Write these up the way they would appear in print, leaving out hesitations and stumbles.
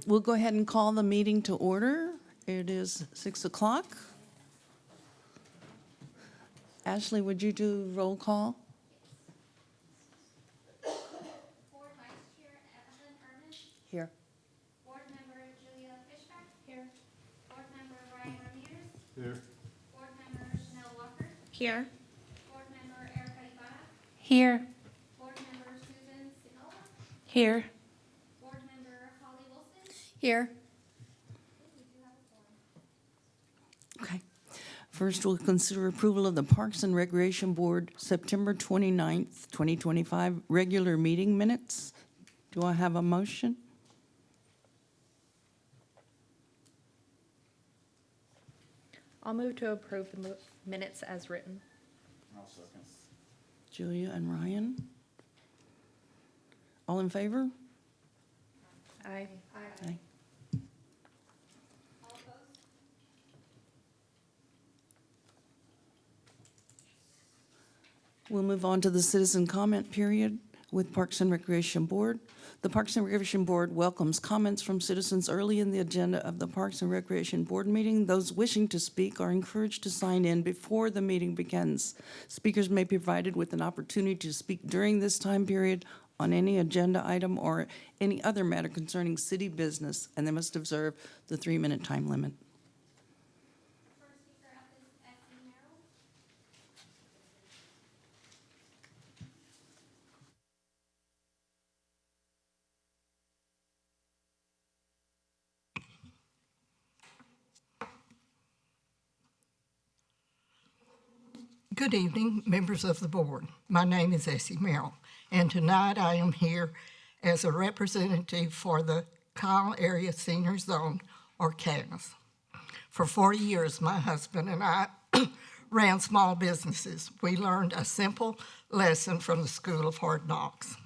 We'll go ahead and call the meeting to order. It is 6 o'clock. Ashley, would you do roll call? Board Vice Chair Evelyn Herman. Here. Board Member Julia Fishback. Here. Board Member Ryan Ramirez. Here. Board Member Chanel Walker. Here. Board Member Erica Ibarra. Here. Board Member Susan Sinoa. Here. Board Member Holly Wilson. Here. We do have a quorum. Okay. First, we'll consider approval of the Parks and Recreation Board September 29th, 2025 regular meeting minutes. Do I have a motion? I'll move to approve the minutes as written. I'll second. Julia and Ryan? All in favor? Aye. Aye. All opposed? We'll move on to the citizen comment period with Parks and Recreation Board. The Parks and Recreation Board welcomes comments from citizens early in the agenda of the Parks and Recreation Board meeting. Those wishing to speak are encouraged to sign in before the meeting begins. Speakers may be provided with an opportunity to speak during this time period on any agenda item or any other matter concerning city business, and they must observe the 3-minute time limit. First speaker up is Essie Merrill. Good evening, members of the board. My name is Essie Merrill, and tonight I am here as a representative for the Kyle Area Senior Zone, or CAS. For 40 years, my husband and I ran small businesses. We learned a simple lesson from the School of Hard Knocks.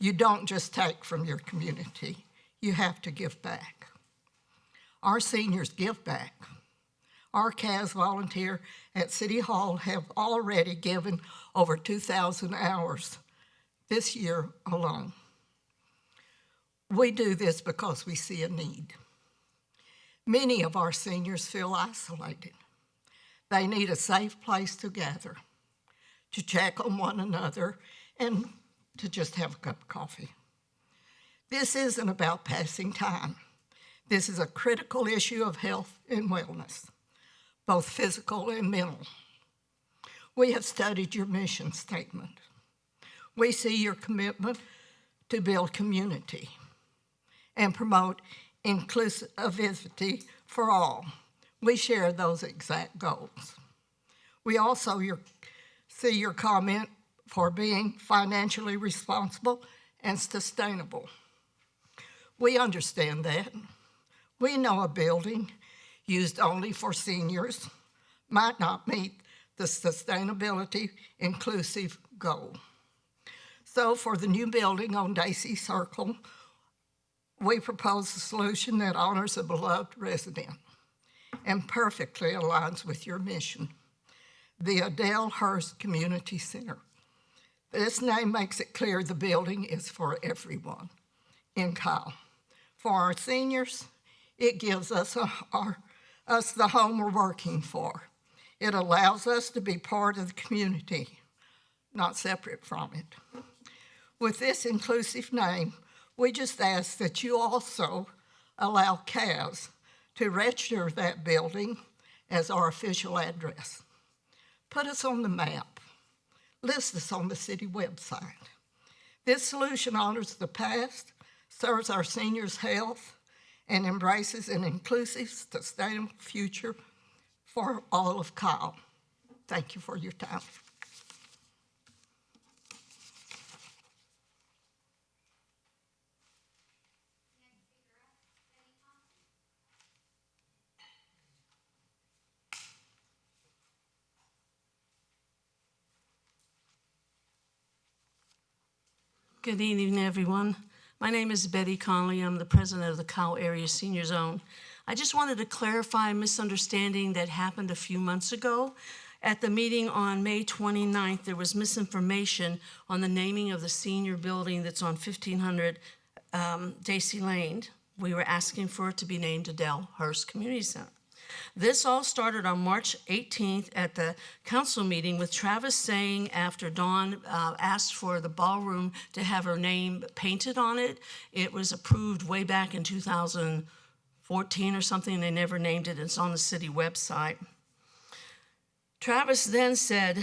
You don't just take from your community, you have to give back. Our seniors give back. Our CAS volunteer at City Hall have already given over 2,000 hours this year alone. We do this because we see a need. Many of our seniors feel isolated. They need a safe place to gather, to check on one another, and to just have a cup of coffee. This isn't about passing time. This is a critical issue of health and wellness, both physical and mental. We have studied your mission statement. We see your commitment to build community and promote inclusivity for all. We share those exact goals. We also see your comment for being financially responsible and sustainable. We understand that. We know a building used only for seniors might not meet the sustainability inclusive goal. So for the new building on Daisy Circle, we propose a solution that honors a beloved resident and perfectly aligns with your mission, the Adele Hurst Community Center. This name makes it clear the building is for everyone in Kyle. For our seniors, it gives us the home we're working for. It allows us to be part of the community, not separate from it. With this inclusive name, we just ask that you also allow CAS to register that building as our official address. Put us on the map. List us on the city website. This solution honors the past, serves our seniors' health, and embraces an inclusive, sustainable future for all of Kyle. Thank you for your time. Good evening, everyone. My name is Betty Conley. I'm the president of the Kyle Area Senior Zone. I just wanted to clarify a misunderstanding that happened a few months ago. At the meeting on May 29th, there was misinformation on the naming of the senior building that's on 1500 Daisy Lane, we were asking for it to be named Adele Hurst Community Center. This all started on March 18th at the council meeting with Travis saying after Dawn asked for the ballroom to have her name painted on it. It was approved way back in 2014 or something. They never named it. It's on the city website. Travis then said,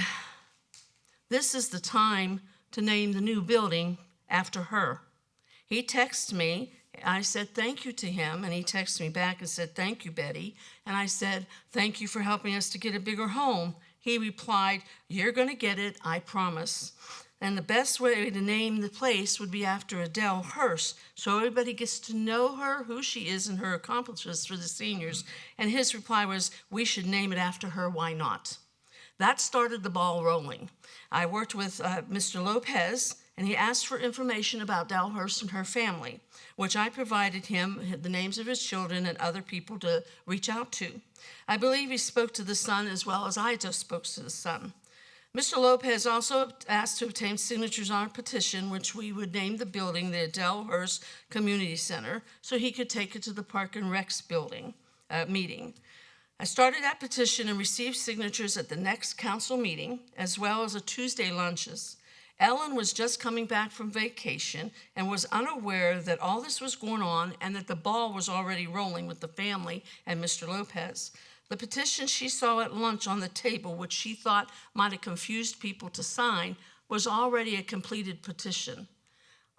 this is the time to name the new building after her. He texted me. I said thank you to him, and he texted me back and said, thank you, Betty. And I said, thank you for helping us to get a bigger home. He replied, you're going to get it, I promise. And the best way to name the place would be after Adele Hurst, so everybody gets to know her, who she is, and her accomplishments for the seniors. And his reply was, we should name it after her, why not? That started the ball rolling. I worked with Mr. Lopez, and he asked for information about Adele Hurst and her family, which I provided him the names of his children and other people to reach out to. I believe he spoke to the son as well as I just spoke to the son. Mr. Lopez also asked to obtain signatures on a petition, which we would name the building the Adele Hurst Community Center, so he could take it to the Park and Recs building meeting. I started that petition and received signatures at the next council meeting, as well as a Tuesday lunches. Ellen was just coming back from vacation and was unaware that all this was going on and that the ball was already rolling with the family and Mr. Lopez. The petition she saw at lunch on the table, which she thought might have confused people to sign, was already a completed petition.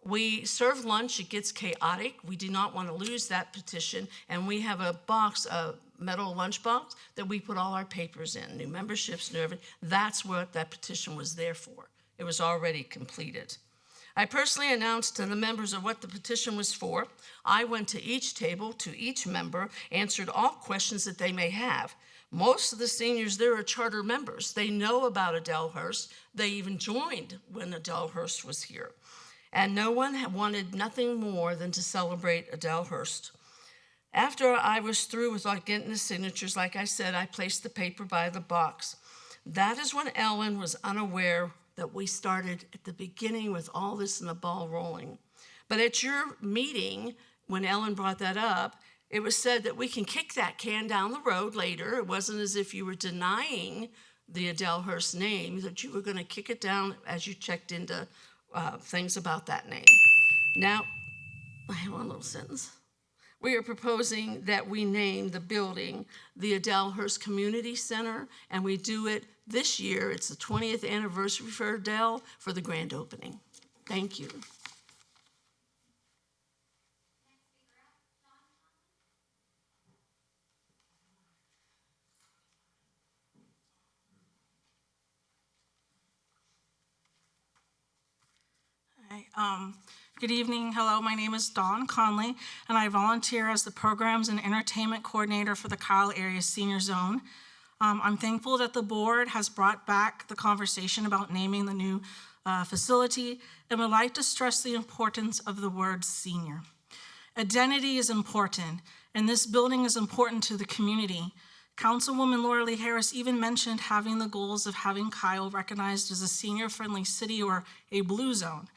We serve lunch, it gets chaotic. We do not want to lose that petition, and we have a box, a metal lunch box, that we put all our papers in, new memberships, new everything. That's what that petition was there for. It was already completed. I personally announced to the members of what the petition was for. I went to each table, to each member, answered all questions that they may have. Most of the seniors there are charter members. They know about Adele Hurst. They even joined when Adele Hurst was here. And no one wanted nothing more than to celebrate Adele Hurst. After I was through with getting the signatures, like I said, I placed the paper by the box. That is when Ellen was unaware that we started at the beginning with all this and the ball rolling. But at your meeting, when Ellen brought that up, it was said that we can kick that can down the road later. It wasn't as if you were denying the Adele Hurst name, that you were going to kick it down as you checked into things about that name. Now, I have one little sentence. We are proposing that we name the building the Adele Hurst Community Center, and we do it this year. It's the 20th anniversary for Adele for the grand opening. Thank you. Hi, good evening. Hello, my name is Dawn Conley, and I volunteer as the Programs and Entertainment Coordinator for the Kyle Area Senior Zone. I'm thankful that the board has brought back the conversation about naming the new facility, and would like to stress the importance of the word senior. Identity is important, and this building is important to the community. Councilwoman Laura Lee Harris even mentioned having the goals of having Kyle recognized as a senior-friendly city or a blue zone.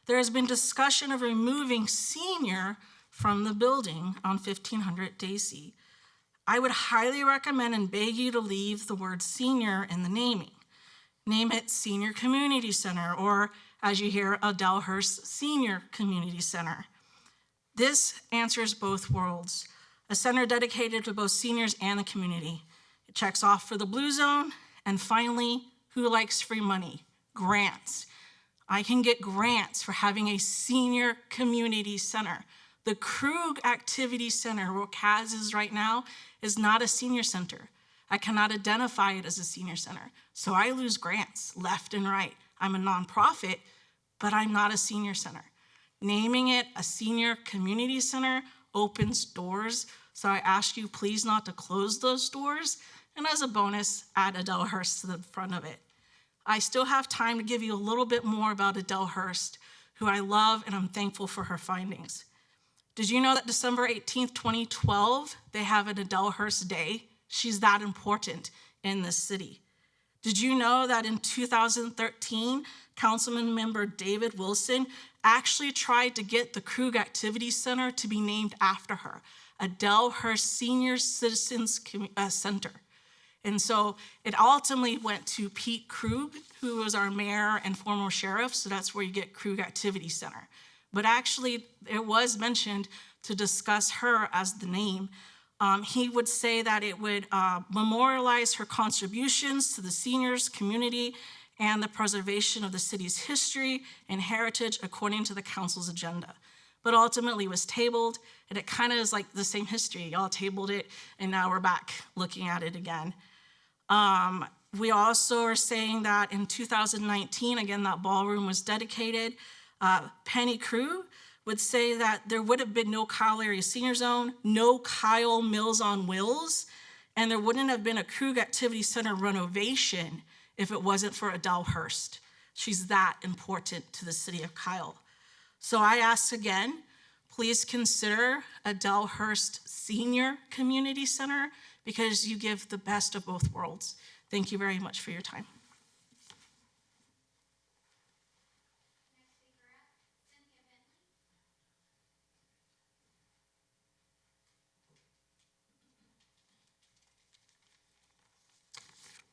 There has been discussion of removing senior from the building on 1500 Daisy. I would highly recommend and beg you to leave the word senior in the naming. Name it Senior Community Center, or as you hear, Adele Hurst Senior Community Center. This answers both worlds. A center dedicated to both seniors and the community. It checks off for the blue zone. And finally, who likes free money? Grants. I can get grants for having a senior community center. The Krug Activity Center, where Kaz is right now, is not a senior center. I cannot identify it as a senior center. So I lose grants left and right. I'm a nonprofit, but I'm not a senior center. Naming it a senior community center opens doors. So I ask you please not to close those doors. And as a bonus, add Adele Hurst to the front of it. I still have time to give you a little bit more about Adele Hurst, who I love and I'm thankful for her findings. Did you know that December 18th, 2012, they have an Adele Hurst Day? She's that important in this city. Did you know that in 2013, Councilman member David Wilson actually tried to get the Krug Activity Center to be named after her, Adele Hurst Senior Citizens Center. And so it ultimately went to Pete Krug, who was our mayor and former sheriff, so that's where you get Krug Activity Center. But actually, it was mentioned to discuss her as the name. He would say that it would memorialize her contributions to the seniors community and the preservation of the city's history and heritage according to the council's agenda. But ultimately it was tabled, and it kind of is like the same history. Y'all tabled it, and now we're back looking at it again. We also are saying that in 2019, again, that ballroom was dedicated. Penny Krug would say that there would have been no Kyle Area Senior Zone, no Kyle Mills on Wheels, and there wouldn't have been a Krug Activity Center renovation if it wasn't for Adele Hurst. She's that important to the city of Kyle. So I ask again, please consider Adele Hurst Senior Community Center because you give the best of both worlds. Thank you very much for your time.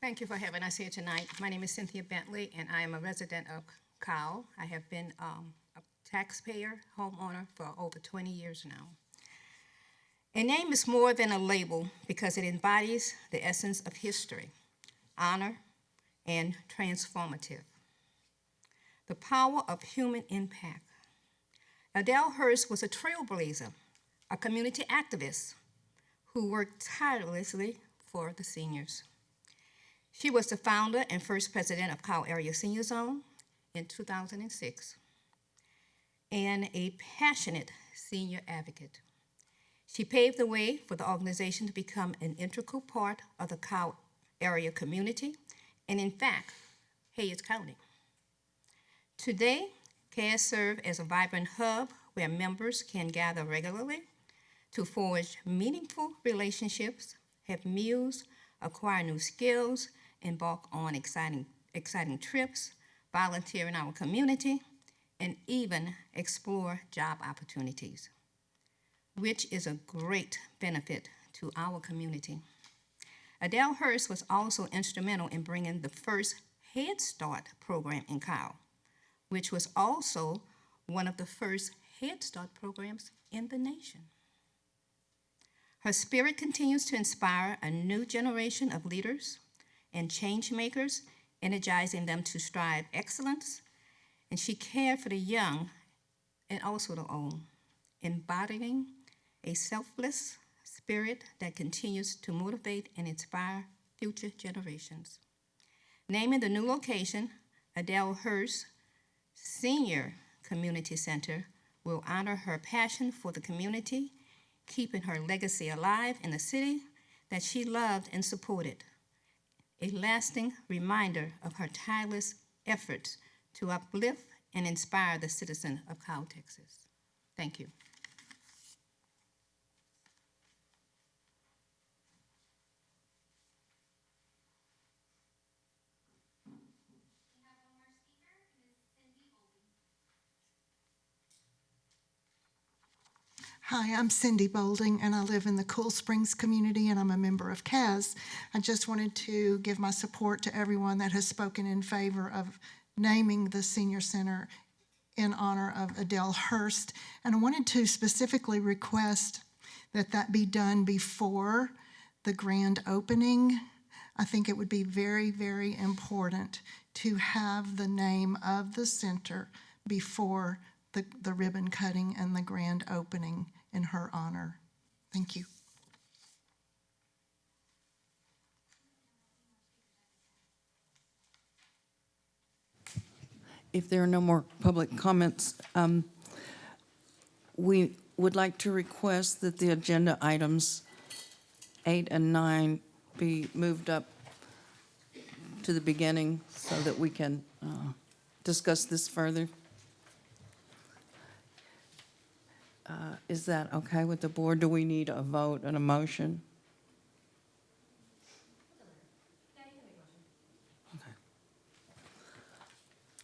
Thank you for having us here tonight. My name is Cynthia Bentley, and I am a resident of Kyle. I have been a taxpayer, homeowner for over 20 years now. A name is more than a label because it embodies the essence of history, honor, and transformative. The power of human impact. Adele Hurst was a trailblazer, a community activist who worked tirelessly for the seniors. She was the founder and first president of Kyle Area Senior Zone in 2006, and a passionate senior advocate. She paved the way for the organization to become an integral part of the Kyle area community, and in fact, Hayes County. Today, CAS serves as a vibrant hub where members can gather regularly to forge meaningful relationships, have meals, acquire new skills, embark on exciting trips, volunteer in our community, and even explore job opportunities, which is a great benefit to our community. Adele Hurst was also instrumental in bringing the first Head Start program in Kyle, which was also one of the first Head Start programs in the nation. Her spirit continues to inspire a new generation of leaders and change makers, energizing them to strive excellence, and she cared for the young and also the old, embodying a selfless spirit that continues to motivate and inspire future generations. Naming the new location, Adele Hurst Senior Community Center, will honor her passion for the community, keeping her legacy alive in a city that she loved and supported. A lasting reminder of her tireless efforts to uplift and inspire the citizens of Kyle, Texas. Thank you. Hi, I'm Cindy Bolding, and I live in the Cool Springs community, and I'm a member of CAS. I just wanted to give my support to everyone that has spoken in favor of naming the senior center in honor of Adele Hurst. And I wanted to specifically request that that be done before the grand opening. I think it would be very, very important to have the name of the center before the ribbon cutting and the grand opening in her honor. Thank you. If there are no more public comments, we would like to request that the agenda items 8 and 9 be moved up to the beginning so that we can discuss this further. Is that okay with the board? Do we need a vote and a motion? Okay.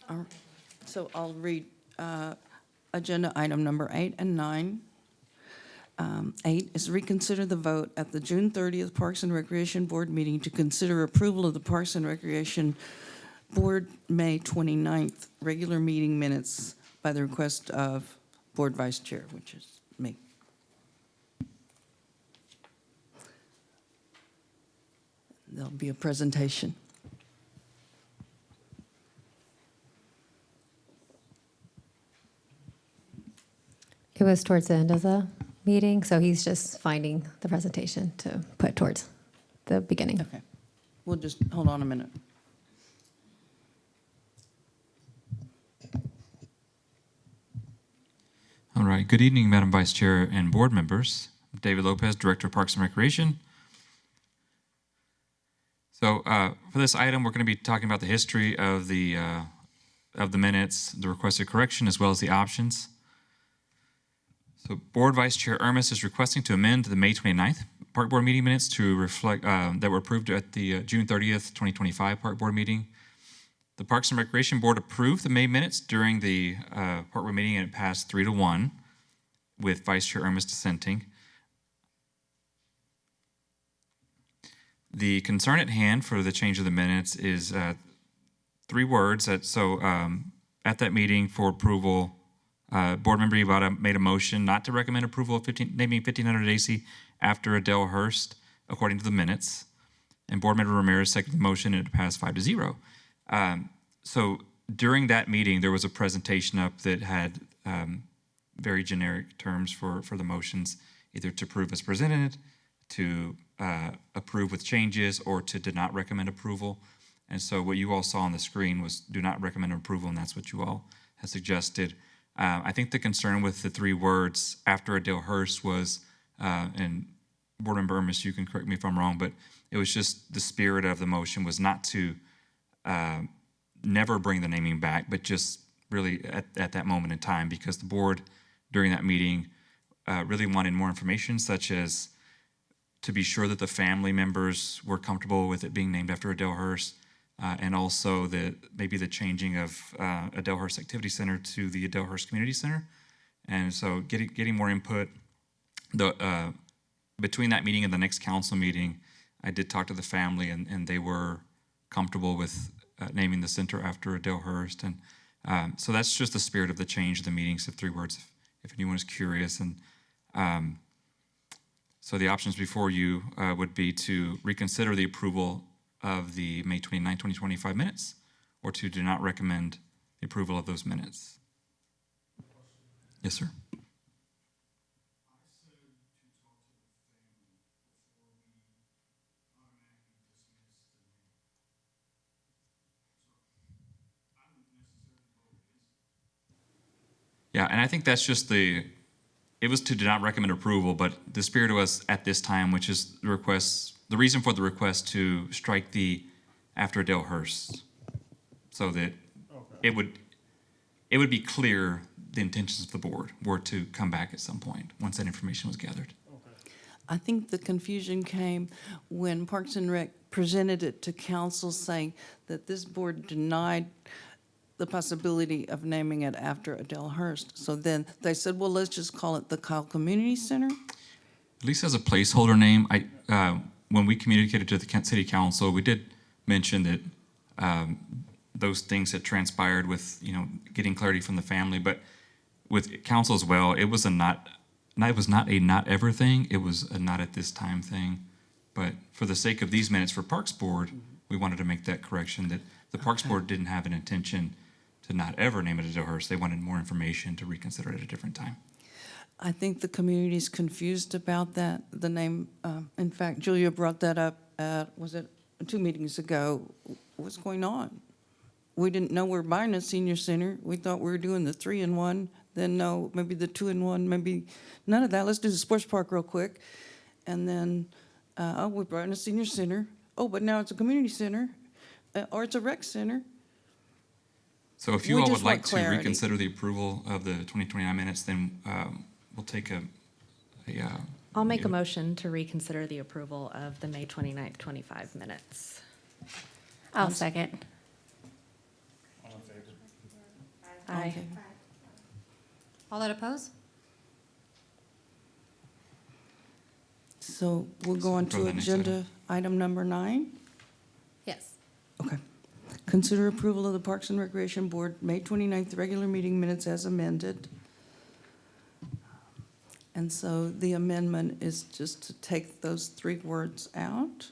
All right. So I'll read agenda item number 8 and 9. 8 is reconsider the vote at the June 30th Parks and Recreation Board meeting to consider approval of the Parks and Recreation Board May 29th regular meeting minutes by the request of Board Vice Chair, which is me. There'll be a presentation. It was towards the end of the meeting, so he's just finding the presentation to put towards the beginning. Okay. We'll just, hold on a minute. All right. Good evening, Madam Vice Chair and board members. I'm David Lopez, Director of Parks and Recreation. So for this item, we're going to be talking about the history of the minutes, the requested correction, as well as the options. So Board Vice Chair Ermis is requesting to amend the May 29th Park Board meeting minutes to reflect that were approved at the June 30th, 2025 Park Board meeting. The Parks and Recreation Board approved the May minutes during the Park Board meeting, and it passed 3-1 with Vice Chair Ermis dissenting. The concern at hand for the change of the minutes is 3 words. At that meeting for approval, Board Member Ibarra made a motion not to recommend approval of naming 1500 AC after Adele Hurst, according to the minutes. And Board Member Ramirez seconded the motion, and it passed 5-0. So during that meeting, there was a presentation up that had very generic terms for the motions, either to approve as presented, to approve with changes, or to did not recommend approval. And so what you all saw on the screen was do not recommend approval, and that's what you all had suggested. I think the concern with the 3 words after Adele Hurst was, and Board Member Ermis, you can correct me if I'm wrong, but it was just the spirit of the motion was not to never bring the naming back, but just really at that moment in time, because the board during that meeting really wanted more information, such as to be sure that the family members were comfortable with it being named after Adele Hurst, and also maybe the changing of Adele Hurst Activity Center to the Adele Hurst Community Center. And so getting more input. Between that meeting and the next council meeting, I did talk to the family, and they were comfortable with naming the center after Adele Hurst. And so that's just the spirit of the change of the meetings of 3 words, if anyone is curious. And so the options before you would be to reconsider the approval of the May 29, 2025 minutes, or to do not recommend the approval of those minutes. Yes, sir. Yeah, and I think that's just it was to do not recommend approval, but the spirit was at this time, which is the reason for the request to strike the after Adele Hurst, so that it would be clear the intentions of the board were to come back at some point once that information was gathered. I think the confusion came when Parks and Rec presented it to council, saying that this board denied the possibility of naming it after Adele Hurst. So then they said, well, let's just call it the Kyle Community Center. At least as a placeholder name, when we communicated to the city council, we did mention that those things had transpired with, getting clarity from the family, but with council as well, it was not a not ever thing, it was a not at this time thing. But for the sake of these minutes for Parks Board, we wanted to make that correction that the Parks Board didn't have an intention to not ever name it Adele Hurst. They wanted more information to reconsider it at a different time. I think the community's confused about that, the name. In fact, Julia brought that up at, was it 2 meetings ago? What's going on? We didn't know we're buying a senior center. We thought we were doing the 3-in-1, then no, maybe the 2-in-1, maybe none of that. Let's do the sports park real quick. And then, we're buying a senior center. Oh, but now it's a community center, or it's a rec center. So if you We all just would like want to clarity. reconsider the approval of the 2029 minutes, then we'll take I'll make a motion to reconsider the approval of the May 29th, 25 minutes. I'll second. All in Aye. favor? All that oppose? So we'll go on Go to to the next agenda item number 9. Yes. Okay. Consider approval of the Parks and Recreation Board, May 29th, regular meeting minutes as amended. And so the amendment is just to take those 3 words out.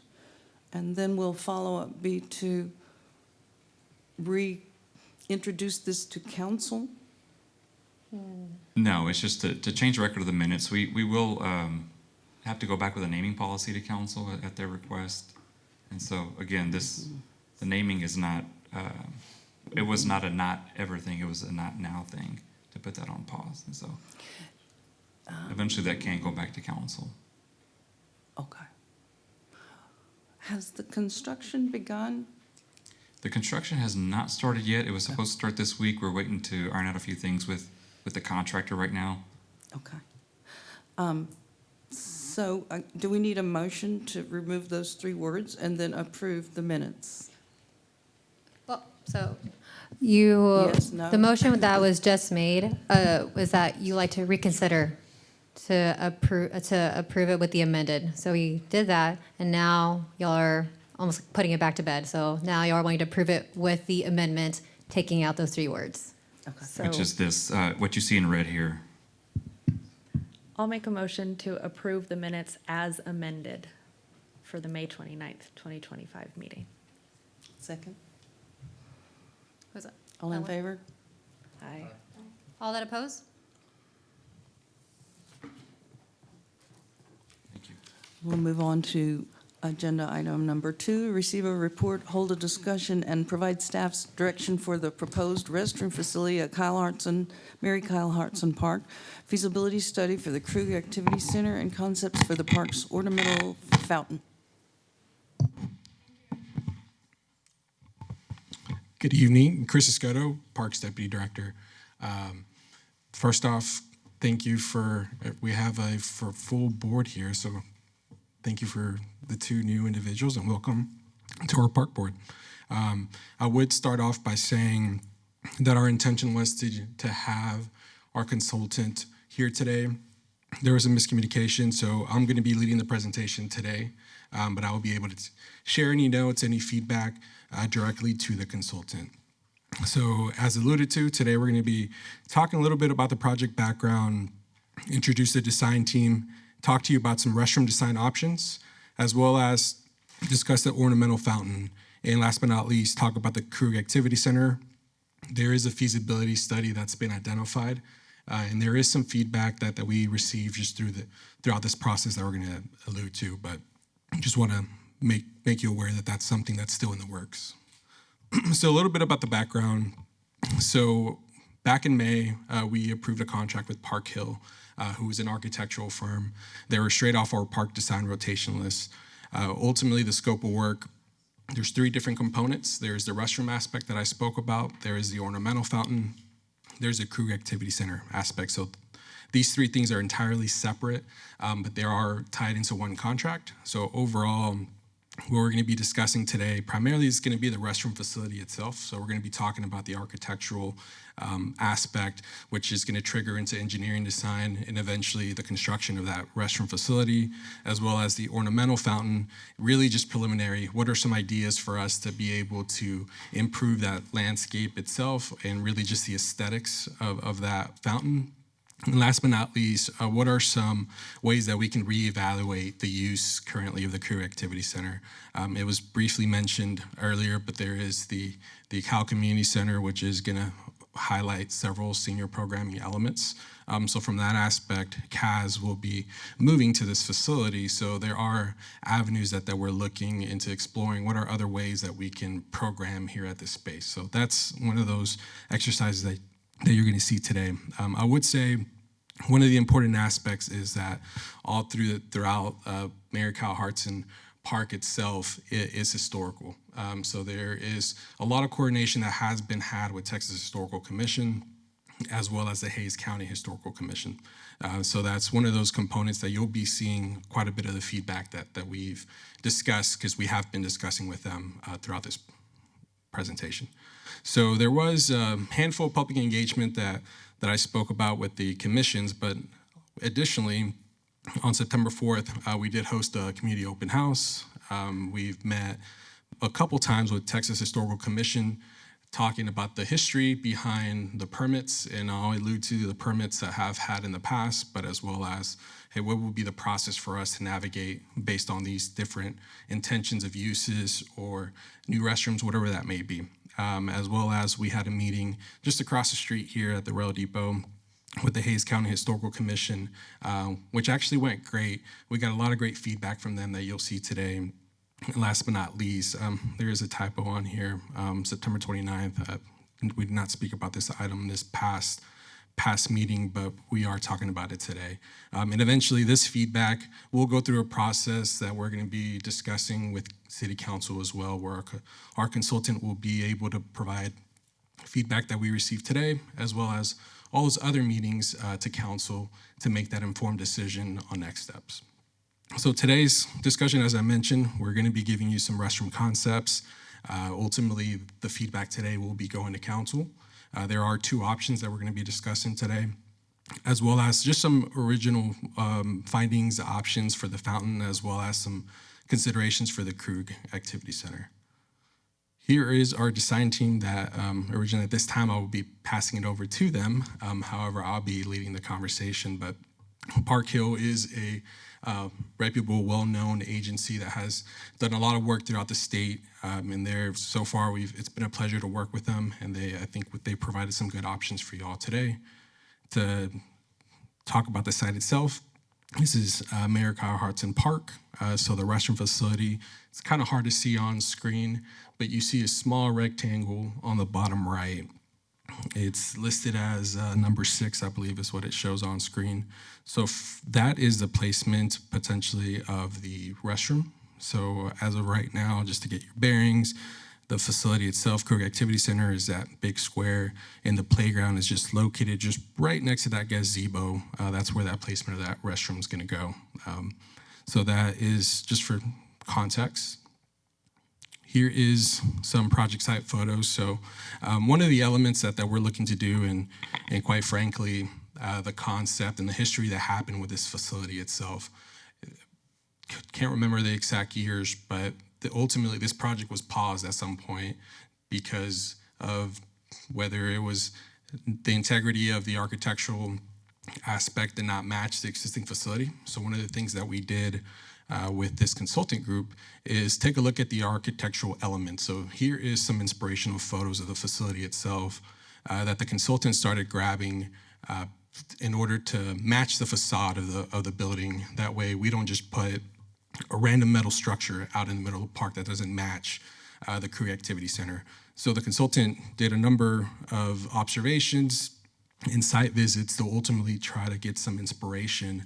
And then we'll follow up be to reintroduce this to council. No, it's just to change the record of the minutes. We will have to go back with a naming policy to council at their request. And so, again, the naming is not, it was not a not ever thing, it was a not now thing, to put that on pause. And so eventually that can go back to council. Okay. Has the construction begun? The construction has not started yet. It was supposed to start this week. We're waiting to iron out a few things with the contractor right now. Okay. So do we need a motion to remove those 3 words and then approve the minutes? Well, so you, Yes, no? the motion that was just made was that you like to reconsider to approve it with the amended. So we did that, and now y'all are almost putting it back to bed. So now y'all are wanting to approve it with the amendment, taking out those 3 words. Okay. So Which is this, what you see in red here. I'll make a motion to approve the minutes as amended for the May 29th, 2025 meeting. Second? Was it? All in favor? Aye. All that oppose? Thank you. We'll move on to agenda item number 2, receive a report, hold a discussion, and provide staff's direction for the proposed restroom facility at Mary Kyle Hartson Park, feasibility study for the Krug Activity Center, and concepts for the park's ornamental fountain. Good evening, Chris Escoto, Parks Deputy Director. First off, thank you we have a full board here, so thank you for the 2 new individuals and welcome to our park board. I would start off by saying that our intention was to have our consultant here today. There was a miscommunication, so I'm going to be leading the presentation today, but I will be able to share any notes, any feedback directly to the consultant. So as alluded to, today we're going to be talking a little bit about the project background, introduce the design team, talk to you about some restroom design options, as well as discuss the ornamental fountain, and last but not least, talk about the Krug Activity Center. There is a feasibility study that's been identified, and there is some feedback that we received just throughout this process that we're going to allude to, but I just want to make you aware that that's something that's still in the works. So a little bit about the background. So back in May, we approved a contract with Park Hill, who is an architectural firm. They were straight off our park design rotation list. Ultimately, the scope of work, there's 3 different components. There's the restroom aspect that I spoke about. There is the ornamental fountain. There's a Krug Activity Center aspect. So these 3 things are entirely separate, but they are tied into one contract. So overall, what we're going to be discussing today primarily is going to be the restroom facility itself. So we're going to be talking about the architectural aspect, which is going to trigger into engineering design and eventually the construction of that restroom facility, as well as the ornamental fountain, really just preliminary. What are some ideas for us to be able to improve that landscape itself and really just the aesthetics of that fountain? And last but not least, what are some ways that we can reevaluate the use currently of the Krug Activity Center? It was briefly mentioned earlier, but there is the Cal Community Center, which is going to highlight several senior programming elements. So from that aspect, CAS will be moving to this facility. So there are avenues that we're looking into exploring. What are other ways that we can program here at this space? So that's one of those exercises that you're going to see today. I would say one of the important aspects is that all throughout Mary Kyle Hartson Park itself is historical. So there is a lot of coordination that has been had with Texas Historical Commission, as well as the Hays County Historical Commission. So that's one of those components that you'll be seeing quite a bit of the feedback that we've discussed, because we have been discussing with them throughout presentation. So there was a handful of public engagement that I spoke about with the commissions, but additionally, on September 4th, we did host a community open house. We've met a couple times with Texas Historical Commission talking about the history behind the permits, and I'll allude to the permits that have had in the past, but as well as, hey, what would be the process for us to navigate based on these different intentions of uses or new restrooms, whatever that may be. As well as we had a meeting just across the street here at the Rail Depot with the Hays County Historical Commission, which actually went great. We got a lot of great feedback from them that you'll see today. And last but not least, there is a typo on here, September 29th. We did not speak about this item this past meeting, but we are talking about it today. And eventually this feedback will go through a process that we're going to be discussing with City Council as well, where our consultant will be able to provide feedback that we received today, as well as all those other meetings to Council to make that informed decision on next steps. So today's discussion, as I mentioned, we're going to be giving you some restroom concepts. Ultimately, the feedback today will be going to Council. There are two options that we're going to be discussing today, as well as just some original findings, options for the fountain, as well as some considerations for the Krug Activity Center. Here is our design team that originally at this time I will be passing it over to them. However, I'll be leading the conversation, but Park Hill is a reputable, well-known agency that has done a lot of work throughout the state, and so far it's been a pleasure to work with them, and I think they provided some good options for y'all today. To talk about the site itself, this is Mayor Kyle Hartson Park. So the restroom facility, it's kind of hard to see on screen, but you see a small rectangle on the bottom right. It's listed as number 6, I believe is what it shows on screen. So that is the placement potentially of the restroom. So as of right now, just to get your bearings, the facility itself, Krug Activity Center, is that big square, and the playground is just located just right next to that gazebo. That's where that placement of that restroom is going to go. So that is just for context. Here is some project site photos. So one of the elements that we're looking to do, and quite frankly, the concept and the history that happened with this facility itself, can't remember the exact years, but ultimately this project was paused at some point because of whether it was the integrity of the architectural aspect did not match the existing facility. So one of the things that we did with this consultant group is take a look at the architectural elements. So here is some inspirational photos of the facility itself that the consultant started grabbing in order to match the facade of the building. That way we don't just put a random metal structure out in the middle of the park that doesn't match the Krug Activity Center. So the consultant did a number of observations and site visits to ultimately try to get some inspiration.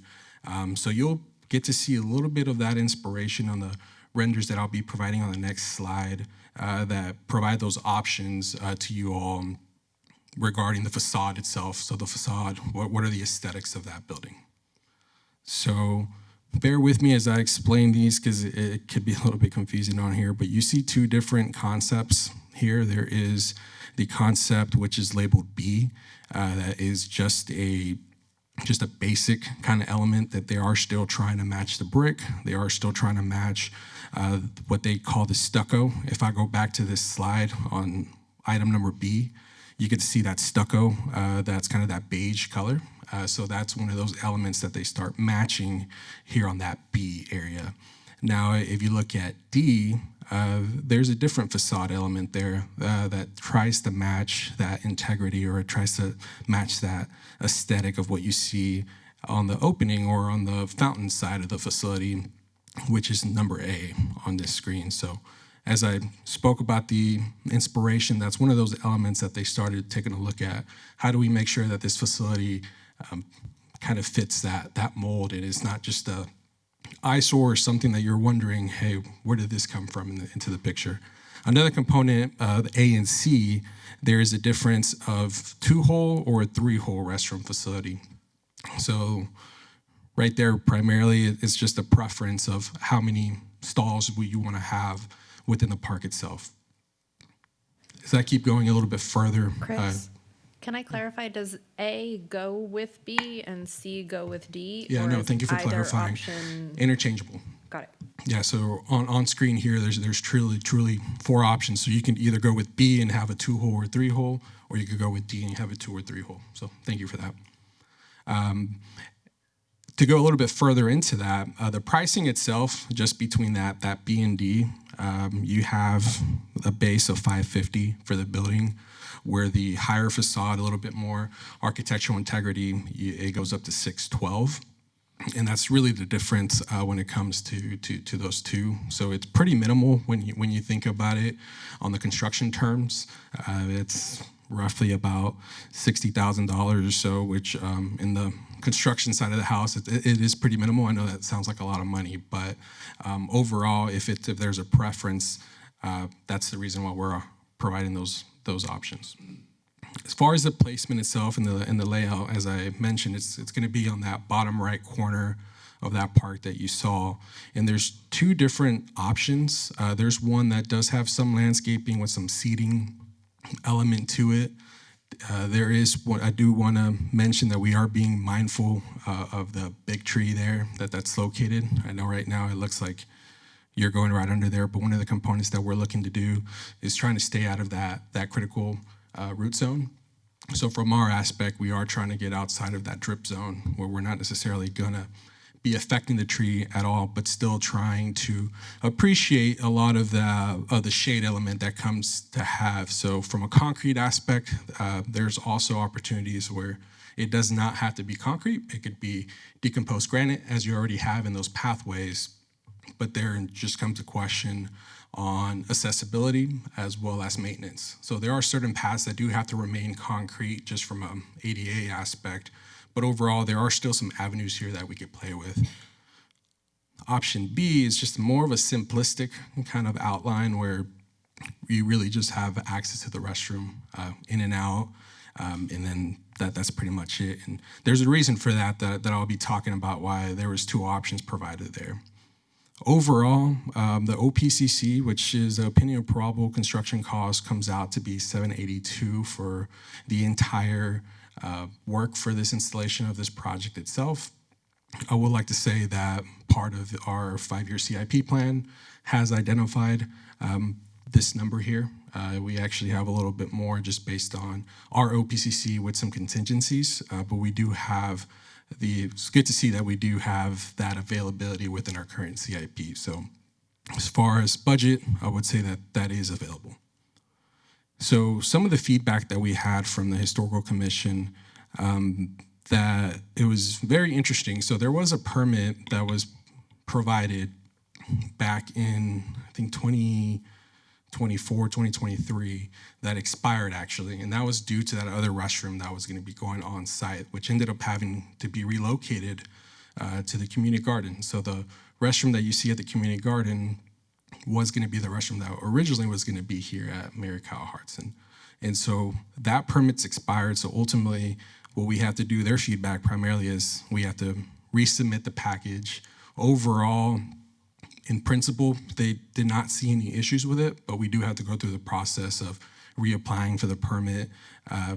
So you'll get to see a little bit of that inspiration on the renders that I'll be providing on the next slide that provide those options to you all regarding the facade itself. So the facade, what are the aesthetics of that building? So bear with me as I explain these because it could be a little bit confusing on here, but you see two different concepts here. There is the concept which is labeled B, that is just a basic kind of element that they are still trying to match the brick. They are still trying to match what they call the stucco. If I go back to this slide on item number B, you get to see that stucco, that's kind of that beige color. So that's one of those elements that they start matching here on that B area. Now, if you look at D, there's a different facade element there that tries to match that integrity, or it tries to match that aesthetic of what you see on the opening or on the fountain side of the facility, which is number A on this screen. So as I spoke about the inspiration, that's one of those elements that they started taking a look at. How do we make sure that this facility kind of fits that mold, and it's not just a eyesore or something that you're wondering, hey, where did this come from into the picture? Another component of A and C, there is a difference of 2-hole or a 3-hole restroom facility. So right there, primarily, it's just a preference of how many stalls you want to have within the park itself. as I keep going a little bit further, Chris, can I clarify, does A go with B and C go with D? yeah, or no, is thank you for either clarifying. option- Interchangeable. Got it. Yeah, so on screen here, there's truly 4 options. So you can either go with B and have a 2-hole or 3-hole, or you could go with D and have a 2 or 3-hole. So thank you for that. To go a little bit further into that, the pricing itself, just between that B and D, you have a base of $550 for the building, where the higher facade, a little bit more architectural integrity, it goes up to $612. And that's really the difference when it comes to those two. So it's pretty minimal when you think about it on the construction terms. It's roughly about $60,000 or so, which in the construction side of the house, it is pretty minimal. I know that sounds like a lot of money, but overall, if there's a preference, that's the reason why we're providing those options. As far as the placement itself and the layout, as I mentioned, it's going to be on that bottom right corner of that park that you saw. And there's 2 different options. There's one that does have some landscaping with some seating element to it. There is what I do want to mention, that we are being mindful of the big tree there that's located. I know right now it looks like you're going right under there, but one of the components that we're looking to do is trying to stay out of that critical root zone. So from our aspect, we are trying to get outside of that drip zone where we're not necessarily gonna be affecting the tree at all, but still trying to appreciate a lot of the shade element that comes to have. So from a concrete aspect, there's also opportunities where it does not have to be concrete. It could be decomposed granite, as you already have in those pathways, but there just comes a question on accessibility as well as maintenance. So there are certain paths that do have to remain concrete just from an ADA aspect, but overall there are still some avenues here that we could play with. Option B is just more of a simplistic kind of outline where you really just have access to the restroom in and out, and then that's pretty much it. And there's a reason for that I'll be talking about, why there was 2 options provided there. Overall, the OPCC, which is the opinion of probable construction cost, comes out to be $782 for the entire work for this installation of this project itself. I would like to say that part of our 5-year CIP plan has identified this number here. We actually have a little bit more just based on our OPCC with some contingencies, but we do have it's good to see that we do have that availability within our current CIP. So as far as budget, I would say that is available. So some of the feedback that we had from the Historical Commission, that it was very interesting. So there was a permit that was provided back in, I think, 2024, 2023, that expired actually, and that was due to that other restroom that was going to be going on site, which ended up having to be relocated to the community garden. So the restroom that you see at the community garden was going to be the restroom that originally was going to be here at Mary Kyle Hartson. And so that permit's expired, so ultimately what we have to do, their feedback primarily is we have to resubmit the package. Overall, in principle, they did not see any issues with it, but we do have to go through the process of reapplying for the permit.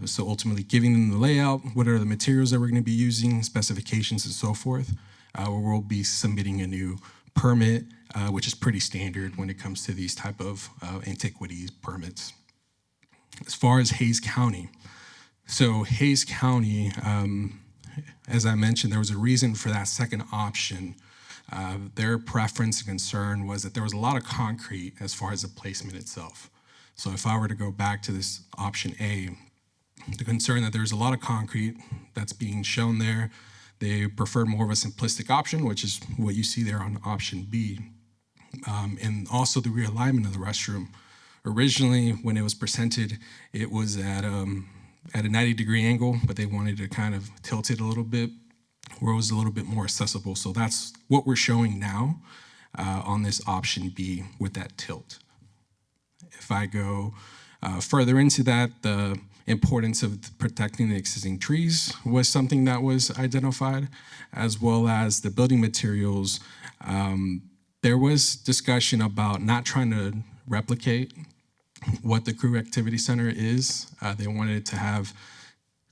So ultimately giving them the layout, what are the materials that we're gonna be using, specifications and so forth. We'll be submitting a new permit, which is pretty standard when it comes to these type of antiquities permits. As far as Hays County, so Hays County, as I mentioned, there was a reason for that second option. Their preference and concern was that there was a lot of concrete as far as the placement itself. So if I were to go back to this option A, the concern that there's a lot of concrete that's being shown there, they preferred more of a simplistic option, which is what you see there on option B. And also the realignment of the restroom. Originally, when it was presented, it was at a 90-degree angle, but they wanted to kind of tilt it a little bit where it was a little bit more accessible. So that's what we're showing now on this option B with that tilt. If I go further into that, the importance of protecting the existing trees was something that was identified, as well as the building materials. There was discussion about not trying to replicate what the Crew Activity Center is. They wanted it to have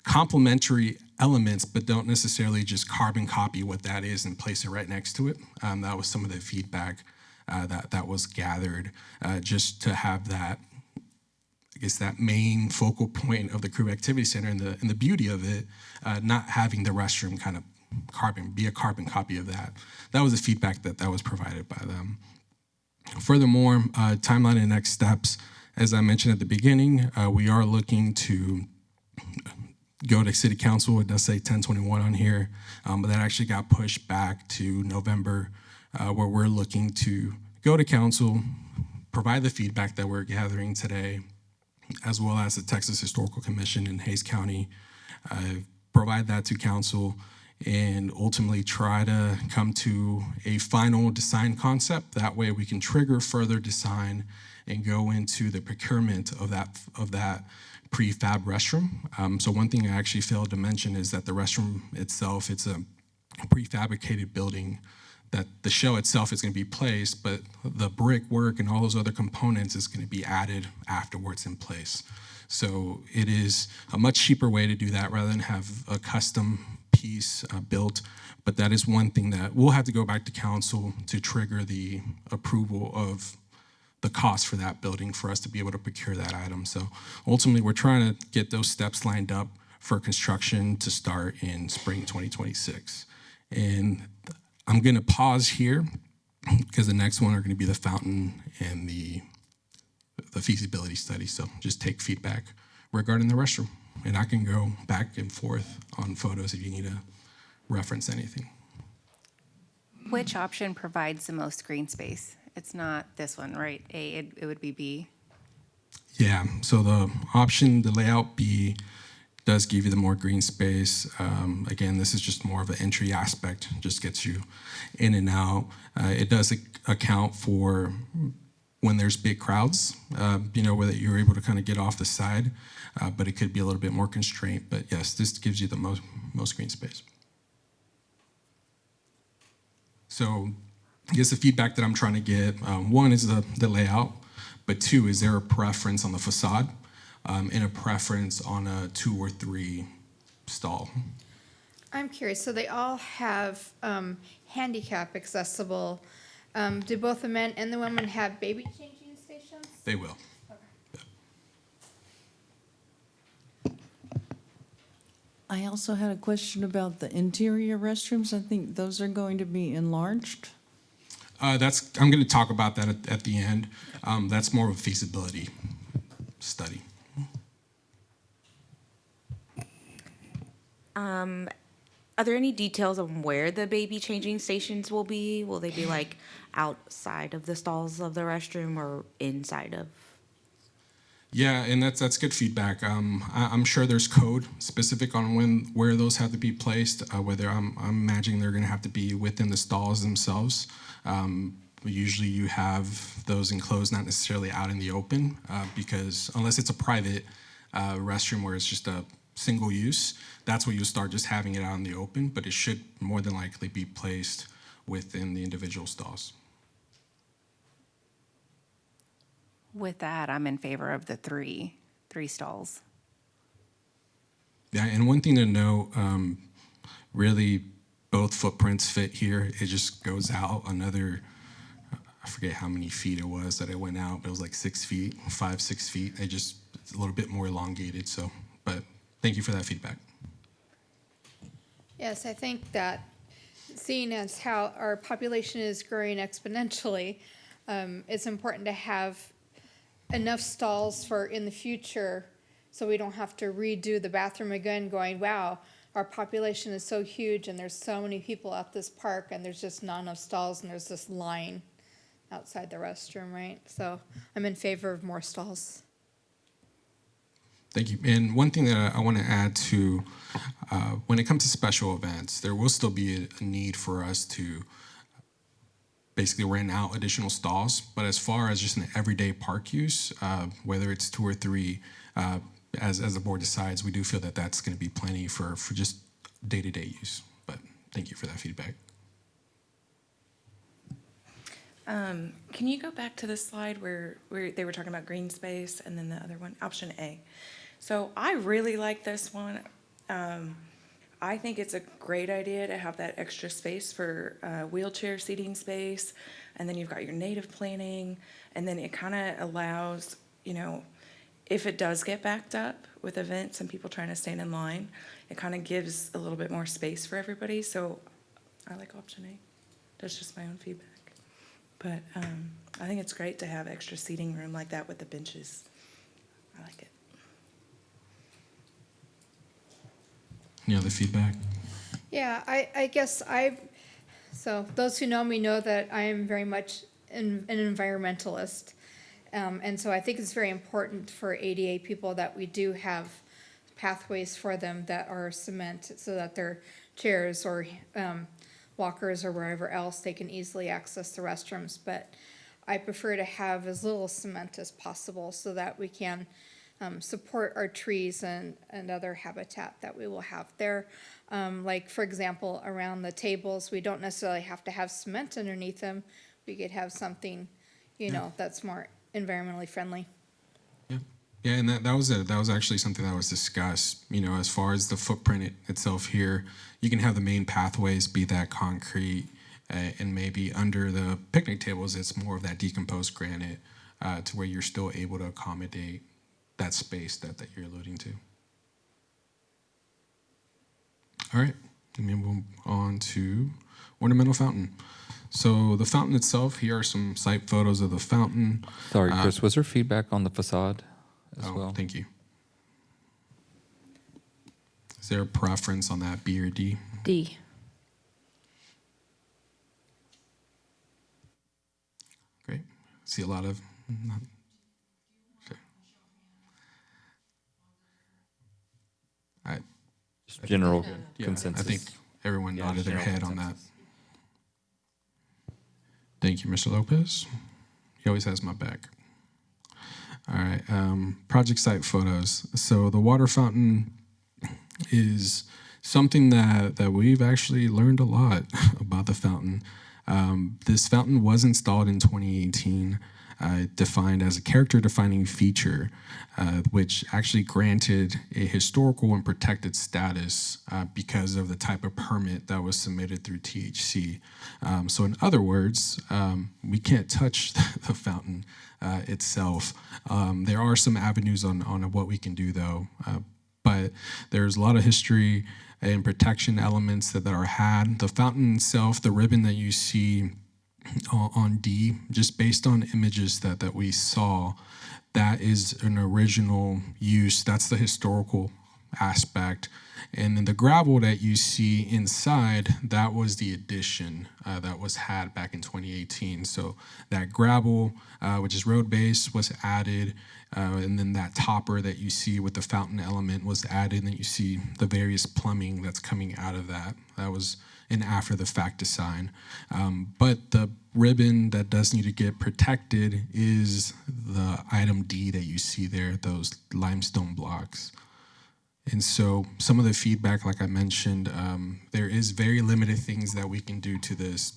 complementary elements, but don't necessarily just carbon copy what that is and place it right next to it. That was some of the feedback that was gathered, just to have that, I guess, that main focal point of the Crew Activity Center, and the beauty of it, not having the restroom kind of be a carbon copy of that. That was the feedback that was provided by them. Furthermore, timeline and next steps. As I mentioned at the beginning, we are looking to go to City Council. It does say 10/21 on here, but that actually got pushed back to November, where we're looking to go to Council, provide the feedback that we're gathering today, as well as the Texas Historical Commission in Hays County, provide that to Council, and ultimately try to come to a final design concept. That way we can trigger further design and go into the procurement of that prefab restroom. So one thing I actually failed to mention is that the restroom itself, it's a prefabricated building, that the shell itself is going to be placed, but the brickwork and all those other components is going to be added afterwards in place. So it is a much cheaper way to do that rather than have a custom piece built. But that is one thing that we'll have to go back to Council to trigger the approval of the cost for that building for us to be able to procure that item. So ultimately, we're trying to get those steps lined up for construction to start in spring 2026. And I'm going to pause here because the next one are going to be the fountain and the feasibility study. So just take feedback regarding the restroom. And I can go back and forth on photos if you need to reference anything. Which option provides the most green space? It's not this one, right? A, it would be B. Yeah, so the layout B does give you the more green space. Again, this is just more of an entry aspect, just gets you in and out. It does account for when there's big crowds, where that you're able to kind of get off the side, but it could be a little bit more constrained. But yes, this gives you the most green space. So I guess the feedback that I'm trying to get, one is the layout, but two, is there a preference on the facade and a preference on a 2 or 3 stall? I'm curious, so they all have handicap accessible. Do both the men and the women have baby changing stations? They will. I also had a question about the interior restrooms. I think those are going to be enlarged. I'm going to talk about that at the end. That's more of a feasibility study. Are there any details on where the baby changing stations will be? Will they be like outside of the stalls of the restroom or inside of? Yeah, and that's good feedback. I'm sure there's code specific on where those have to be placed. Whether I'm imagining they're going to have to be within the stalls themselves. Usually you have those enclosed, not necessarily out in the open, because unless it's a private restroom where it's just a single use, that's where you'll start just having it out in the open, but it should more than likely be placed within the individual stalls. With that, I'm in favor of the three stalls. Yeah, and one thing to note, really both footprints fit here. It just goes out another, I forget how many feet it was that it went out, but it was like 6 feet, 6 feet. It's a little bit more elongated, so, but thank you for that feedback. Yes, I think that seeing as how our population is growing exponentially, it's important to have enough stalls for in the future so we don't have to redo the bathroom again going, wow, our population is so huge and there's so many people at this park and there's just not enough stalls and there's this line outside the restroom, right? So I'm in favor of more stalls. Thank you. And one thing that I want to add to, when it comes to special events, there will still be a need for us to basically rent out additional stalls. But as far as just an everyday park use, whether it's 2 or 3, as the board decides, we do feel that that's going to be plenty for just day-to-day use. But thank you for that feedback. Can you go back to the slide where they were talking about green space and then the other one, option A? So I really like this one. I think it's a great idea to have that extra space for wheelchair seating space. And then you've got your native planting. And then it kind of allows, if it does get backed up with events and people trying to stand in line, it kind of gives a little bit more space for everybody. So I like option A. That's just my own feedback. But I think it's great to have extra seating room like that with the benches. I like it. Any other feedback? Yeah, I guess so those who know me know that I am very much an environmentalist. And so I think it's very important for ADA people that we do have pathways for them that are cement so that their chairs or walkers or wherever else they can easily access the restrooms. But I prefer to have as little cement as possible so that we can support our trees and other habitat that we will have there. Like, for example, around the tables, we don't necessarily have to have cement underneath them. We could have something, that's more environmentally friendly. Yeah, and that was actually something that was discussed. As far as the footprint itself here, you can have the main pathways be that concrete, and maybe under the picnic tables, it's more of that decomposed granite, to where you're still able to accommodate that space that you're alluding to. All right, let me move on to ornamental fountain. So the fountain itself, here are some site photos of the fountain. Sorry, Chris, was there feedback on the facade as well? Thank you. Is there a preference on that, B or D? D. Great. See a lot of... Just general Yeah, consensus. I think everyone Yeah, nodded their general head on that. consensus. Thank you, Mr. Lopez. He always has my back. All right, project site photos. So the water fountain is something that we've actually learned a lot about the fountain. This fountain was installed in 2018, defined as a character-defining feature, which actually granted a historical and protected status because of the type of permit that was submitted through THC. So in other words, we can't touch the fountain itself. There are some avenues on what we can do, though, but there's a lot of history and protection elements that are had. The fountain itself, the ribbon that you see on D, just based on images that we saw, that is an original use. That's the historical aspect. And then the gravel that you see inside, that was the addition that was had back in 2018. So that gravel, which is road base, was added. And then that topper that you see with the fountain element was added. And then you see the various plumbing that's coming out of that. That was an after the fact design. But the ribbon that does need to get protected is the item D that you see there, those limestone blocks. And so some of the feedback, like I mentioned, there is very limited things that we can do to this.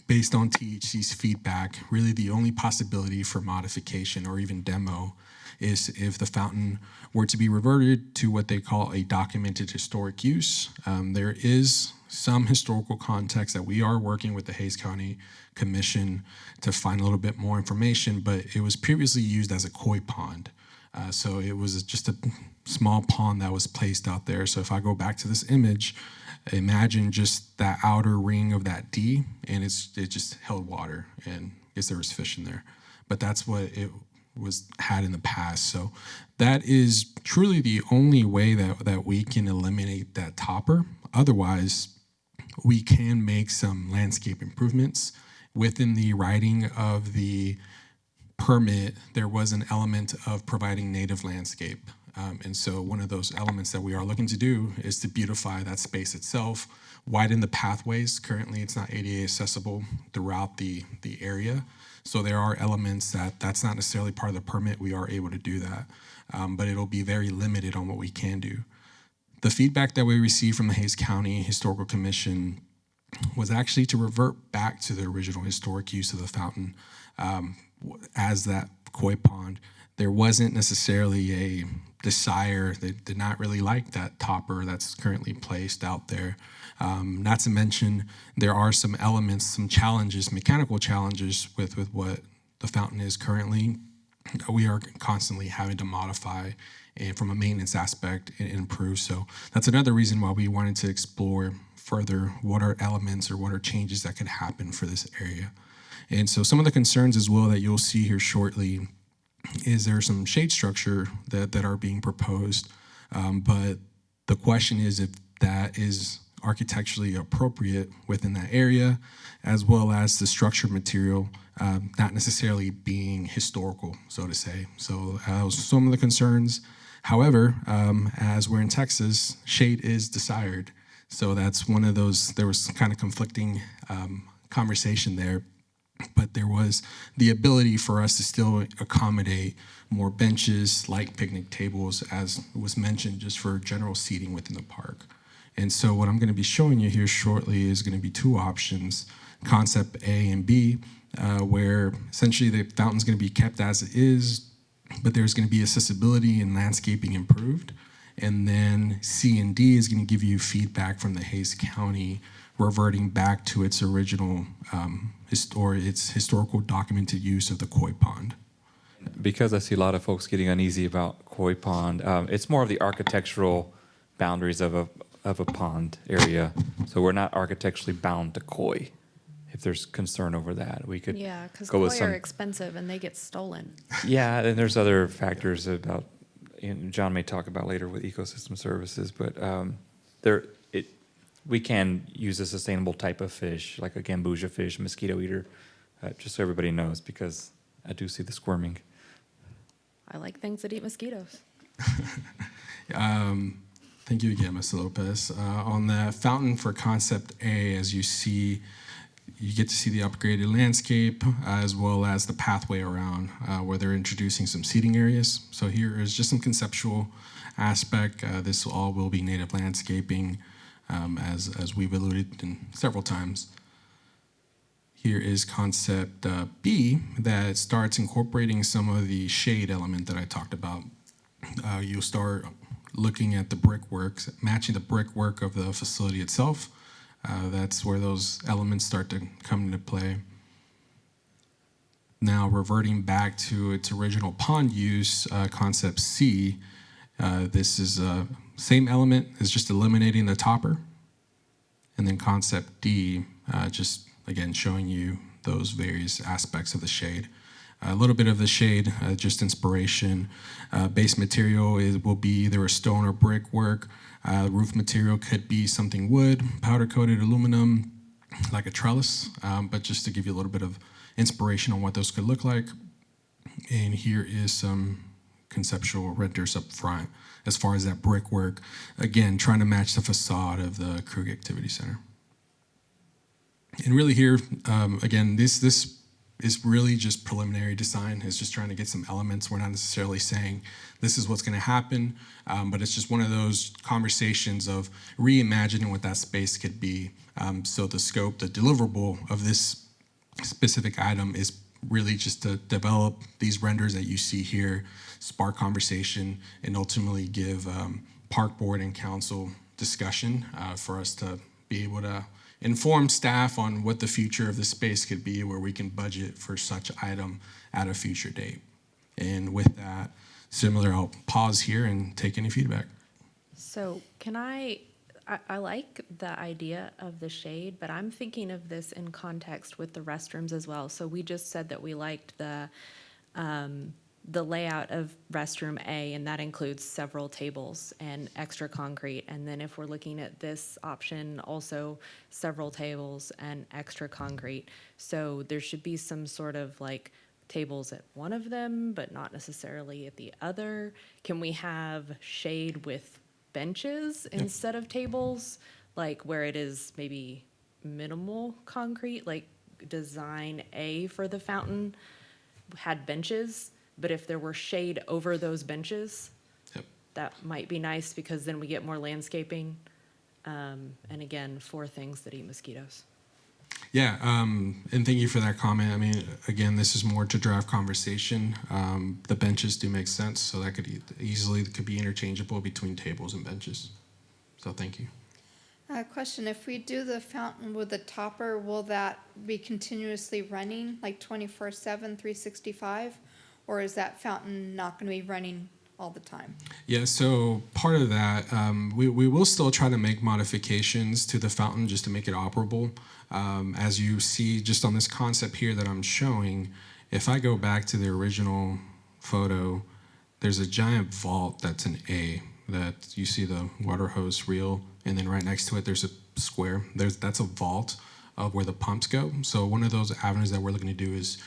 Based on THC's feedback, really the only possibility for modification or even demo is if the fountain were to be reverted to what they call a documented historic use. There is some historical context that we are working with the Hays County Commission to find a little bit more information, but it was previously used as a koi pond. So it was just a small pond that was placed out there. So if I go back to this image, imagine just that outer ring of that D, and it just held water, and I guess there was fish in there. But that's what it had in the past. So that is truly the only way that we can eliminate that topper. Otherwise, we can make some landscape improvements. Within the writing of the permit, there was an element of providing native landscape. And so one of those elements that we are looking to do is to beautify that space itself, widen the pathways. Currently, it's not ADA accessible throughout the area. So there are elements that's not necessarily part of the permit. We are able to do that, but it'll be very limited on what we can do. The feedback that we received from the Hays County Historical Commission was actually to revert back to the original historic use of the fountain as that koi pond. There wasn't necessarily a desire. They did not really like that topper that's currently placed out there. Not to mention, there are some elements, some challenges, mechanical challenges with what the fountain is currently. We are constantly having to modify and from a maintenance aspect and improve. So that's another reason why we wanted to explore further what are elements or what are changes that could happen for this area. And so some of the concerns as well that you'll see here shortly is there some shade structure that are being proposed, but the question is if that is architecturally appropriate within that area, as well as the structured material not necessarily being historical, so to say. So some of the concerns. However, as we're in Texas, shade is desired. So that's one of those, there was kind of conflicting conversation there, but there was the ability for us to still accommodate more benches, like picnic tables, as was mentioned, just for general seating within the park. And so what I'm going to be showing you here shortly is going to be two options, concept A and B, where essentially the fountain's going to be kept as it is, but there's going to be accessibility and landscaping improved. And then C and D is going to give you feedback from the Hays County, reverting back to its original its historical documented use of the koi pond. Because I see a lot of folks getting uneasy about koi pond, it's more of the architectural boundaries of a pond area. So we're not architecturally bound to koi. If there's concern over that, we could Yeah, because go with koi some. are expensive and they get stolen. Yeah, and there's other factors about, John may talk about later with ecosystem services, but we can use a sustainable type of fish, like a gambusia fish, mosquito eater, just so everybody knows, because I do see the squirming. I like things that eat mosquitoes. Thank you again, Mr. Lopez. On the fountain for concept A, as you see, you get to see the upgraded landscape as well as the pathway around where they're introducing some seating areas. So here is just some conceptual aspect. This all will be native landscaping, as we've alluded in several times. Here is concept B that starts incorporating some of the shade element that I talked about. You'll start looking at the brickwork, matching the brickwork of the facility itself. That's where those elements start to come into play. Now, reverting back to its original pond use, concept C, this is same element, is just eliminating the topper. And then concept D, just again showing you those various aspects of the shade. A little bit of the shade, just inspiration. Base material will be either a stone or brick work. Roof material could be something wood, powder-coated aluminum, like a trellis, but just to give you a little bit of inspiration on what those could look like. And here is some conceptual renders up front as far as that brickwork. Again, trying to match the facade of the Krug Activity Center. And really here, again, this is really just preliminary design. It's just trying to get some elements. We're not necessarily saying this is what's going to happen, but it's just one of those conversations of reimagining what that space could be. So the scope, the deliverable of this specific item is really just to develop these renders that you see here, spark conversation, and ultimately give park board and council discussion for us to be able to inform staff on what the future of the space could be, where we can budget for such item at a future date. And with that, similar, I'll pause here and take any feedback. So can I like the idea of the shade, but I'm thinking of this in context with the restrooms as well. So we just said that we liked the layout of restroom A, and that includes several tables and extra concrete. And then if we're looking at this option, also several tables and extra concrete. So there should be some sort of like tables at one of them, but not necessarily at the other. Can we have shade with benches instead of tables, like where it is maybe minimal concrete, like design A for the fountain had benches, but if there were shade over those benches, that might be nice because then we get more landscaping. And again, for things that eat mosquitoes. Yeah, and thank you for that comment. I mean, again, this is more to drive conversation. The benches do make sense, so that could easily could be interchangeable between tables and benches. So thank you. Question, if we do the fountain with the topper, will that be continuously running, like 24/7, 365? Or is that fountain not gonna be running all the time? Yeah, so part of that, we will still try to make modifications to the fountain just to make it operable. As you see just on this concept here that I'm showing, if I go back to the original photo, there's a giant vault that's an A, that you see the water hose reel, and then right next to it there's a square. That's a vault of where the pumps go. So one of those avenues that we're looking to do is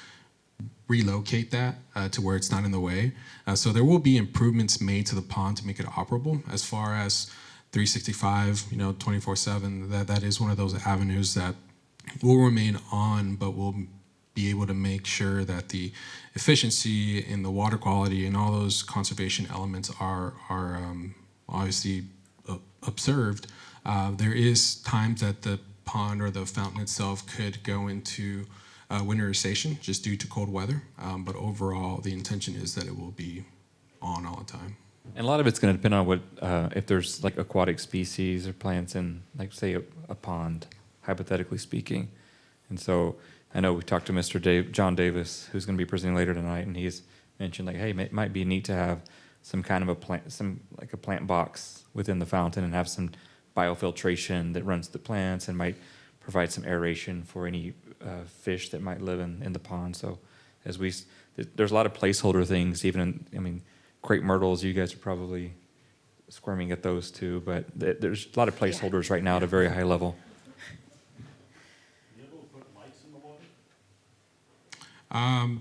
relocate that to where it's not in the way. So there will be improvements made to the pond to make it operable. As far as 365, 24/7, that is one of those avenues that will remain on, but we'll be able to make sure that the efficiency and the water quality and all those conservation elements are obviously observed. There is times that the pond or the fountain itself could go into winterization just due to cold weather, but overall the intention is that it will be on all the time. And a lot of it's going to depend on what, if there's like aquatic species or plants in, like say a pond, hypothetically speaking. And so I know we talked to Mr. John Davis, who's going to be presenting later tonight, and he's mentioned like, hey, it might be neat to have some kind of a plant, like a plant box within the fountain and have some biofiltration that runs the plants and might provide some aeration for any fish that might live in the pond. So there's a lot of placeholder things, even crepe myrtles, you guys are probably squirming at those too, but there's a lot of placeholders right now at a very high level.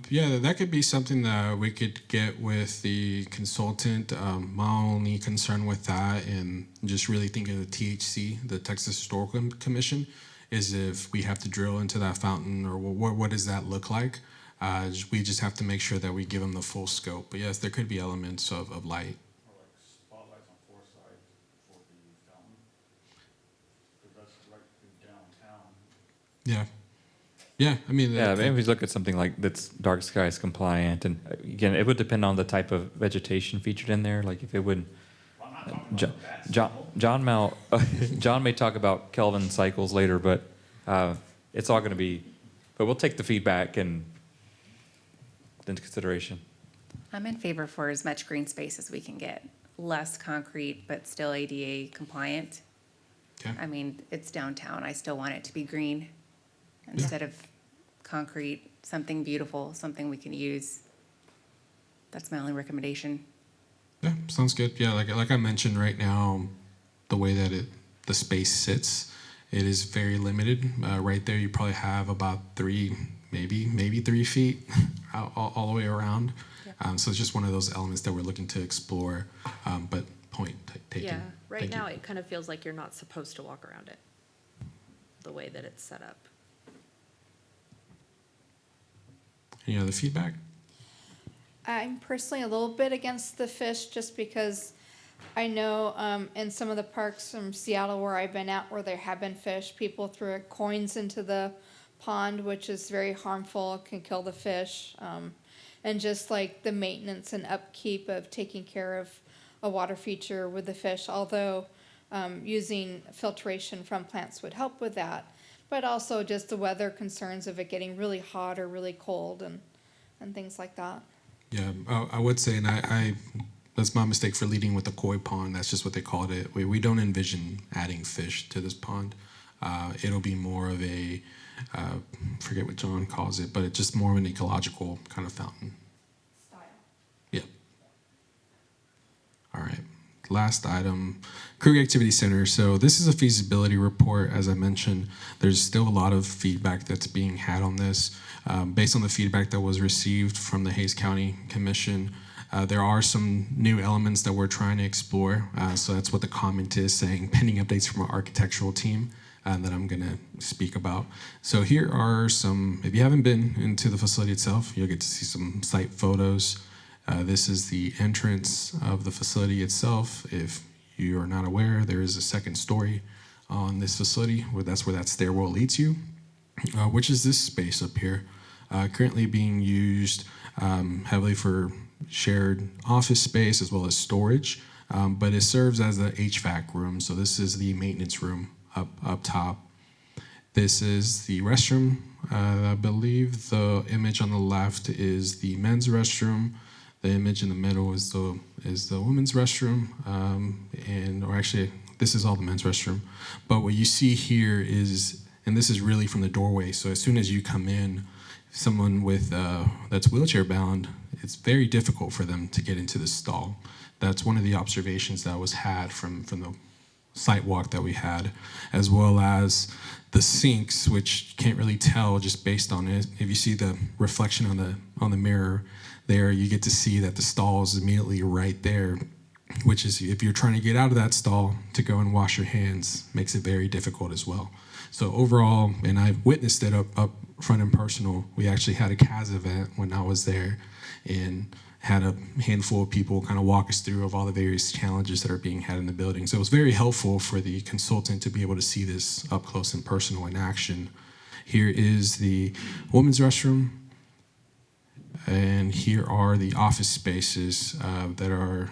Yeah, that could be something that we could get with the consultant. My only concern with that, and just really thinking of the THC, the Texas Historical Commission, is if we have to drill into that fountain, or what does that look like? We just have to make sure that we give them the full scope. But yes, there could be elements of light. Or like spotlights on 4 sides for the fountain, because that's right through downtown. Yeah. Yeah, yeah, maybe we look at something like that's dark skies compliant, and again, it would depend on the type of vegetation featured in there. Like if it would, John may talk about Kelvin cycles later, but it's all going to be. But we'll take the feedback and into consideration. I'm in favor for as much green space as we can get. Less concrete, but still ADA compliant. Okay. I mean, it's downtown. I still want it to be green instead of concrete, something beautiful, something we can use. That's my only recommendation. Yeah, sounds good. Yeah, like I mentioned right now, the way that the space sits, it is very limited. Right there, you probably have about 3, maybe 3 feet all the way around. Yeah. So it's just one of those elements that we're looking to explore, but point taken. Yeah, right Thank now you. it kind of feels like you're not supposed to walk around it, the way that it's set up. Any other feedback? I'm personally a little bit against the fish just because I know in some of the parks from Seattle where I've been at where there have been fish, people threw coins into the pond, which is very harmful, can kill the fish. And just like the maintenance and upkeep of taking care of a water feature with the fish, although using filtration from plants would help with that. But also just the weather concerns of it getting really hot or really cold and things like that. Yeah, I would say, and I that's my mistake for leading with the koi pond. That's just what they called it. We don't envision adding fish to this pond. It'll be more of a, forget what John calls it, but it's just more of an ecological kind of fountain. Style. Yeah. All right. Last item, Kruger Activity Center. So this is a feasibility report. As I mentioned, there's still a lot of feedback that's being had on this. Based on the feedback that was received from the Hays County Commission, there are some new elements that we're trying to explore. So that's what the comment is saying, pending updates from our architectural team that I'm gonna speak about. So here are some, if you haven't been into the facility itself, you'll get to see some site photos. This is the entrance of the facility itself. If you are not aware, there is a second story on this facility, that's where that stairwell leads you, which is this space up here, currently being used heavily for shared office space as well as storage, but it serves as the HVAC room. So this is the maintenance room up top. This is the restroom. I believe the image on the left is the men's restroom. The image in the middle is the women's restroom, or actually, this is all the men's restroom. But what you see here is, and this is really from the doorway. So as soon as you come in, someone with that's wheelchair bound, it's very difficult for them to get into the stall. That's one of the observations that was had from the site walk that we had, as well as the sinks, which you can't really tell just based on it. If you see the reflection on the mirror there, you get to see that the stall is immediately right there, which is, if you're trying to get out of that stall to go and wash your hands, makes it very difficult as well. So overall, and I witnessed it up front and personal, we actually had a CAS event when I was there and had a handful of people kind of walk us through of all the various challenges that are being had in the building. So it was very helpful for the consultant to be able to see this up close and personal in action. Here is the women's restroom, and here are the office spaces that are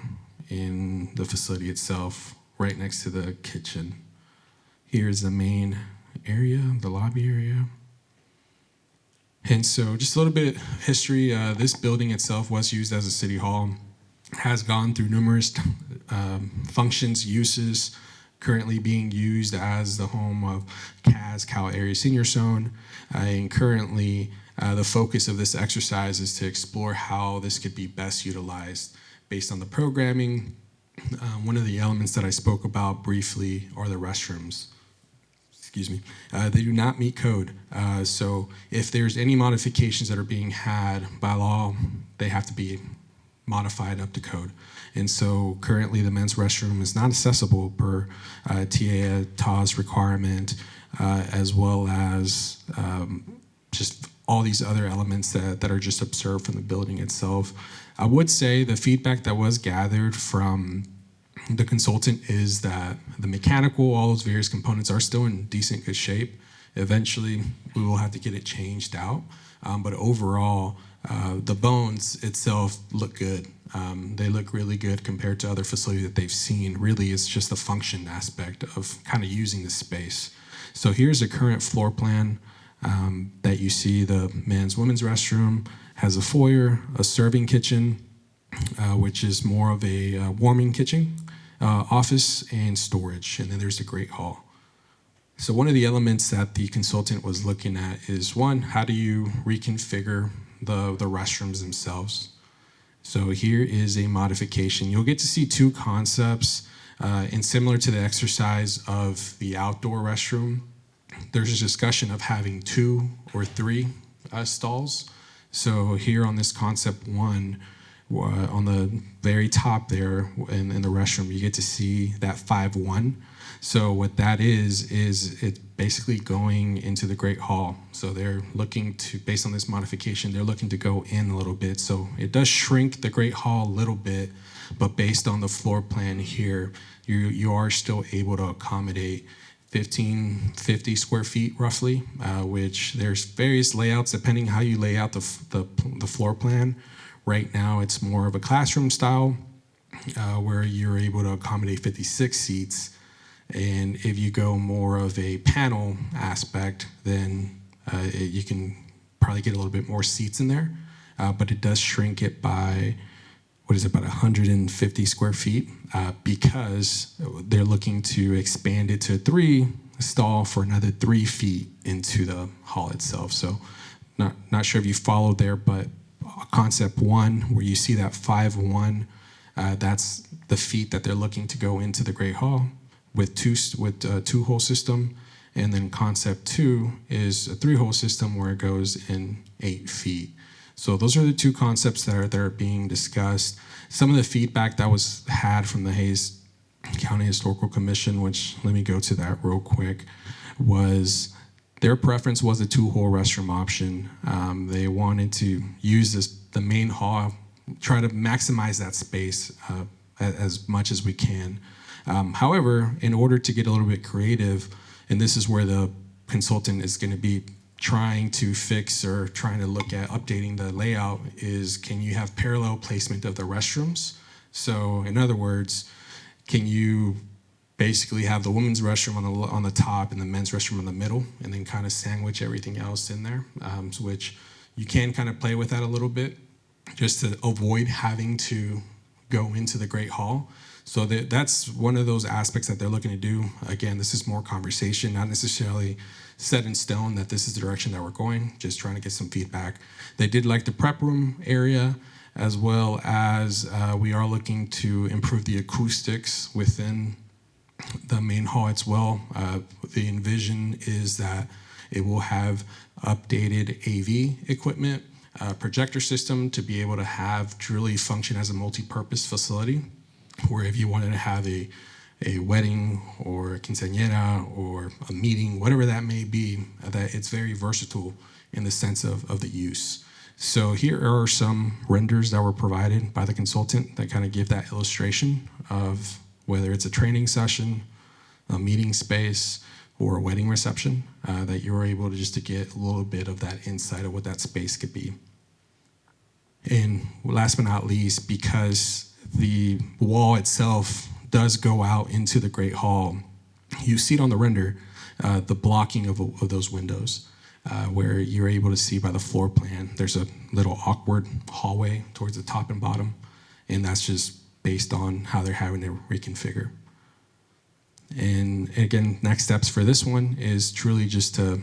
in the facility itself, right next to the kitchen. Here's the main area, the lobby area. And so just a little bit of history. This building itself was used as a city hall, has gone through numerous functions, uses, currently being used as the home of CAS, Cal Area Senior Zone. And currently, the focus of this exercise is to explore how this could be best utilized based on the programming. One of the elements that I spoke about briefly are the restrooms. Excuse me, they do not meet code. So if there's any modifications that are being had by law, they have to be modified up to code. And so currently the men's restroom is not accessible per TA's requirement, as well as just all these other elements that are just observed from the building itself. I would say the feedback that was gathered from the consultant is that the mechanical, all those various components are still in decent good shape. Eventually, we will have to get it changed out. But overall, the bones itself look good. They look really good compared to other facilities that they've seen. Really, it's just the function aspect of kind of using the space. So here's a current floor plan that you see. The men's, women's restroom has a foyer, a serving kitchen, which is more of a warming kitchen, office, and storage. And then there's the Great Hall. So one of the elements that the consultant was looking at is, one, how do you reconfigure the restrooms themselves? So here is a modification. You'll get to see two concepts, and similar to the exercise of the outdoor restroom, there's a discussion of having 2 or 3 stalls. So here on this concept 1, on the very top there in the restroom, you get to see that 5-1. So what that is it's basically going into the Great Hall. So they're looking to, based on this modification, they're looking to go in a little bit. So it does shrink the Great Hall a little bit, but based on the floor plan here, you are still able to accommodate 1550 square feet roughly, which there's various layouts depending how you lay out the floor plan. Right now, it's more of a classroom style where you're able to accommodate 56 seats. And if you go more of a panel aspect, then you can probably get a little bit more seats in there. But it does shrink it by, about 150 square feet because they're looking to expand it to 3 stall for another 3 feet into the hall itself. So not sure if you followed there, but concept 1, where you see that 5-1, that's the feet that they're looking to go into the Great Hall with two-hole system. And then concept 2 is a 3-hole system where it goes in 8 feet. So those are the 2 concepts that are being discussed. Some of the feedback that was had from the Hays County Historical Commission, which let me go to that real quick, was their preference was a 2-hole restroom option. They wanted to use the main hall, try to maximize that space as much as we can. However, in order to get a little bit creative, and this is where the consultant is going to be trying to fix or trying to look at updating the layout, is can you have parallel placement of the restrooms? So in other words, can you basically have the women's restroom on the top and the men's restroom in the middle, and then kind of sandwich everything else in there, which you can kind of play with that a little bit, just to avoid having to go into the Great Hall. So that's one of those aspects that they're looking to do. Again, this is more conversation, not necessarily set in stone that this is the direction that we're going, just trying to get some feedback. They did like the prep room area, as well as we are looking to improve the acoustics within the main hall as well. The envision is that it will have updated AV equipment, projector system to be able to have truly function as a multi-purpose facility, where if you wanted to have a wedding or a quinceañera or a meeting, whatever that may be, that it's very versatile in the sense of the use. So here are some renders that were provided by the consultant that kind of give that illustration of whether it's a training session, a meeting space, or a wedding reception, that you were able to just to get a little bit of that insight of what that space could be. And last but not least, because the wall itself does go out into the Great Hall, you see it on the render, the blocking of those windows, where you're able to see by the floor plan, there's a little awkward hallway towards the top and bottom, and that's just based on how they're having to reconfigure. And again, next steps for this one is truly just to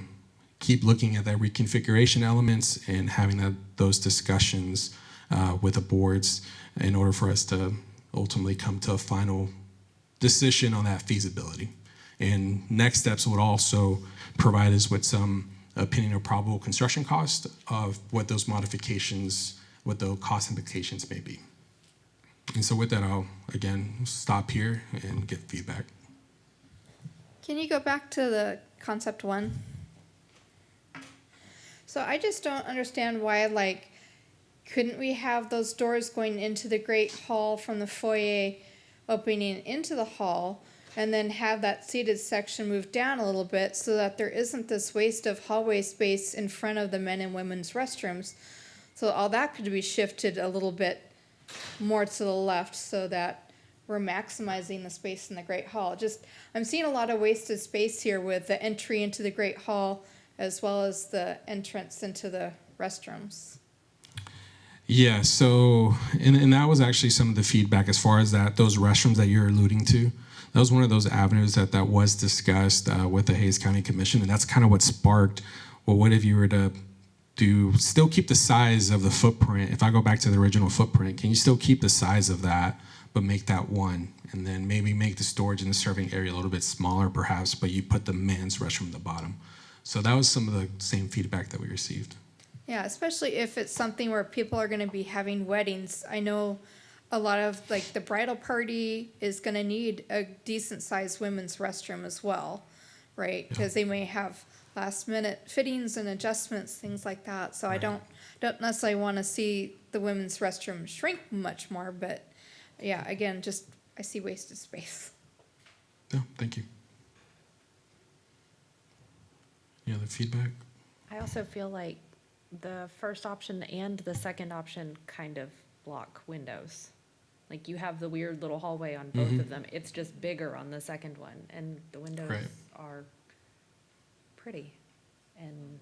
keep looking at that reconfiguration elements and having those discussions with the boards in order for us to ultimately come to a final decision on that feasibility. And next steps would also provide us with some opinion of probable construction cost of what those modifications, what the cost implications may be. And so with that, I'll again stop here and get feedback. Can you go back to the concept one? So I just don't understand why, like, couldn't we have those doors going into the Great Hall from the foyer opening into the hall, and then have that seated section moved down a little bit so that there isn't this waste of hallway space in front of the men and women's restrooms? So all that could be shifted a little bit more to the left so that we're maximizing the space in the Great Hall. Just, I'm seeing a lot of wasted space here with the entry into the Great Hall as well as the entrance into the restrooms. Yeah, so, and that was actually some of the feedback as far as those restrooms that you're alluding to. That was one of those avenues that was discussed with the Hays County Commission, and that's kind of what sparked, well, what if you were to still keep the size of the footprint? If I go back to the original footprint, can you still keep the size of that, but make that one? And then maybe make the storage and the serving area a little bit smaller perhaps, but you put the men's restroom at the bottom. So that was some of the same feedback that we received. Yeah, especially if it's something where people are going to be having weddings. I know a lot of, like, the bridal party is going to need a decent sized women's restroom as well, right? Because they may have last minute fittings and adjustments, things like that. So I don't necessarily want to see the women's restroom shrink much more, but yeah, again, just I see wasted space. No, thank you. Any other feedback? I also feel like the first option and the second option kind of block windows. Like, you have the weird little hallway on both of them. It's just bigger on the second one, and the windows are pretty, and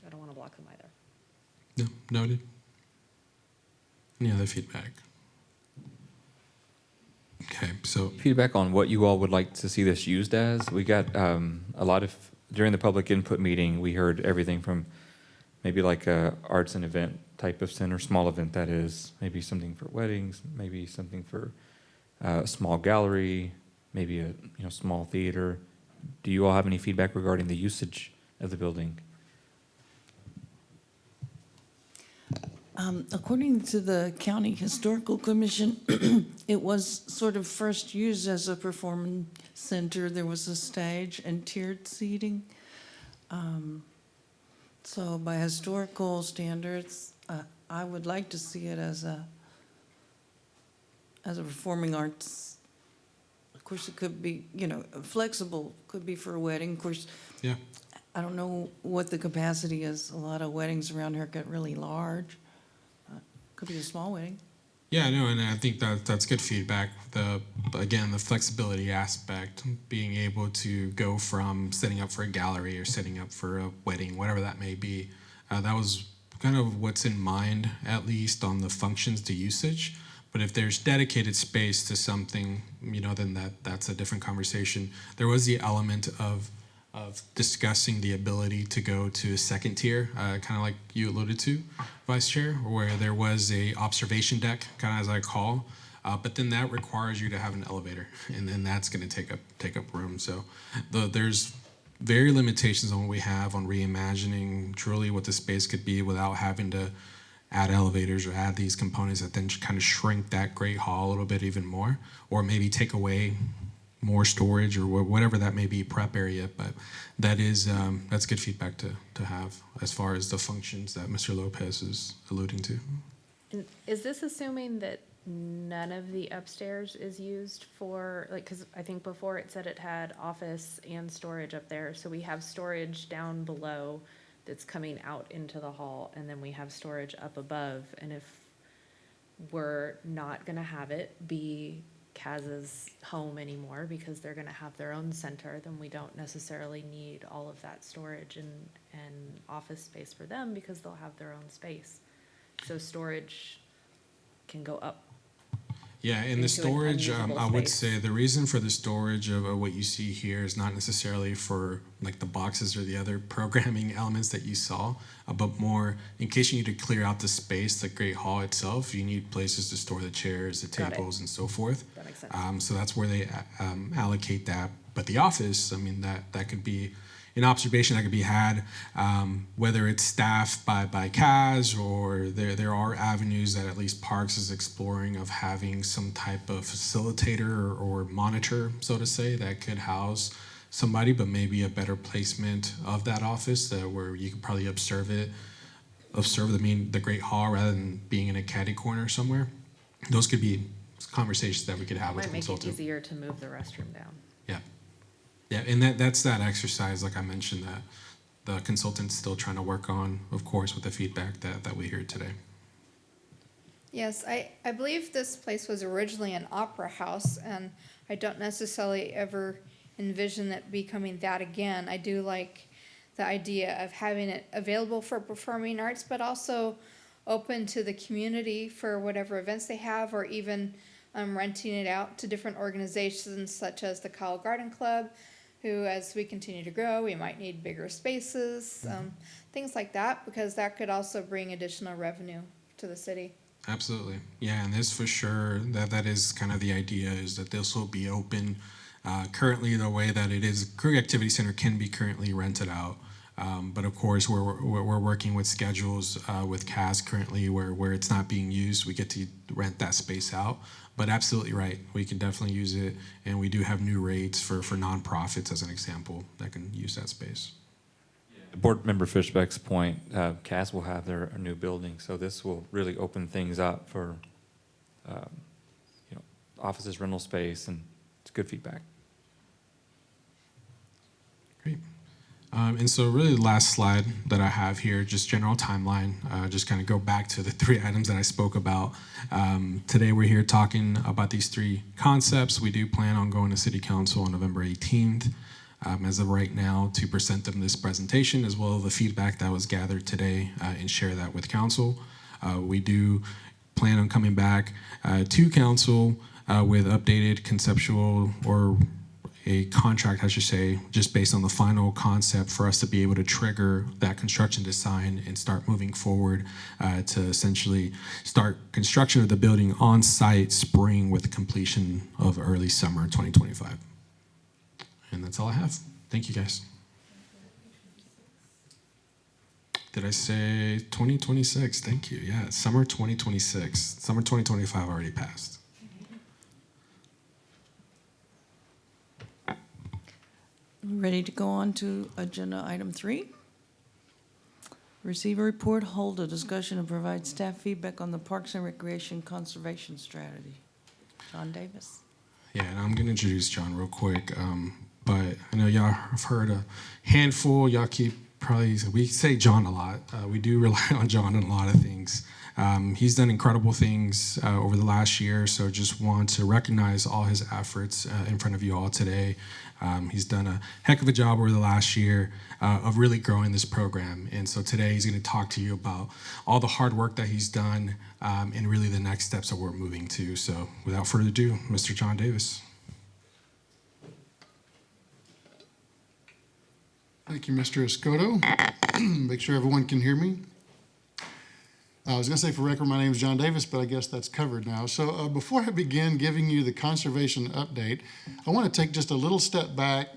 I don't want to block them either. No, noted. Any other feedback? Okay, so feedback on what you all would like to see this used as. We got a lot of, during the public input meeting, we heard everything from maybe like a arts and event type of center, small event that is, maybe something for weddings, maybe something for a small gallery, maybe a small theater. Do you all have any feedback regarding the usage of the building? According to the County Historical Commission, it was sort of first used as a performance center. There was a stage and tiered seating. So by historical standards, I would like to see it as as a performing arts, of course, it could be, flexible, could be for a wedding. Of course, Yeah. I don't know what the capacity is. A lot of weddings around here get really large. Could be a small wedding. Yeah, no, and I think that's good feedback. Again, the flexibility aspect, being able to go from setting up for a gallery or setting up for a wedding, whatever that may be, that was kind of what's in mind, at least on the functions to usage. But if there's dedicated space to something, then that's a different conversation. There was the element of discussing the ability to go to a second tier, kind of like you alluded to, Vice Chair, where there was a observation deck, kind of as I call, but then that requires you to have an elevator, and then that's going to take up room. So there's very limitations on what we have on reimagining truly what the space could be without having to add elevators or add these components that then kind of shrink that great hall a little bit even more, or maybe take away more storage or whatever that may be, prep area. But that's good feedback to have as far as the functions that Mr. Lopez is alluding to. And is this assuming that none of the upstairs is used for, because I think before it said it had office and storage up there, so we have storage down below that's coming out into the hall, and then we have storage up above, and if we're not gonna have it be CAS's home anymore because they're gonna have their own center, then we don't necessarily need all of that storage and office space for them because they'll have their own space. So storage can go up. Yeah, and the into an storage, unusable I would space. say the reason for the storage of what you see here is not necessarily for like the boxes or the other programming elements that you saw, but more in case you need to clear out the space, the Great Hall itself, you need places to store the chairs, the Got it. tables, and so forth. That makes sense. So that's where they allocate that. But the office, I mean, that could be an observation that could be had, whether it's staffed by CAS or there are avenues that at least Parks is exploring of having some type of facilitator or monitor, so to say, that could house somebody, but maybe a better placement of that office where you could probably observe the Great Hall rather than being in a caddy corner somewhere. Those could be conversations that we could have with the Might make it consultant. easier to move the restroom down. Yeah, and that's that exercise, like I mentioned, that the consultant's still trying to work on, of course, with the feedback that we hear today. Yes, I believe this place was originally an opera house, and I don't necessarily ever envision it becoming that again. I do like the idea of having it available for performing arts, but also open to the community for whatever events they have, or even renting it out to different organizations such as the Kyle Garden Club, who, as we continue to grow, we might need bigger spaces, things like that, because that could also bring additional revenue to the city. Absolutely. Yeah, and this for sure, that is kind of the idea, is that this will be open. Currently, the way that it is, Crew Activity Center can be currently rented out. But of course, we're working with schedules with CAS currently where it's not being used. We get to rent that space out. But absolutely right, we can definitely use it, and we do have new rates for nonprofits, as an example, that can use that space. Board Member Fishbeck's point, CAS will have their new building, so this will really open things up for, offices, rental space, and it's good feedback. Great. And so really the last slide that I have here, just general timeline, just kind of go back to the 3 items that I spoke about. Today we're here talking about these 3 concepts. We do plan on going to City Council on November 18th. As of right now, to present them this presentation as well as the feedback that was gathered today and share that with Council. We do plan on coming back to Council with updated conceptual or a contract, I should say, just based on the final concept for us to be able to trigger that construction design and start moving forward to essentially start construction of the building on site spring with completion of early summer 2025. And that's all I have. Thank you, guys. Did I say 2026? Thank you. Yeah, summer 2026. Summer 2025 already passed. Ready to go on to agenda item 3? Receive a report, hold a discussion, and provide staff feedback on the Parks and Recreation Conservation Strategy. John Davis. Yeah, and I'm gonna introduce John real quick. But I know y'all have heard a handful. Y'all we say John a lot. We do rely on John in a lot of things. He's done incredible things over the last year, so just want to recognize all his efforts in front of you all today. He's done a heck of a job over the last year of really growing this program. And so today he's going to talk to you about all the hard work that he's done and really the next steps that we're moving to. So without further ado, Mr. John Davis. Thank you, Mr. Escoto. Make sure everyone can hear me. I was going to say for record, my name is John Davis, but I guess that's covered now. So before I begin giving you the conservation update, I want to take just a little step back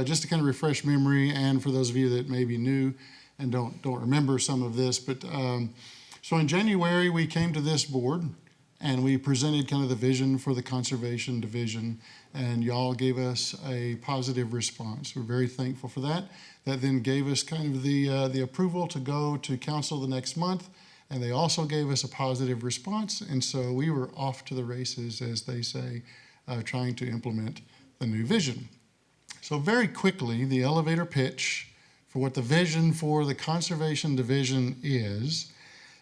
just to kind of refresh memory, and for those of you that may be new and don't remember some of this. But so in January, we came to this board and we presented kind of the vision for the conservation division, and y'all gave us a positive response. We're very thankful for that. That then gave us kind of the approval to go to council the next month. And they also gave us a positive response. And so we were off to the races, as they say, trying to implement the new vision. So very quickly, the elevator pitch for what the vision for the Conservation Division is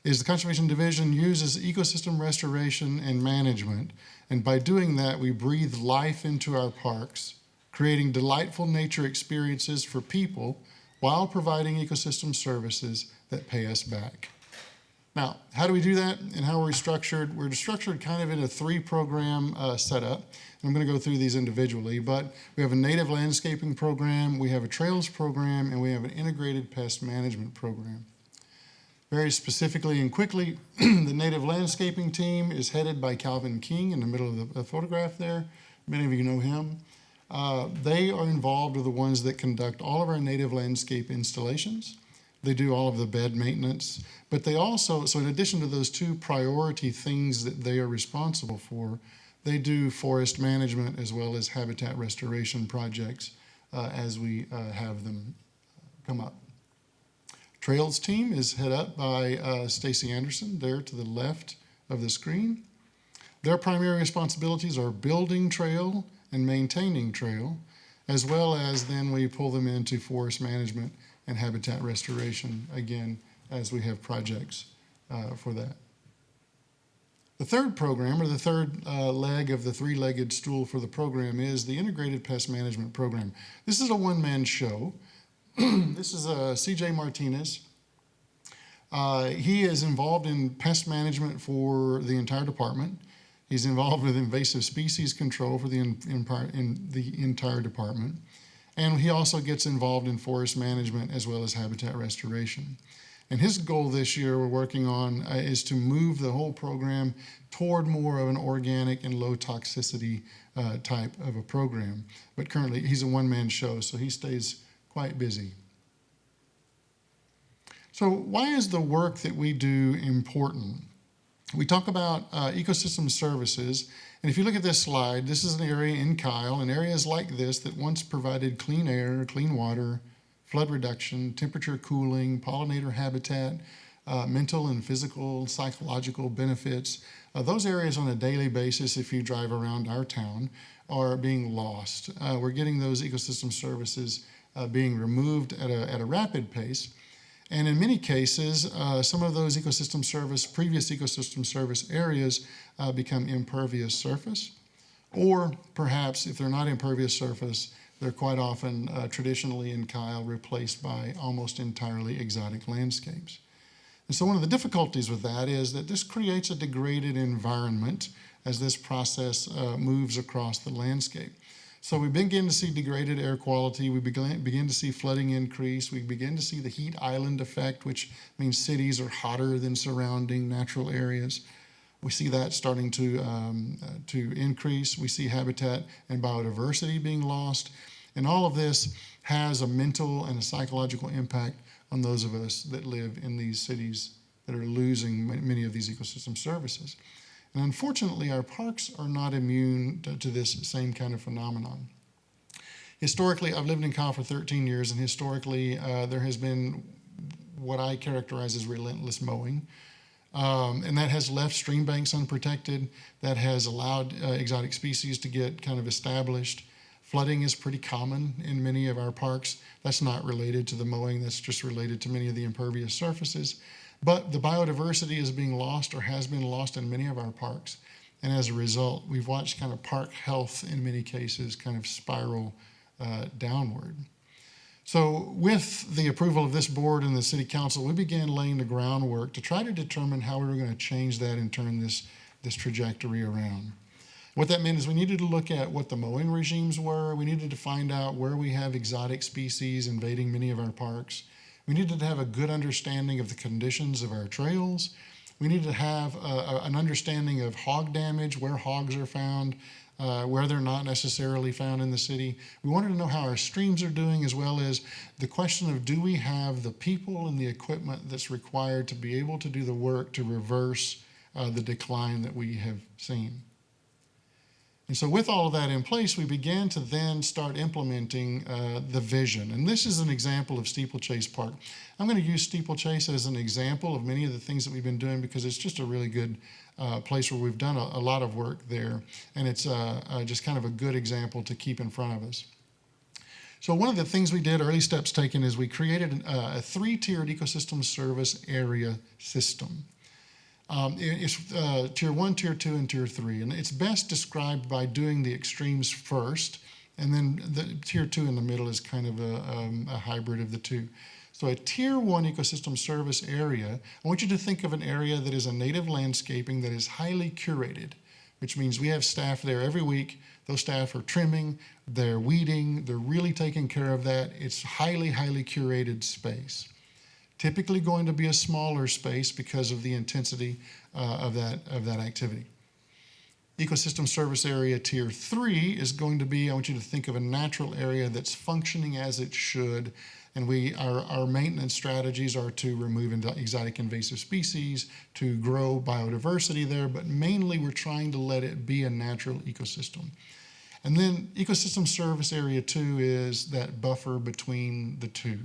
the Conservation Division uses ecosystem restoration and management. And by doing that, we breathe life into our parks, creating delightful nature experiences for people while providing ecosystem services that pay us back. Now, how do we do that and how are we structured? We're structured kind of in a 3-program setup. And I'm going to go through these individually, but we have a native landscaping program, we have a trails program, and we have an integrated pest management program. Very specifically and quickly, the native landscaping team is headed by Calvin King in the middle of the photograph there. Many of you know him. They are involved with the ones that conduct all of our native landscape installations. They do all of the bed maintenance, but they also, so in addition to those 2 priority things that they are responsible for, they do forest management as well as habitat restoration projects as we have them come up. Trails team is head up by Stacy Anderson there to the left of the screen. Their primary responsibilities are building trail and maintaining trail, as well as then we pull them into forest management and habitat restoration, again, as we have projects for that. The third program, or the third leg of the 3-legged stool for the program, is the Integrated Pest Management Program. This is a one-man show. This is CJ Martinez. He is involved in pest management for the entire department. He's involved with invasive species control for the entire department. And he also gets involved in forest management as well as habitat restoration. And his goal this year we're working on is to move the whole program toward more of an organic and low toxicity type of a program. But currently he's a one-man show, so he stays quite busy. So why is the work that we do important? We talk about ecosystem services, and if you look at this slide, this is an area in Kyle, and areas like this that once provided clean air, clean water, flood reduction, temperature cooling, pollinator habitat, mental and physical, psychological benefits. Those areas on a daily basis, if you drive around our town, are being lost. We're getting those ecosystem services being removed at a rapid pace. And in many cases, some of those previous ecosystem service areas become impervious surface. Or perhaps if they're not impervious surface, they're quite often traditionally in Kyle replaced by almost entirely exotic landscapes. And so one of the difficulties with that is that this creates a degraded environment as this process moves across the landscape. So we begin to see degraded air quality, we begin to see flooding increase, we begin to see the heat island effect, which means cities are hotter than surrounding natural areas. We see that starting to increase. We see habitat and biodiversity being lost. And all of this has a mental and a psychological impact on those of us that live in these cities that are losing many of these ecosystem services. And unfortunately, our parks are not immune to this same kind of phenomenon. Historically, I've lived in Kyle for 13 years, and historically, there has been what I characterize as relentless mowing. And that has left stream banks unprotected. That has allowed exotic species to get kind of established. Flooding is pretty common in many of our parks. That's not related to the mowing, that's just related to many of the impervious surfaces. But the biodiversity is being lost or has been lost in many of our parks. And as a result, we've watched kind of park health in many cases kind of spiral downward. So with the approval of this board and the city council, we began laying the groundwork to try to determine how we were going to change that and turn this trajectory around. What that meant is we needed to look at what the mowing regimes were. We needed to find out where we have exotic species invading many of our parks. We needed to have a good understanding of the conditions of our trails. We needed to have an understanding of hog damage, where hogs are found, where they're not necessarily found in the city. We wanted to know how our streams are doing, as well as the question of, do we have the people and the equipment that's required to be able to do the work to reverse the decline that we have seen. And so with all of that in place, we began to then start implementing the vision. And this is an example of Steeplechase Park. I'm going to use Steeplechase as an example of many of the things that we've been doing, because it's just a really good place where we've done a lot of work there. And it's just kind of a good example to keep in front of us. So one of the things we did, early steps taken, is we created a 3-tiered ecosystem service area system. It's tier 1, tier 2, and tier 3. And it's best described by doing the extremes first, and then the tier 2 in the middle is kind of a hybrid of the two. So a tier 1 ecosystem service area, I want you to think of an area that is a native landscaping that is highly curated, which means we have staff there every week. Those staff are trimming, they're weeding, they're really taking care of that. It's highly, highly curated space. Typically going to be a smaller space because of the intensity of that activity. Ecosystem service area tier 3 is going to be, I want you to think of a natural area that's functioning as it should. And our maintenance strategies are to remove exotic invasive species, to grow biodiversity there, but mainly we're trying to let it be a natural ecosystem. And then ecosystem service area 2 is that buffer between the two.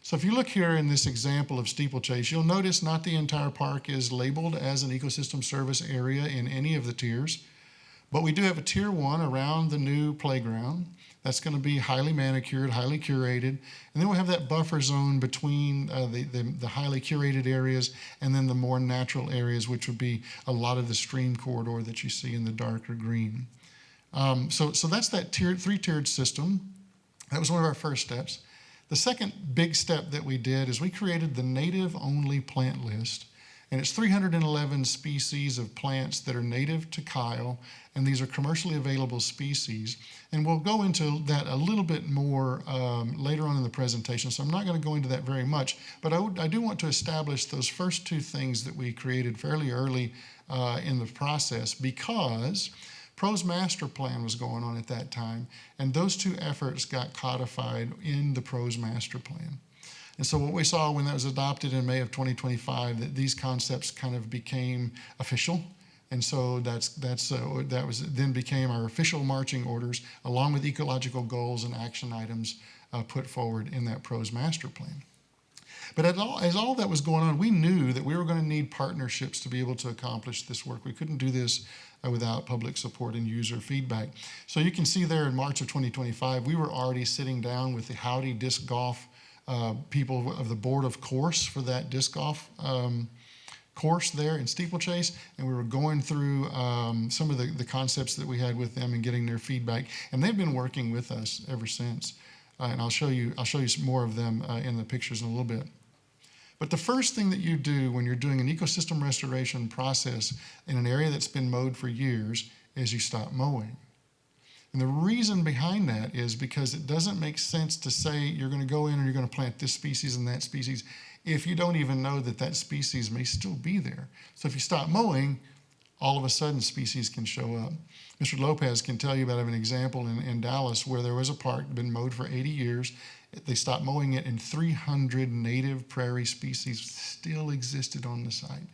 So if you look here in this example of Steeplechase, you'll notice not the entire park is labeled as an ecosystem service area in any of the tiers, but we do have a tier 1 around the new playground. That's going to be highly manicured, highly curated. And then we'll have that buffer zone between the highly curated areas and then the more natural areas, which would be a lot of the stream corridor that you see in the darker green. So that's that 3-tiered system. That was one of our first steps. The second big step that we did is we created the native-only plant list, and it's 311 species of plants that are native to Kyle, and these are commercially available species. And we'll go into that a little bit more later on in the presentation, so I'm not going to go into that very much, but I do want to establish those first two things that we created fairly early in the process, because PRO's master plan was going on at that time, and those two efforts got codified in the PRO's master plan. And so what we saw when that was adopted in May of 2025, that these concepts kind of became official. And so that then became our official marching orders, along with ecological goals and action items put forward in that PRO's master plan. But as all that was going on, we knew that we were going to need partnerships to be able to accomplish this work. We couldn't do this without public support and user feedback. So you can see there in March of 2025, we were already sitting down with the Howdy Disc Golf people of the board of course for that disc golf course there in Steeplechase, and we were going through some of the concepts that we had with them and getting their feedback. And they've been working with us ever since. And I'll show you some more of them in the pictures in a little bit. But the first thing that you do when you're doing an ecosystem restoration process in an area that's been mowed for years is you stop mowing. And the reason behind that is because it doesn't make sense to say you're going to go in and you're going to plant this species and that species if you don't even know that that species may still be there. So if you stop mowing, all of a sudden species can show up. Mr. Lopez can tell you about an example in Dallas where there was a park been mowed for 80 years. They stopped mowing it, and 300 native prairie species still existed on the site.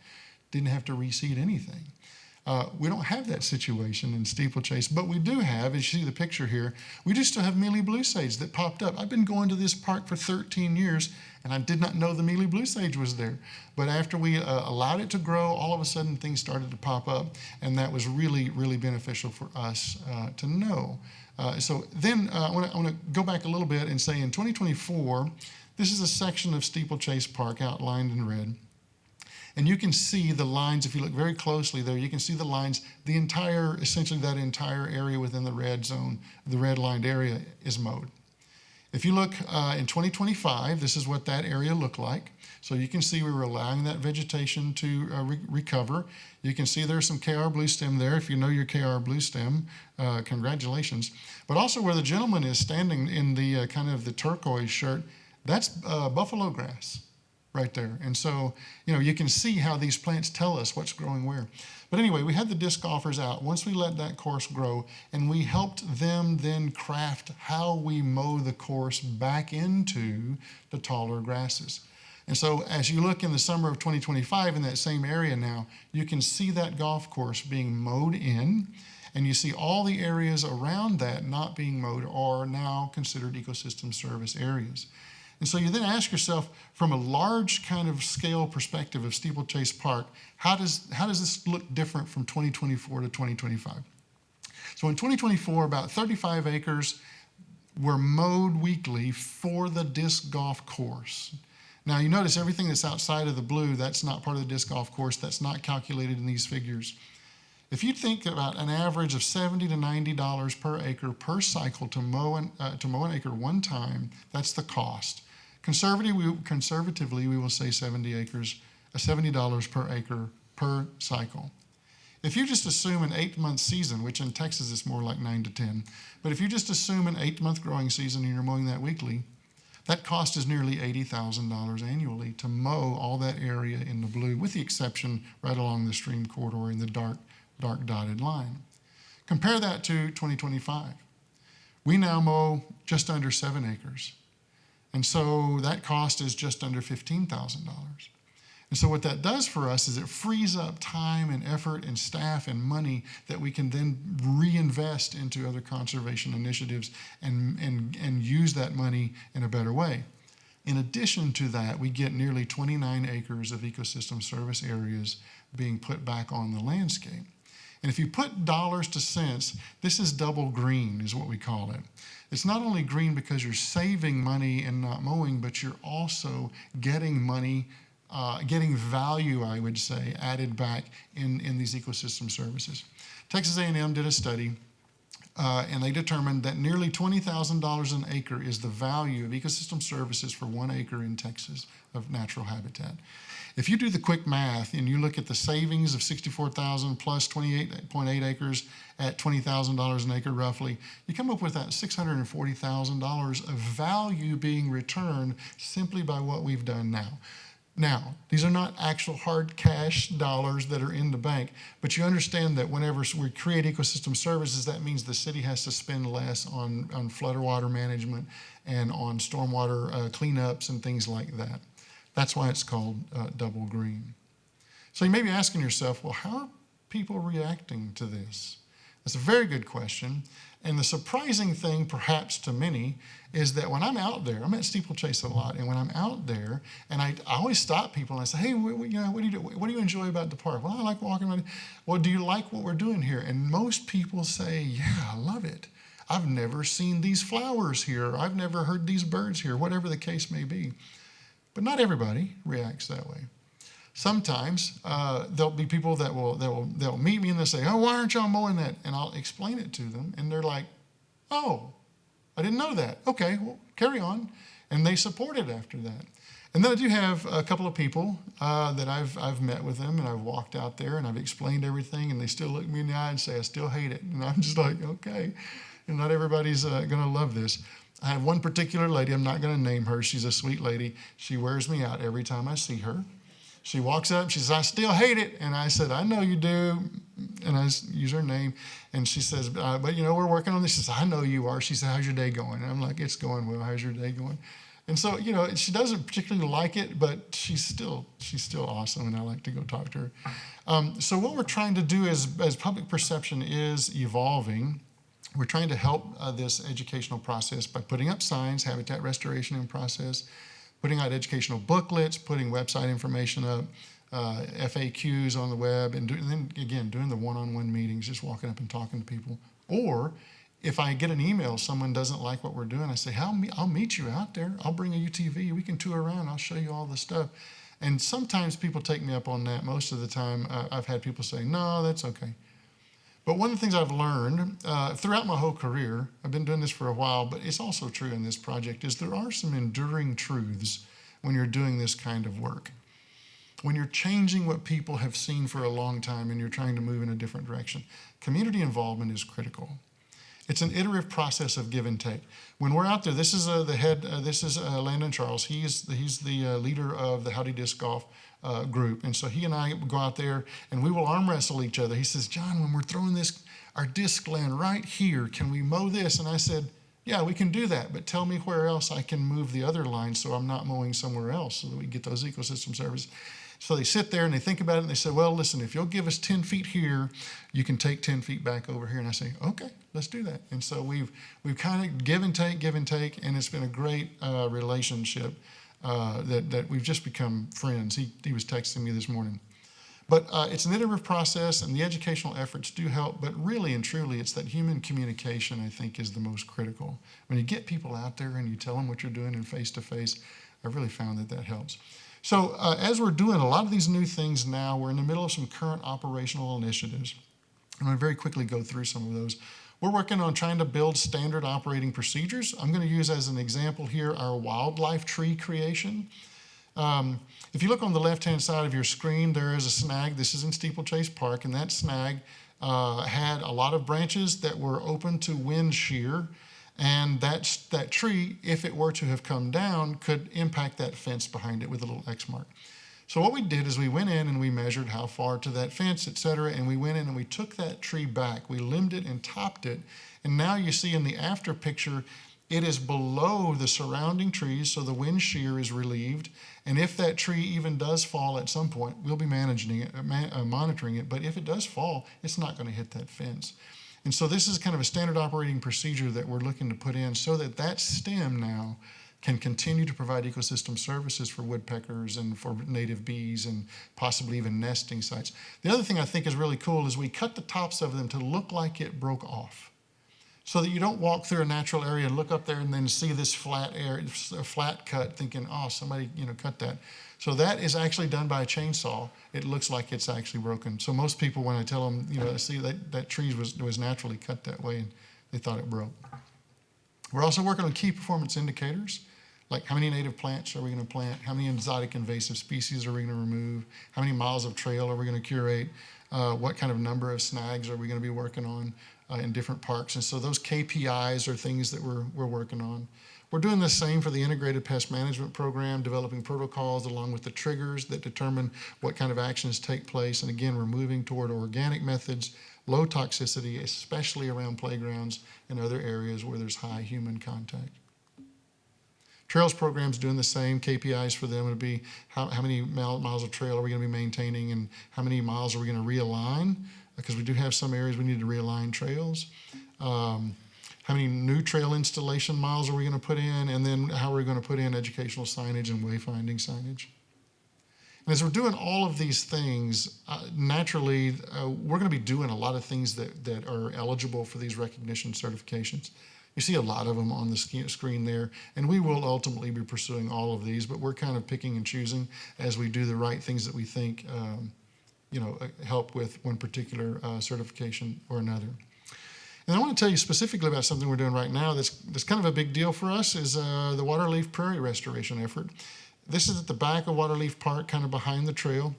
Didn't have to reseed anything. We don't have that situation in Steeplechase, but we do have, as you see the picture here, we do still have mealy blue sage that popped up. I've been going to this park for 13 years, and I did not know the mealy blue sage was there. But after we allowed it to grow, all of a sudden things started to pop up, and that was really, really beneficial for us to know. So then I want to go back a little bit and say in 2024, this is a section of Steeplechase Park outlined in red. And you can see the lines, if you look very closely there, you can see the lines, essentially that entire area within the red zone, the red lined area is mowed. If you look in 2025, this is what that area looked like. So you can see we were allowing that vegetation to recover. You can see there's some KR blue stem there. If you know your KR blue stem, congratulations. But also where the gentleman is standing in the kind of the turquoise shirt, that's buffalo grass right there. And so, you can see how these plants tell us what's growing where. But anyway, we had the disc golfers out once we let that course grow, and we helped them then craft how we mow the course back into the taller grasses. And so as you look in the summer of 2025 in that same area now, you can see that golf course being mowed in, and you see all the areas around that not being mowed are now considered ecosystem service areas. And so you then ask yourself, from a large kind of scale perspective of Steeplechase Park, how does this look different from 2024 to 2025? So in 2024, about 35 acres were mowed weekly for the disc golf course. Now you notice everything that's outside of the blue, that's not part of the disc golf course, that's not calculated in these figures. If you think about an average of $70 to $90 per acre per cycle to mow an acre one time, that's the cost. Conservatively, we will say $70 per acre per cycle. If you just assume an 8-month season, which in Texas is more like 9 to 10, but if you just assume an 8-month growing season and you're mowing that weekly, that cost is nearly $80,000 annually to mow all that area in the blue, with the exception right along the stream corridor in the dark dotted line. Compare that to 2025. We now mow just under 7 acres. And so that cost is just under $15,000. And so what that does for us is it frees up time and effort and staff and money that we can then reinvest into other conservation initiatives and use that money in a better way. In addition to that, we get nearly 29 acres of ecosystem service areas being put back on the landscape. And if you put dollars to cents, this is double green, is what we call it. It's not only green because you're saving money and not mowing, but you're also getting money, getting value, I would say, added back in these ecosystem services. Texas A&M did a study, and they determined that nearly $20,000 an acre is the value of ecosystem services for 1 acre in Texas of natural habitat. If you do the quick math and you look at the savings of $64,000 plus 28.8 acres at $20,000 an acre roughly, you come up with that $640,000 of value being returned simply by what we've done now. Now, these are not actual hard cash dollars that are in the bank, but you understand that whenever we create ecosystem services, that means the city has to spend less on flood water management and on stormwater cleanups and things like that. That's why it's called double green. So you may be asking yourself, well, how are people reacting to this? That's a very good question. And the surprising thing, perhaps to many, is that when I'm out there, I'm at Steeplechase a lot, and when I'm out there, and I always stop people and I say, hey, what do you do? What do you enjoy about the park? Well, I like walking around. Well, do you like what we're doing here? And most people say, yeah, I love it. I've never seen these flowers here. I've never heard these birds here, whatever the case may be. But not everybody reacts that way. Sometimes there'll be people they'll meet me and they'll say, oh, why aren't y'all mowing that? And I'll explain it to them, and they're like, oh, I didn't know that. Okay, well, carry on. And they support it after that. And then I do have a couple of people that I've met with them, and I've walked out there and I've explained everything, and they still look me in the eye and say, I still hate it. And I'm just like, okay, and not everybody's going to love this. I have one particular lady, I'm not going to name her. She's a sweet lady. She wears me out every time I see her. She walks up, she says, I still hate it. And I said, I know you do. And I use her name. And she says, but we're working on this. She says, I know you are. She said, how's your day going? And I'm like, it's going well. How's your day going? And so, you know, she doesn't particularly like it, but she's still awesome, and I like to go talk to her. So what we're trying to do as public perception is evolving, we're trying to help this educational process by putting up signs, habitat restoration in process, putting out educational booklets, putting website information up, FAQs on the web, and then again, doing the one-on-one meetings, just walking up and talking to people. Or if I get an email, someone doesn't like what we're doing, I say, I'll meet you out there. I'll bring a UTV. We can tour around. I'll show you all the stuff. And sometimes people take me up on that. Most of the time, I've had people say, no, that's okay. But one of the things I've learned throughout my whole career, I've been doing this for a while, but it's also true in this project, is there are some enduring truths when you're doing this kind of work. When you're changing what people have seen for a long time and you're trying to move in a different direction, community involvement is critical. It's an iterative process of give and take. When we're out there, this is the head, this is Landon Charles. He's the leader of the Howdy Disc Golf group. And so he and I go out there and we will arm wrestle each other. He says, John, when we're throwing our disc land right here, can we mow this? And I said, yeah, we can do that, but tell me where else I can move the other line so I'm not mowing somewhere else so that we get those ecosystem services. So they sit there and they think about it and they say, well, listen, if you'll give us 10 feet here, you can take 10 feet back over here. And I say, okay, let's do that. And so we've kind of give and take, and it's been a great relationship that we've just become friends. He was texting me this morning. But it's an iterative process, and the educational efforts do help, but really and truly, it's that human communication, I think, is the most critical. When you get people out there and you tell them what you're doing in face-to-face, I've really found that helps. So as we're doing a lot of these new things now, we're in the middle of some current operational initiatives. I'm going to very quickly go through some of those. We're working on trying to build standard operating procedures. I'm going to use as an example here our wildlife tree creation. If you look on the left-hand side of your screen, there is a snag. This is in Steeplechase Park, and that snag had a lot of branches that were open to wind shear. And that tree, if it were to have come down, could impact that fence behind it with a little X mark. So what we did is we went in and we measured how far to that fence, et cetera, and we went in and we took that tree back. We limbed it and topped it. And now you see in the after picture, it is below the surrounding trees, so the wind shear is relieved. And if that tree even does fall at some point, we'll be managing it, monitoring it. But if it does fall, it's not going to hit that fence. And so this is kind of a standard operating procedure that we're looking to put in so that that stem now can continue to provide ecosystem services for woodpeckers and for native bees and possibly even nesting sites. The other thing I think is really cool is we cut the tops of them to look like it broke off, so that you don't walk through a natural area and look up there and then see this flat area, a flat cut, thinking, oh, somebody cut that. So that is actually done by a chainsaw. It looks like it's actually broken. So most people, when I tell them, see that tree was naturally cut that way, and they thought it broke. We're also working on key performance indicators, like how many native plants are we going to plant, how many exotic invasive species are we going to remove, how many miles of trail are we going to curate, what kind of number of snags are we going to be working on in different parks. And so those KPIs are things that we're working on. We're doing the same for the Integrated Pest Management Program, developing protocols along with the triggers that determine what kind of actions take place. And again, we're moving toward organic methods, low toxicity, especially around playgrounds and other areas where there's high human contact. Trails program's doing the same. KPIs for them would be how many miles of trail are we going to be maintaining and how many miles are we going to realign, because we do have some areas we need to realign trails. How many new trail installation miles are we going to put in, and then how are we going to put in educational signage and wayfinding signage. And as we're doing all of these things, naturally, we're going to be doing a lot of things that are eligible for these recognition certifications. You see a lot of them on the screen there, and we will ultimately be pursuing all of these, but we're kind of picking and choosing as we do the right things that we think help with one particular certification or another. And I want to tell you specifically about something we're doing right now that's kind of a big deal for us is the Waterleaf Prairie restoration effort. This is at the back of Waterleaf Park, kind of behind the trail.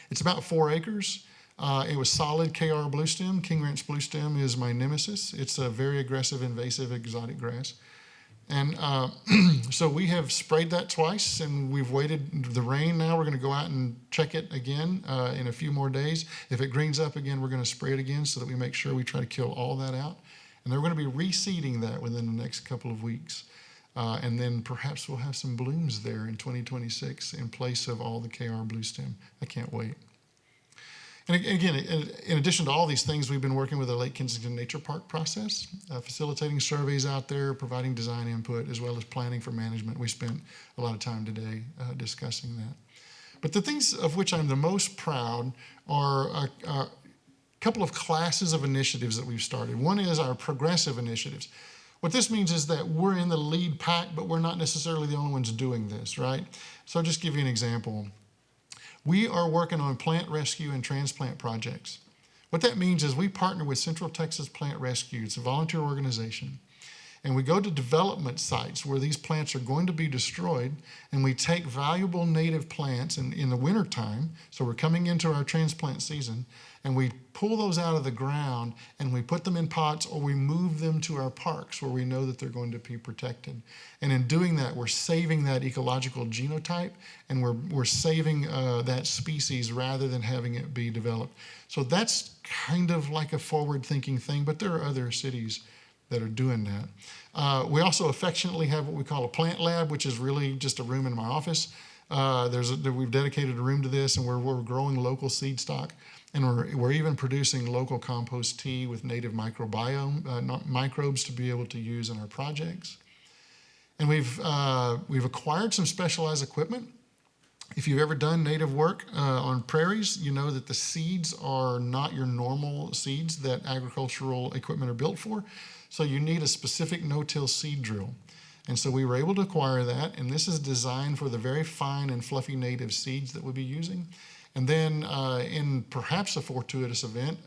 It's about 4 acres. It was solid KR bluestem. King Ranch bluestem is my nemesis. It's a very aggressive, invasive, exotic grass. And so we have sprayed that twice, and we've waited the rain now. We're going to go out and check it again in a few more days. If it greens up again, we're going to spray it again so that we make sure we try to kill all that out. And they're going to be reseeding that within the next couple of weeks. And then perhaps we'll have some blooms there in 2026 in place of all the KR blue stem. I can't wait. And again, in addition to all these things, we've been working with the Lake Kensington Nature Park process, facilitating surveys out there, providing design input, as well as planning for management. We spent a lot of time today discussing that. But the things of which I'm the most proud are a couple of classes of initiatives that we've started. One is our progressive initiatives. What this means is that we're in the lead pack, but we're not necessarily the only ones doing this, right? So I'll just give you an example. We are working on plant rescue and transplant projects. What that means is we partner with Central Texas Plant Rescue. It's a volunteer organization. And we go to development sites where these plants are going to be destroyed, and we take valuable native plants in the wintertime, so we're coming into our transplant season, and we pull those out of the ground and we put them in pots, or we move them to our parks where we know that they're going to be protected. And in doing that, we're saving that ecological genotype, and we're saving that species rather than having it be developed. So that's kind of like a forward-thinking thing, but there are other cities that are doing that. We also affectionately have what we call a plant lab, which is really just a room in my office. We've dedicated a room to this, and we're growing local seed stock, and we're even producing local compost tea with native microbes to be able to use in our projects. And we've acquired some specialized equipment. If you've ever done native work on prairies, you know that the seeds are not your normal seeds that agricultural equipment are built for. So you need a specific no-till seed drill. And so we were able to acquire that, and this is designed for the very fine and fluffy native seeds that we'll be using. And then in perhaps a fortuitous event,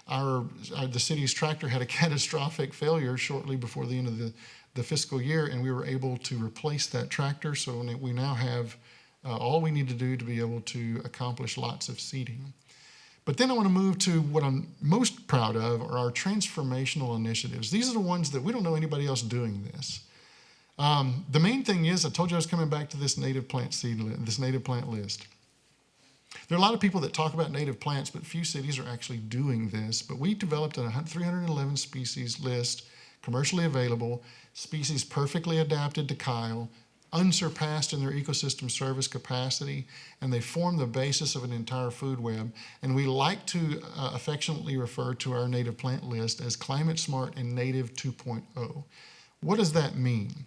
the city's tractor had a catastrophic failure shortly before the end of the fiscal year, and we were able to replace that tractor. So we now have all we need to do to be able to accomplish lots of seeding. But then I want to move to what I'm most proud of are our transformational initiatives. These are the ones that we don't know anybody else doing this. The main thing is, I told you I was coming back to this native plant list. There are a lot of people that talk about native plants, but few cities are actually doing this. But we developed a 311 species list, commercially available, species perfectly adapted to Kyle, unsurpassed in their ecosystem service capacity, and they form the basis of an entire food web. And we like to affectionately refer to our native plant list as Climate Smart and Native 2.0. What does that mean?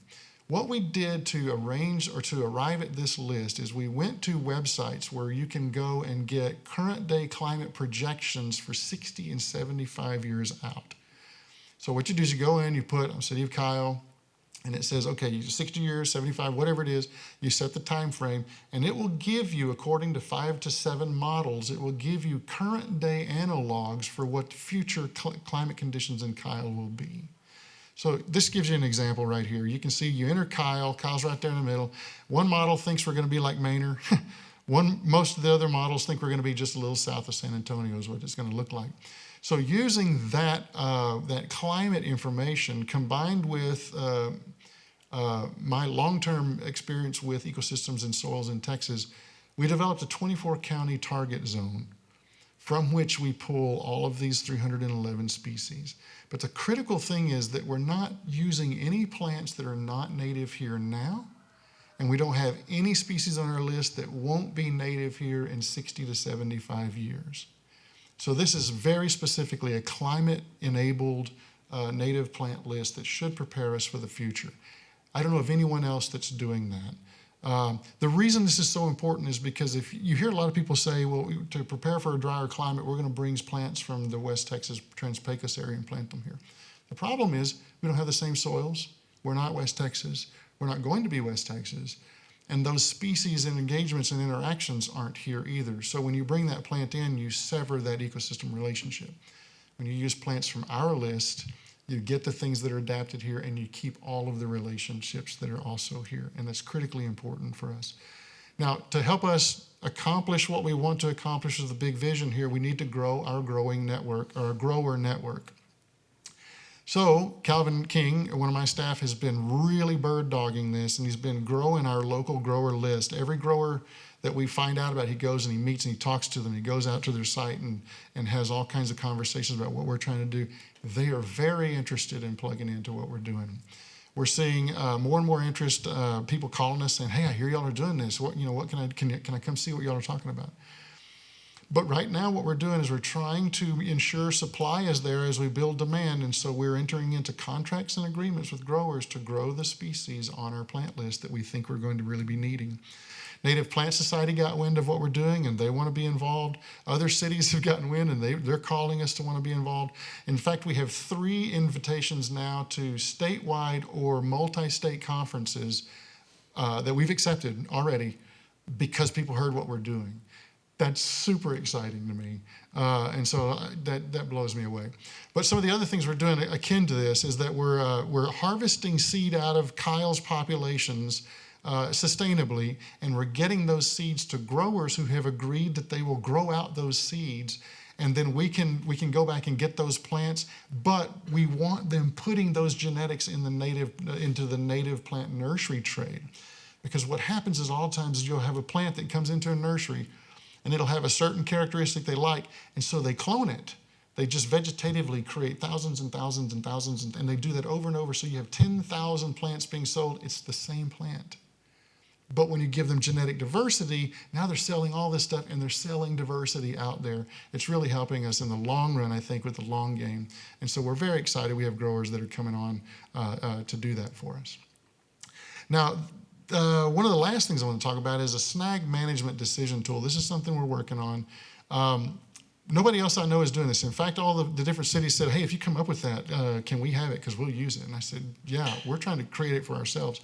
What we did to arrange or to arrive at this list is we went to websites where you can go and get current day climate projections for 60 and 75 years out. So what you do is you go in, you put City of Kyle, and it says, okay, 60 years, 75, whatever it is, you set the time frame, and it will give you, according to 5 to 7 models, it will give you current day analogs for what future climate conditions in Kyle will be. So this gives you an example right here. You can see you enter Kyle, Kyle's right there in the middle. One model thinks we're going to be like Manor. Most of the other models think we're going to be just a little south of San Antonio is what it's going to look like. So using that climate information combined with my long-term experience with ecosystems and soils in Texas, we developed a 24-county target zone from which we pull all of these 311 species. But the critical thing is that we're not using any plants that are not native here now, and we don't have any species on our list that won't be native here in 60 to 75 years. So this is very specifically a climate-enabled native plant list that should prepare us for the future. I don't know of anyone else that's doing that. The reason this is so important is because if you hear a lot of people say, well, to prepare for a drier climate, we're going to bring plants from the West Texas Trans-Pecos area and plant them here. The problem is we don't have the same soils. We're not West Texas. We're not going to be West Texas. And those species and engagements and interactions aren't here either. So when you bring that plant in, you sever that ecosystem relationship. When you use plants from our list, you get the things that are adapted here, and you keep all of the relationships that are also here. And that's critically important for us. Now, to help us accomplish what we want to accomplish as the big vision here, we need to grow our growing network, or our grower network. So Calvin King, one of my staff, has been really bird dogging this, and he's been growing our local grower list. Every grower that we find out about, he goes and he meets and he talks to them. He goes out to their site and has all kinds of conversations about what we're trying to do. They are very interested in plugging into what we're doing. We're seeing more and more interest, people calling us saying, hey, I hear y'all are doing this. What can I come see what y'all are talking about? But right now what we're doing is we're trying to ensure supply is there as we build demand, and so we're entering into contracts and agreements with growers to grow the species on our plant list that we think we're going to really be needing. Native Plant Society got wind of what we're doing and they want to be involved. Other cities have gotten wind and they're calling us to want to be involved. In fact, we have 3 invitations now to statewide or multi-state conferences that we've accepted already because people heard what we're doing. That's super exciting to me. And so that blows me away. But some of the other things we're doing akin to this is that we're harvesting seed out of Kyle's populations sustainably, and we're getting those seeds to growers who have agreed that they will grow out those seeds, and then we can go back and get those plants, but we want them putting those genetics in into the native plant nursery trade. Because what happens is all times you'll have a plant that comes into a nursery and it'll have a certain characteristic they like, and so they clone it. They just vegetatively create thousands and thousands and thousands, and they do that over and over. So you have 10,000 plants being sold. It's the same plant. But when you give them genetic diversity, now they're selling all this stuff and they're selling diversity out there. It's really helping us in the long run, I think, with the long game. And so we're very excited. We have growers that are coming on to do that for us. Now, one of the last things I want to talk about is a snag management decision tool. This is something we're working on. Nobody else I know is doing this. In fact, all the different cities said, hey, if you come up with that, can we have it? Because we'll use it. And I said, yeah, we're trying to create it for ourselves.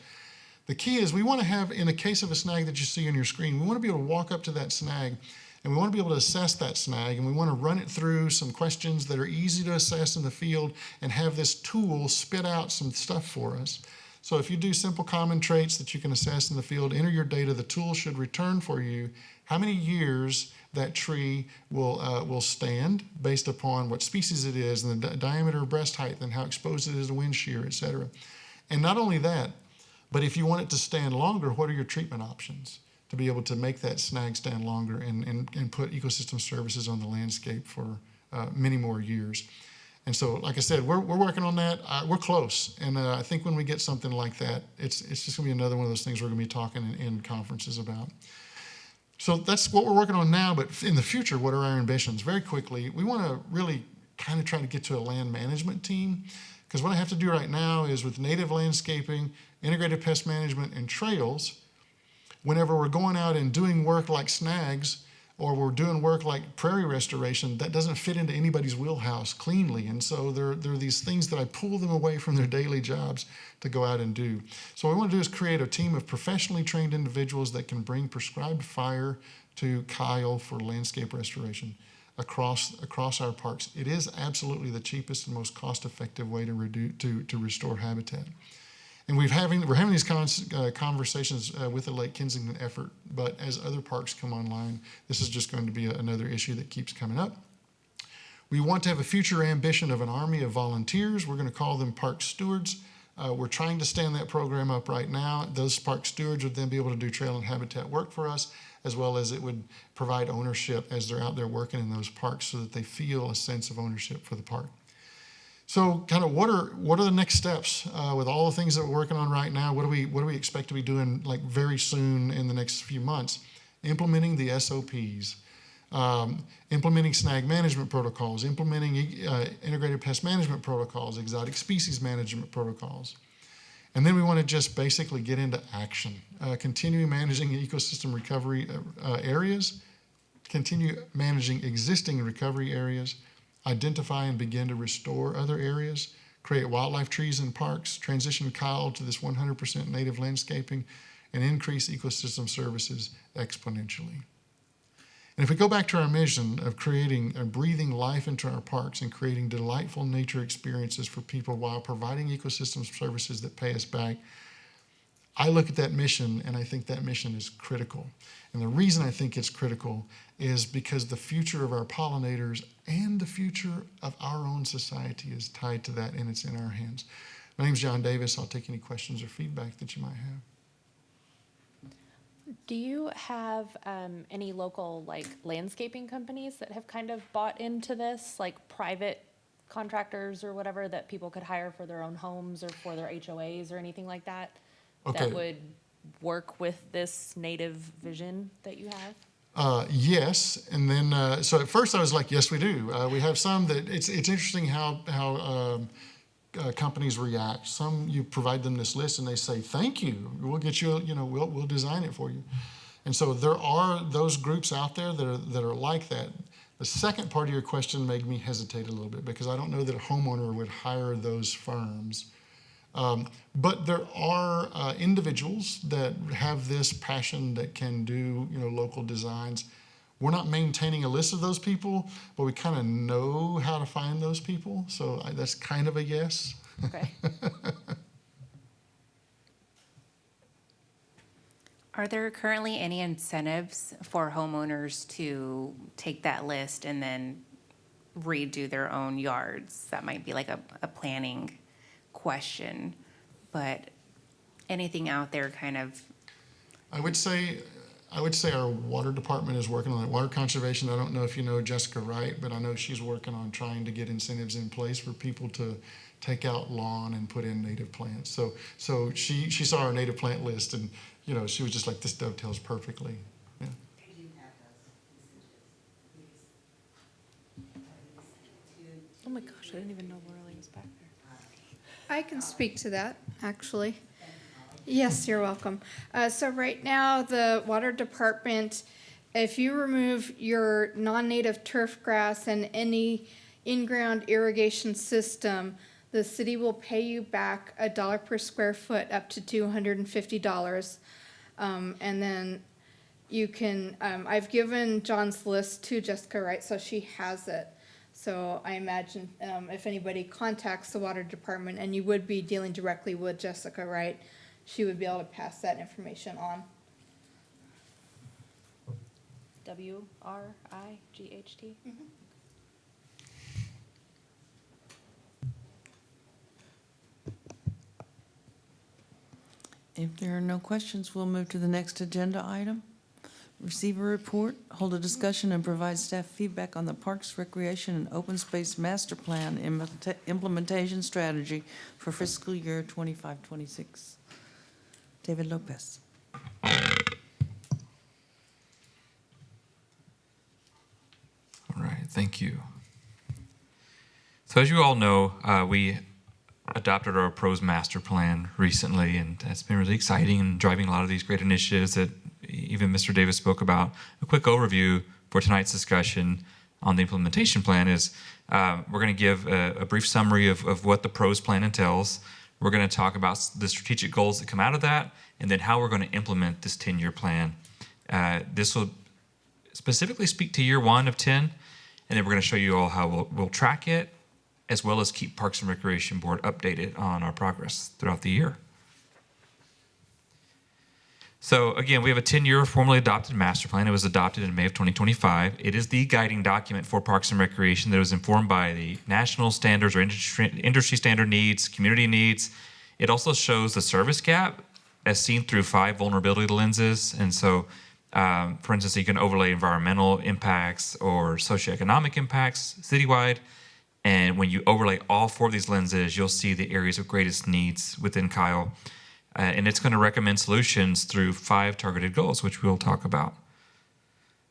The key is we want to have, in the case of a snag that you see on your screen, we want to be able to walk up to that snag and we want to be able to assess that snag, and we want to run it through some questions that are easy to assess in the field and have this tool spit out some stuff for us. So if you do simple common traits that you can assess in the field, enter your data, the tool should return for you how many years that tree will stand based upon what species it is and the diameter of breast height and how exposed it is to wind shear, et cetera. And not only that, but if you want it to stand longer, what are your treatment options to be able to make that snag stand longer and put ecosystem services on the landscape for many more years? And so, like I said, we're working on that. We're close. And I think when we get something like that, it's just going to be another one of those things we're going to be talking in conferences about. So that's what we're working on now. But in the future, what are our ambitions? Very quickly, we want to really kind of try to get to a land management team. Because what I have to do right now is with native landscaping, integrated pest management, and trails, whenever we're going out and doing work like snags, or we're doing work like prairie restoration, that doesn't fit into anybody's wheelhouse cleanly. And so there are these things that I pull them away from their daily jobs to go out and do. So what we want to do is create a team of professionally trained individuals that can bring prescribed fire to Kyle for landscape restoration across our parks. It is absolutely the cheapest and most cost-effective way to restore habitat. And we're having these conversations with the Lake Kensington effort, but as other parks come online, this is just going to be another issue that keeps coming up. We want to have a future ambition of an army of volunteers. We're going to call them park stewards. We're trying to stand that program up right now. Those park stewards would then be able to do trail and habitat work for us, as well as it would provide ownership as they're out there working in those parks so that they feel a sense of ownership for the park. So kind of what are the next steps with all the things that we're working on right now? What do we expect to be doing like very soon in the next few months? Implementing the SOPs, implementing snag management protocols, implementing integrated pest management protocols, exotic species management protocols. And then we want to just basically get into action, continue managing ecosystem recovery areas, continue managing existing recovery areas, identify and begin to restore other areas, create wildlife trees in parks, transition Kyle to this 100% native landscaping, and increase ecosystem services exponentially. And if we go back to our mission of creating and breathing life into our parks and creating delightful nature experiences for people while providing ecosystem services that pay us back, I look at that mission and I think that mission is critical. And the reason I think it's critical is because the future of our pollinators and the future of our own society is tied to that, and it's in our hands. My name is John Davis. I'll take any questions or feedback that you might have. Do you have any local landscaping companies that have kind of bought into this, like private contractors or whatever that people could hire for their own homes or for their HOAs or anything like that? Okay. That would work with this native vision that you have? Yes, and then so at first I was like, yes, we do. We have some that it's interesting how companies react. Some you provide them this list and they say, thank you. We'll get you. We'll design it for you. And so there are those groups out there that are like that. The second part of your question made me hesitate a little bit because I don't know that a homeowner would hire those firms. But there are individuals that have this passion that can do, local designs. We're not maintaining a list of those people, but we kind of know how to find those people. So that's kind of a yes. Okay. Are there currently any incentives for homeowners to take that list and then redo their own yards? That might be like a planning question, but anything out there kind of? I would say our water department is working on it. Water conservation, I don't know if you know Jessica Wright, but I know she's working on trying to get incentives in place for people to take out lawn and put in native plants. So she saw our native plant list and, she was just like, this dovetails perfectly. Yeah. Oh my gosh, I didn't even know Lorelei was back there. I can speak to that, actually. Yes, you're welcome. So right now, the water department, if you remove your non-native turf grass and any in-ground irrigation system, the city will pay you back $1 per square foot up to $250. And then you can, I've given John's list to Jessica Wright, so she has it. So I imagine if anybody contacts the water department, and you would be dealing directly with Jessica Wright, she would be able to pass that information on. WRIGHT? If there are no questions, we'll move to the next agenda item. Receive a report, hold a discussion, and provide staff feedback on the Parks, Recreation, and Open Space Master Plan implementation strategy for fiscal year 25-26. David Lopez. All right, thank you. So as you all know, we adopted our PROS master plan recently, and it's been really exciting and driving a lot of these great initiatives that even Mr. Davis spoke about. A quick overview for tonight's discussion on the implementation plan is we're going to give a brief summary of what the PROS plan entails. We're going to talk about the strategic goals that come out of that, and then how we're going to implement this 10-year plan. This will specifically speak to year 1 of 10, and then we're going to show you all how we'll track it, as well as keep Parks and Recreation Board updated on our progress throughout the year. So again, we have a 10-year formally adopted master plan. It was adopted in May of 2025. It is the guiding document for Parks and Recreation that was informed by the national standards or industry standard needs, community needs. It also shows the service gap as seen through 5 vulnerability lenses. And so, for instance, you can overlay environmental impacts or socioeconomic impacts citywide. And when you overlay all 4 of these lenses, you'll see the areas of greatest needs within Kyle. And it's going to recommend solutions through 5 targeted goals, which we'll talk about.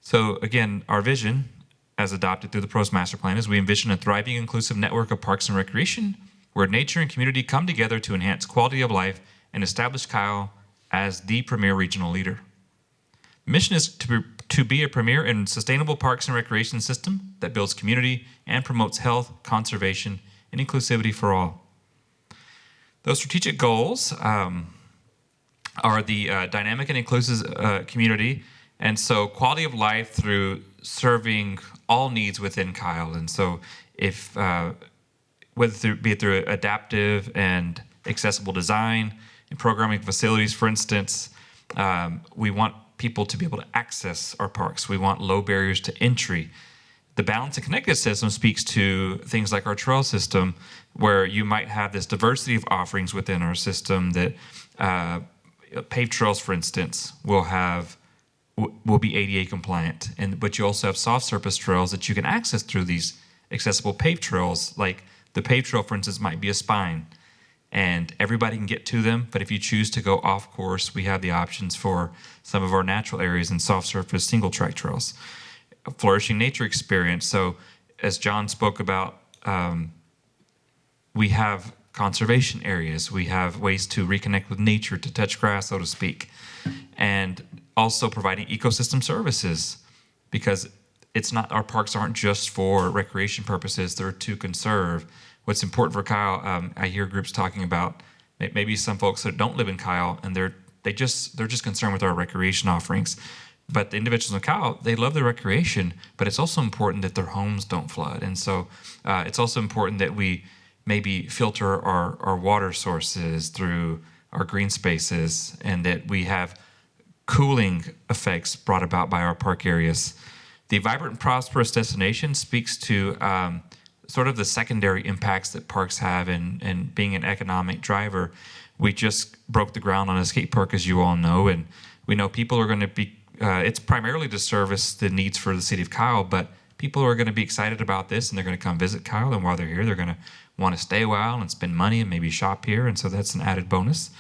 So again, our vision, as adopted through the PROS Master Plan, is we envision a thriving, inclusive network of parks and recreation where nature and community come together to enhance quality of life and establish Kyle as the premier regional leader. The mission is to be a premier and sustainable parks and recreation system that builds community and promotes health, conservation, and inclusivity for all. Those strategic goals are the dynamic and inclusive community, and so quality of life through serving all needs within Kyle. And so if, whether it be through adaptive and accessible design and programming facilities, for instance, we want people to be able to access our parks. We want low barriers to entry. The balanced and connected system speaks to things like our trail system, where you might have this diversity of offerings within our system that paved trails, for instance, will be ADA compliant, but you also have soft surface trails that you can access through these accessible paved trails. Like the paved trail, for instance, might be a spine, and everybody can get to them. But if you choose to go off course, we have the options for some of our natural areas and soft surface single track trails. A flourishing nature experience. So as John spoke about, we have conservation areas. We have ways to reconnect with nature, to touch grass, so to speak. And also providing ecosystem services, because it's not, our parks aren't just for recreation purposes, they're to conserve. What's important for Kyle, I hear groups talking about maybe some folks that don't live in Kyle, and they're just concerned with our recreation offerings. But the individuals in Kyle, they love the recreation, but it's also important that their homes don't flood. And so it's also important that we maybe filter our water sources through our green spaces, and that we have cooling effects brought about by our park areas. The vibrant and prosperous destination speaks to sort of the secondary impacts that parks have in being an economic driver. We just broke the ground on a skate park, as you all know, and we know people are going to be, it's primarily to service the needs for the city of Kyle, but people are going to be excited about this, and they're going to come visit Kyle, and while they're here, they're going to want to stay a while and spend money and maybe shop here, and so that's an added bonus.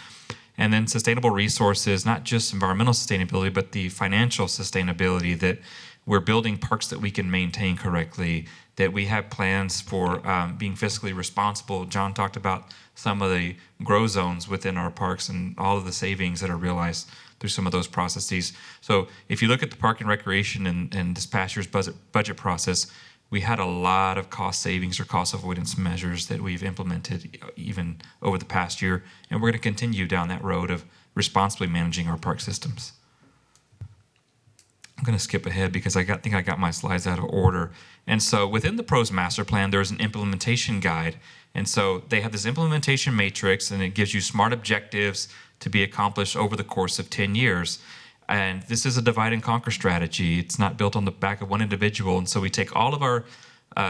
And then sustainable resources, not just environmental sustainability, but the financial sustainability, that we're building parks that we can maintain correctly, that we have plans for being fiscally responsible. John talked about some of the grow zones within our parks and all of the savings that are realized through some of those processes. So if you look at the park and recreation and this past year's budget process, we had a lot of cost savings or cost avoidance measures that we've implemented even over the past year, and we're going to continue down that road of responsibly managing our park systems. I'm going to skip ahead because I think I got my slides out of order. And so within the PROS master plan, there's an implementation guide. And so they have this implementation matrix, and it gives you SMART objectives to be accomplished over the course of 10 years. And this is a divide and conquer strategy. It's not built on the back of one individual. And so we take all of our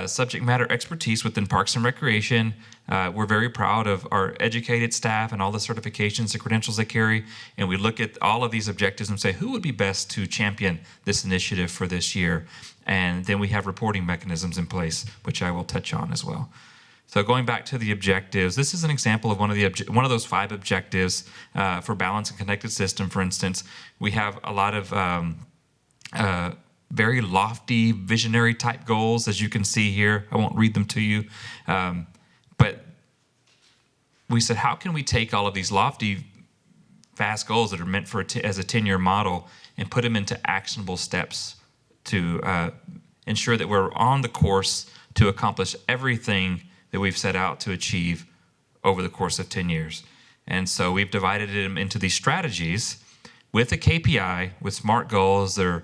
subject matter expertise within Parks and Recreation. We're very proud of our educated staff and all the certifications and credentials they carry. And we look at all of these objectives and say, who would be best to champion this initiative for this year? And then we have reporting mechanisms in place, which I will touch on as well. So going back to the objectives, this is an example of one of those 5 objectives for balanced and connected system. For instance, we have a lot of very lofty, visionary type goals, as you can see here. I won't read them to you, but we said, how can we take all of these lofty, vast goals that are meant for as a 10-year model and put them into actionable steps to ensure that we're on the course to accomplish everything that we've set out to achieve over the course of 10 years. And so we've divided them into these strategies with a KPI, with SMART goals. They're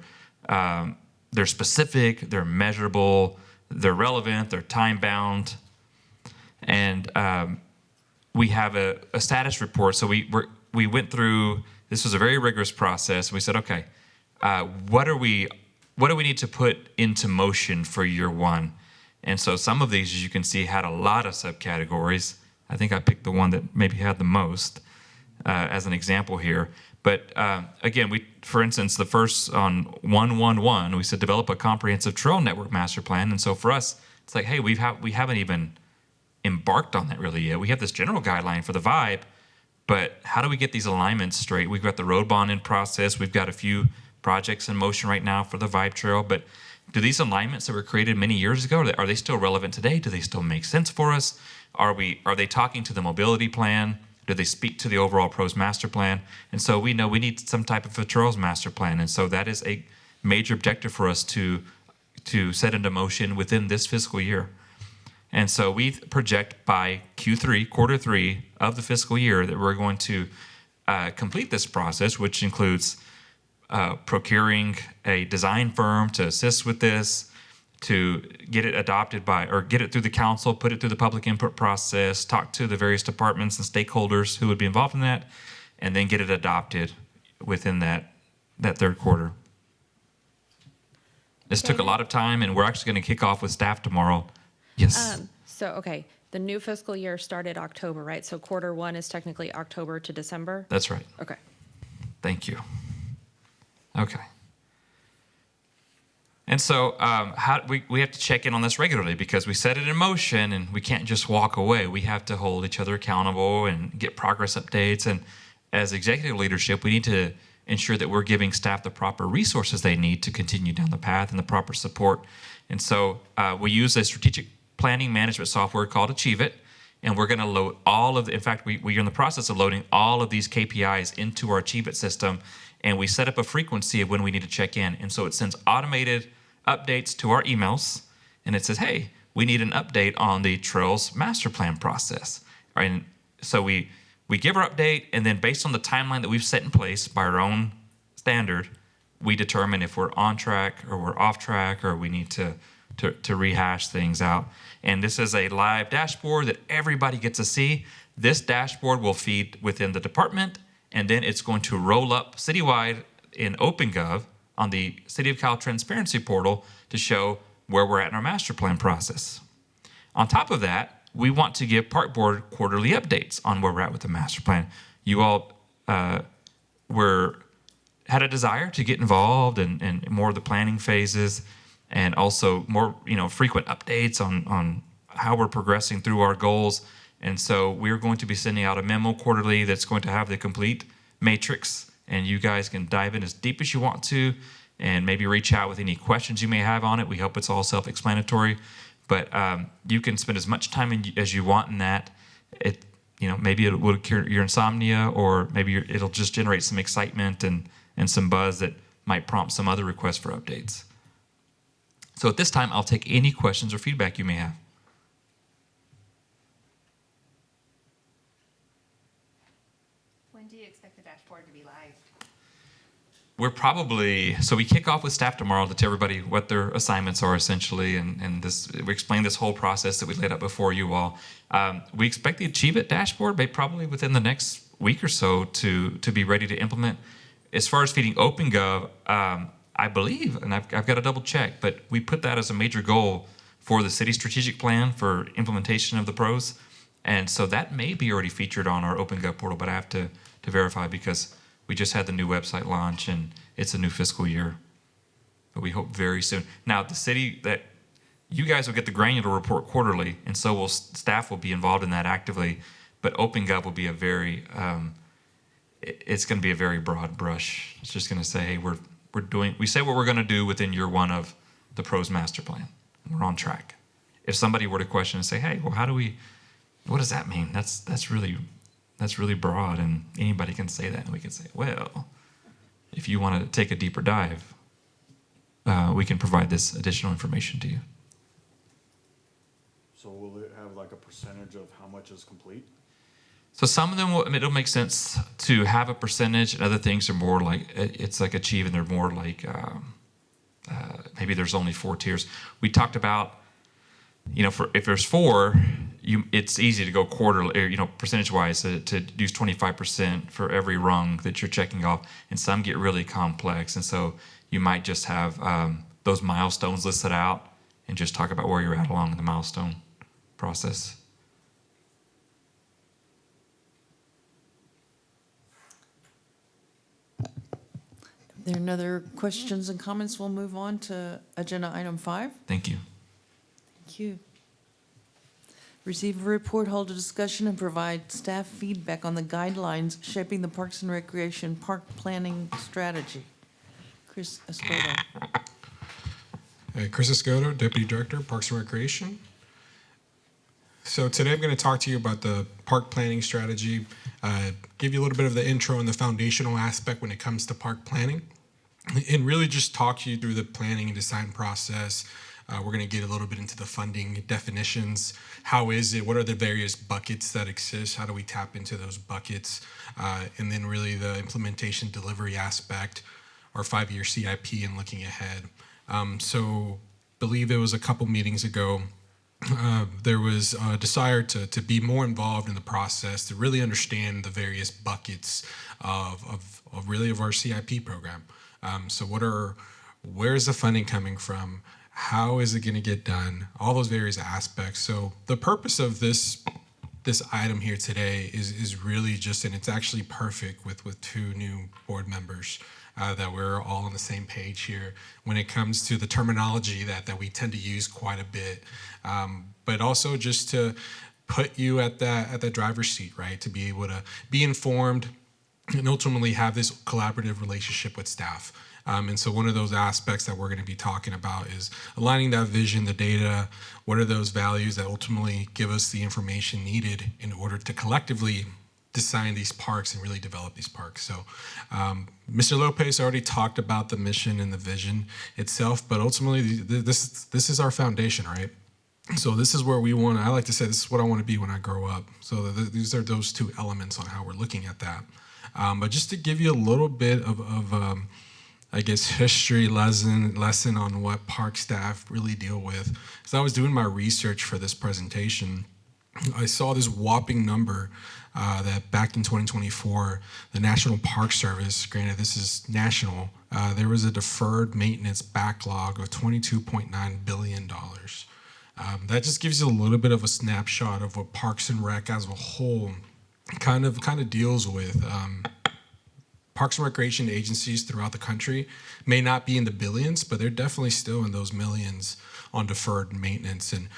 specific, they're measurable, they're relevant, they're time-bound. And we have a status report. So we went through, this was a very rigorous process. We said, okay, what do we need to put into motion for year 1? And so some of these, as you can see, had a lot of subcategories. I think I picked the one that maybe had the most as an example here. But again, for instance, the first on 111, we said develop a comprehensive trail network master plan. And so for us, it's like, hey, we haven't even embarked on that really yet. We have this general guideline for the vibe, but how do we get these alignments straight? We've got the road bond in process. We've got a few projects in motion right now for the vibe trail, but do these alignments that were created many years ago, are they still relevant today? Do they still make sense for us? Are they talking to the mobility plan? Do they speak to the overall PROS master plan? And so we know we need some type of a trails master plan. And so that is a major objective for us to set into motion within this fiscal year. And so we project by Q3, quarter 3 of the fiscal year, that we're going to complete this process, which includes procuring a design firm to assist with this, to get it adopted by, or get it through the council, put it through the public input process, talk to the various departments and stakeholders who would be involved in that, and then get it adopted within that 3rd quarter. This took a lot of time, and we're actually going to kick off with staff tomorrow. Yes. Okay, the new fiscal year started October, right? So quarter 1 is technically October to December? That's right. Okay. Thank you. Okay. And so we have to check in on this regularly because we set it in motion and we can't just walk away. We have to hold each other accountable and get progress updates. And as executive leadership, we need to ensure that we're giving staff the proper resources they need to continue down the path and the proper support. And so we use a strategic planning management software called Achieve It. And we're going to load all of in fact, we are in the process of loading all of these KPIs into our Achieve It system. And we set up a frequency of when we need to check in. And so it sends automated updates to our emails. And it says, hey, we need an update on the Trails master plan process. And so we give our update, and then based on the timeline that we've set in place by our own standard, we determine if we're on track or we're off track or we need to rehash things out. And this is a live dashboard that everybody gets to see. This dashboard will feed within the department, and then it's going to roll up citywide in OpenGov on the City of Cal Transparency Portal to show where we're at in our master plan process. On top of that, we want to give Park Board quarterly updates on where we're at with the master plan. You all had a desire to get involved in more of the planning phases, and also more frequent updates on how we're progressing through our goals. And so we're going to be sending out a memo quarterly that's going to have the complete matrix, and you guys can dive in as deep as you want to and maybe reach out with any questions you may have on it. We hope it's all self-explanatory, but you can spend as much time as you want in that. Maybe it will cure your insomnia, or maybe it'll just generate some excitement and some buzz that might prompt some other requests for updates. So at this time, I'll take any questions or feedback you may have. When do you expect the dashboard to be live? We kick off with staff tomorrow to tell everybody what their assignments are essentially, and we explain this whole process that we laid out before you all. We expect the Achieve It dashboard probably within the next week or so to be ready to implement. As far as feeding OpenGov, I believe, and I've got to double check, but we put that as a major goal for the city strategic plan for implementation of the pros. And so that may be already featured on our OpenGov portal, but I have to verify because we just had the new website launch and it's a new fiscal year. But we hope very soon. Now, the city that you guys will get the granular report quarterly, and so will staff will be involved in that actively, but OpenGov will be it's going to be a very broad brush. It's just going to say, hey, we say what we're going to do within year one of the pros master plan. We're on track. If somebody were to question and say, hey, well, what does that mean? That's really broad, and anybody can say that, and we can say, well, if you want to take a deeper dive, we can provide this additional information to you. So will it have like a percentage of how much is complete? So some of them, it'll make sense to have a percentage, and other things are more like, it's like Achieve, and they're more like, maybe there's only 4 tiers. We talked about, if there's 4, it's easy to go quarterly, or, percentage-wise, to use 25% for every rung that you're checking off, and some get really complex, and so you might just have those milestones listed out and just talk about where you're at along the milestone process. There are no other questions and comments. We'll move on to agenda item 5. Thank you. Thank you. Receive a report, hold a discussion, and provide staff feedback on the guidelines shaping the Parks and Recreation park planning strategy. Chris Escoto. Chris Escoto, Deputy Director, Parks and Recreation. So today I'm going to talk to you about the park planning strategy, give you a little bit of the intro and the foundational aspect when it comes to park planning, and really just talk you through the planning and design process. We're going to get a little bit into the funding definitions. How is it? What are the various buckets that exist? How do we tap into those buckets? And then really the implementation delivery aspect, our 5-year CIP and looking ahead. So believe it was a couple meetings ago, there was a desire to be more involved in the process, to really understand the various buckets of our CIP program. So where is the funding coming from? How is it going to get done? All those various aspects. So the purpose of this item here today is really just, and it's actually perfect with 2 new board members. that we're all on the same page here when it comes to the terminology that we tend to use quite a bit. But also just to put you at that driver's seat, right? To be able to be informed and ultimately have this collaborative relationship with staff. And so one of those aspects that we're going to be talking about is aligning that vision, the data, what are those values that ultimately give us the information needed in order to collectively design these parks and really develop these parks. So Mr. Lopez already talked about the mission and the vision itself, but ultimately this is our foundation, right? So this is where we want to, I like to say this is what I want to be when I grow up. So these are those two elements on how we're looking at that. But just to give you a little bit of I guess, history lesson on what park staff really deal with. As I was doing my research for this presentation, I saw this whopping number that back in 2024, the National Park Service, granted this is national, there was a deferred maintenance backlog of $22.9 billion. That just gives you a little bit of a snapshot of what Parks and Rec as a whole kind of deals with. Parks and Recreation agencies throughout the country may not be in the billions, but they're definitely still in those millions on deferred maintenance. And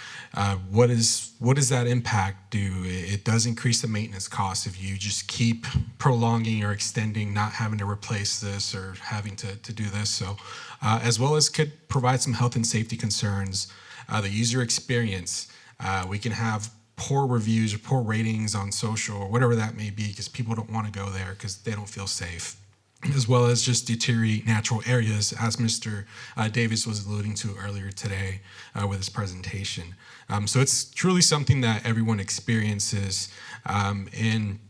what does that impact do? It does increase the maintenance costs if you just keep prolonging or extending, not having to replace this or having to do this. So as well as could provide some health and safety concerns, the user experience. We can have poor reviews or poor ratings on social or whatever that may be because people don't want to go there because they don't feel safe, as well as just deteriorate natural areas, as Mr. Davis was alluding to earlier today with his presentation. So it's truly something that everyone experiences, and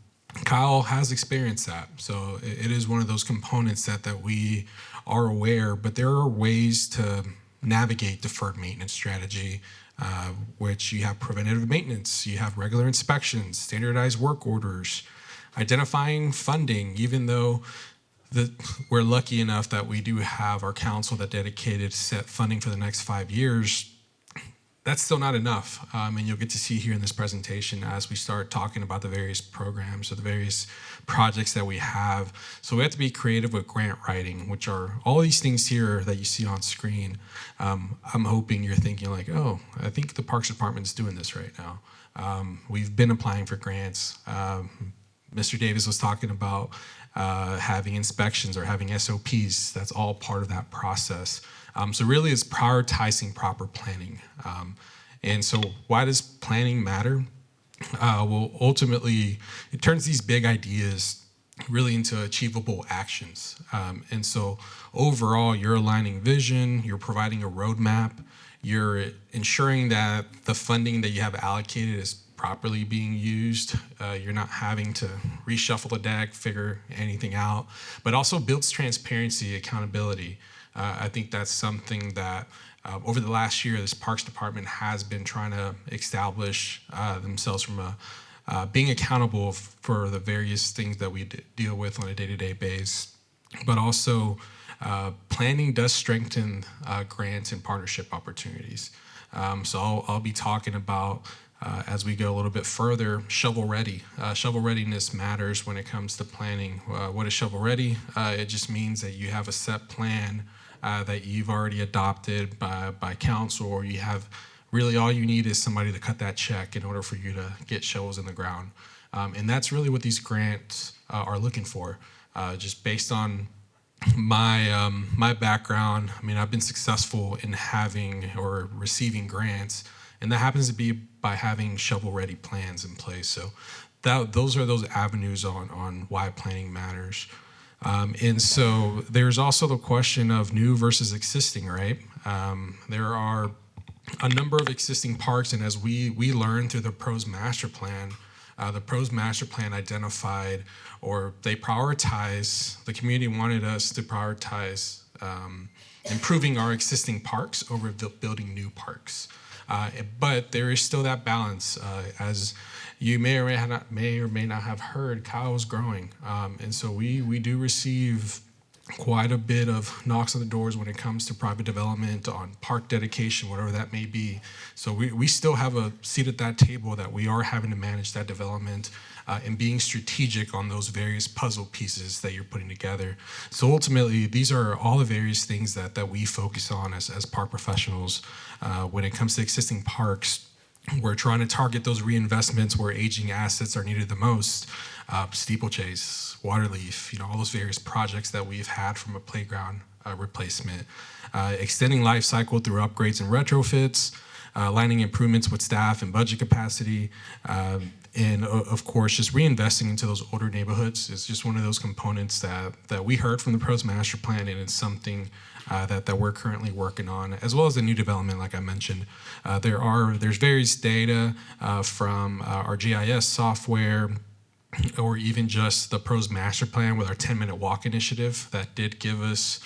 Kyle has experienced that. So it is one of those components that we are aware, but there are ways to navigate deferred maintenance strategy, which you have preventative maintenance, you have regular inspections, standardized work orders, identifying funding, even though we're lucky enough that we do have our council that dedicated set funding for the next 5 years. That's still not enough, and you'll get to see here in this presentation as we start talking about the various programs or the various projects that we have. So we have to be creative with grant writing, which are all these things here that you see on screen. I'm hoping you're thinking like, oh, I think the Parks Department is doing this right now. We've been applying for grants. Mr. Davis was talking about having inspections or having SOPs. That's all part of that process. So really it's prioritizing proper planning. And so why does planning matter? Well, ultimately, it turns these big ideas really into achievable actions. And so overall, you're aligning vision, you're providing a roadmap, you're ensuring that the funding that you have allocated is properly being used. You're not having to reshuffle the deck, figure anything out, but also builds transparency, accountability. I think that's something that over the last year, this Parks Department has been trying to establish themselves from being accountable for the various things that we deal with on a day-to-day basis, but also planning does strengthen grants and partnership opportunities. So I'll be talking about as we go a little bit further, shovel ready. Shovel readiness matters when it comes to planning. What is shovel ready? It just means that you have a set plan that you've already adopted by council, or you have really all you need is somebody to cut that check in order for you to get shovels in the ground. And that's really what these grants are looking for. Just based on my background, I mean, I've been successful in having or receiving grants, and that happens to be by having shovel-ready plans in place. So those are those avenues on why planning matters. And so there's also the question of new versus existing, right? There are a number of existing parks, and as we learned through the PROS Master Plan, identified, or they prioritize, the community wanted us to prioritize improving our existing parks over building new parks. But there is still that balance. As you may or may not have heard, Kyle is growing. And so we do receive quite a bit of knocks on the doors when it comes to private development, on park dedication, whatever that may be. So we still have a seat at that table that we are having to manage that development and being strategic on those various puzzle pieces that you're putting together. So ultimately, these are all the various things that we focus on as park professionals. When it comes to existing parks, we're trying to target those reinvestments where aging assets are needed the most. Steeplechase, Waterleaf, all those various projects that we've had from a playground replacement. Extending life cycle through upgrades and retrofits, aligning improvements with staff and budget capacity, and of course, just reinvesting into those older neighborhoods is just one of those components that we heard from the PROS master plan, and it's something that we're currently working on, as well as the new development, like I mentioned. There's various data from our GIS software, or even just the PROS master plan with our 10-minute walk initiative that did give us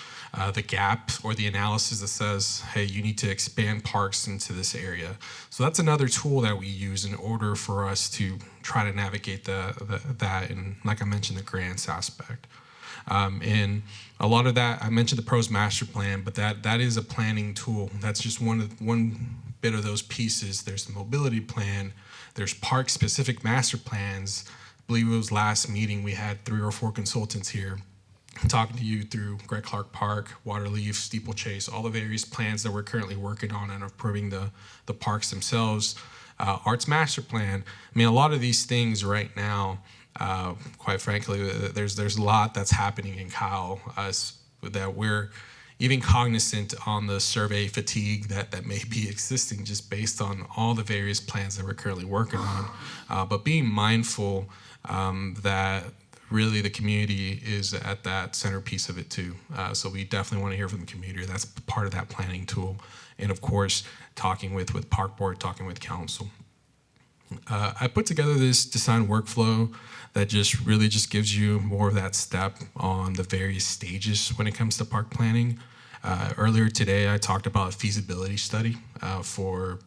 the gap or the analysis that says, hey, you need to expand parks into this area. So that's another tool that we use in order for us to try to navigate that, and like I mentioned, the grants aspect. And a lot of that, I mentioned the PROS master plan, but that is a planning tool. That's just one bit of those pieces. There's the mobility plan, there's park-specific master plans. I believe it was last meeting, we had 3 or 4 consultants here talking to you through Greg Clark Park, Waterleaf, Steeplechase, all the various plans that we're currently working on and improving the parks themselves. Arts master plan. I mean, a lot of these things right now, quite frankly, there's a lot that's happening in Kyle that we're even cognizant on the survey fatigue that may be existing just based on all the various plans that we're currently working on. But being mindful that really the community is at that centerpiece of it too. So we definitely want to hear from the community. That's part of that planning tool. And of course, talking with Park Board, talking with council. I put together this design workflow that really gives you more of that step on the various stages when it comes to park planning. Earlier today, I talked about a feasibility study for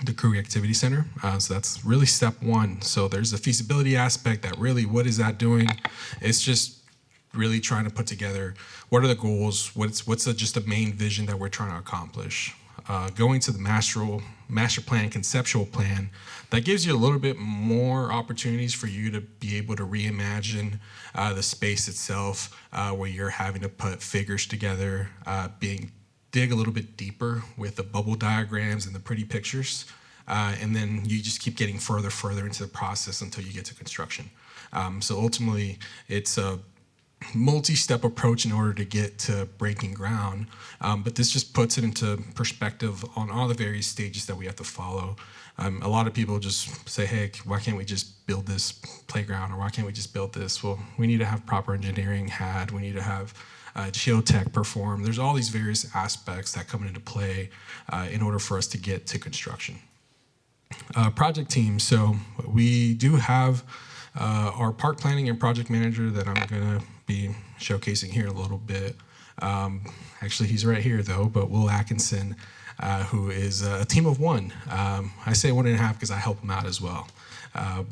the Crew Activity Center. So that's really step one. So there's a feasibility aspect that really, what is that doing? It's just really trying to put together what are the goals, what's just the main vision that we're trying to accomplish. Going to the master plan, conceptual plan, that gives you a little bit more opportunities for you to be able to reimagine the space itself, where you're having to put figures together, dig a little bit deeper with the bubble diagrams and the pretty pictures, and then you just keep getting further into the process until you get to construction. So ultimately, it's a multi-step approach in order to get to breaking ground, but this just puts it into perspective on all the various stages that we have to follow. A lot of people just say, hey, why can't we just build this playground, or why can't we just build this? Well, we need to have proper engineering we need to have geotech perform. There's all these various aspects that come into play in order for us to get to construction. Project team, so we do have our park planning and project manager that I'm gonna be showcasing here a little bit. Actually, he's right here though, but Will Atkinson, who is a team of one. I say 1.5 because I help him out as well.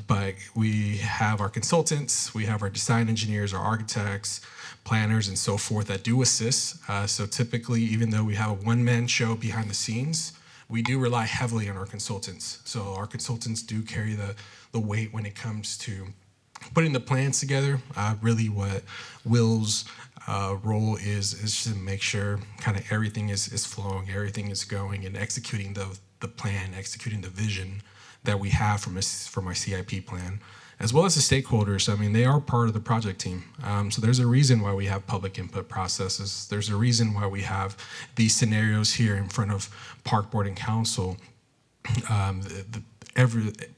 But we have our consultants, we have our design engineers, our architects, planners, and so forth that do assist. So typically, even though we have a one-man show behind the scenes, we do rely heavily on our consultants. So our consultants do carry the weight when it comes to putting the plans together. Really what Will's role is to make sure kind of everything is flowing, everything is going, and executing the plan, executing the vision that we have from our CIP plan, as well as the stakeholders. I mean, they are part of the project team. So there's a reason why we have public input processes. There's a reason why we have these scenarios here in front of Park Board and Council.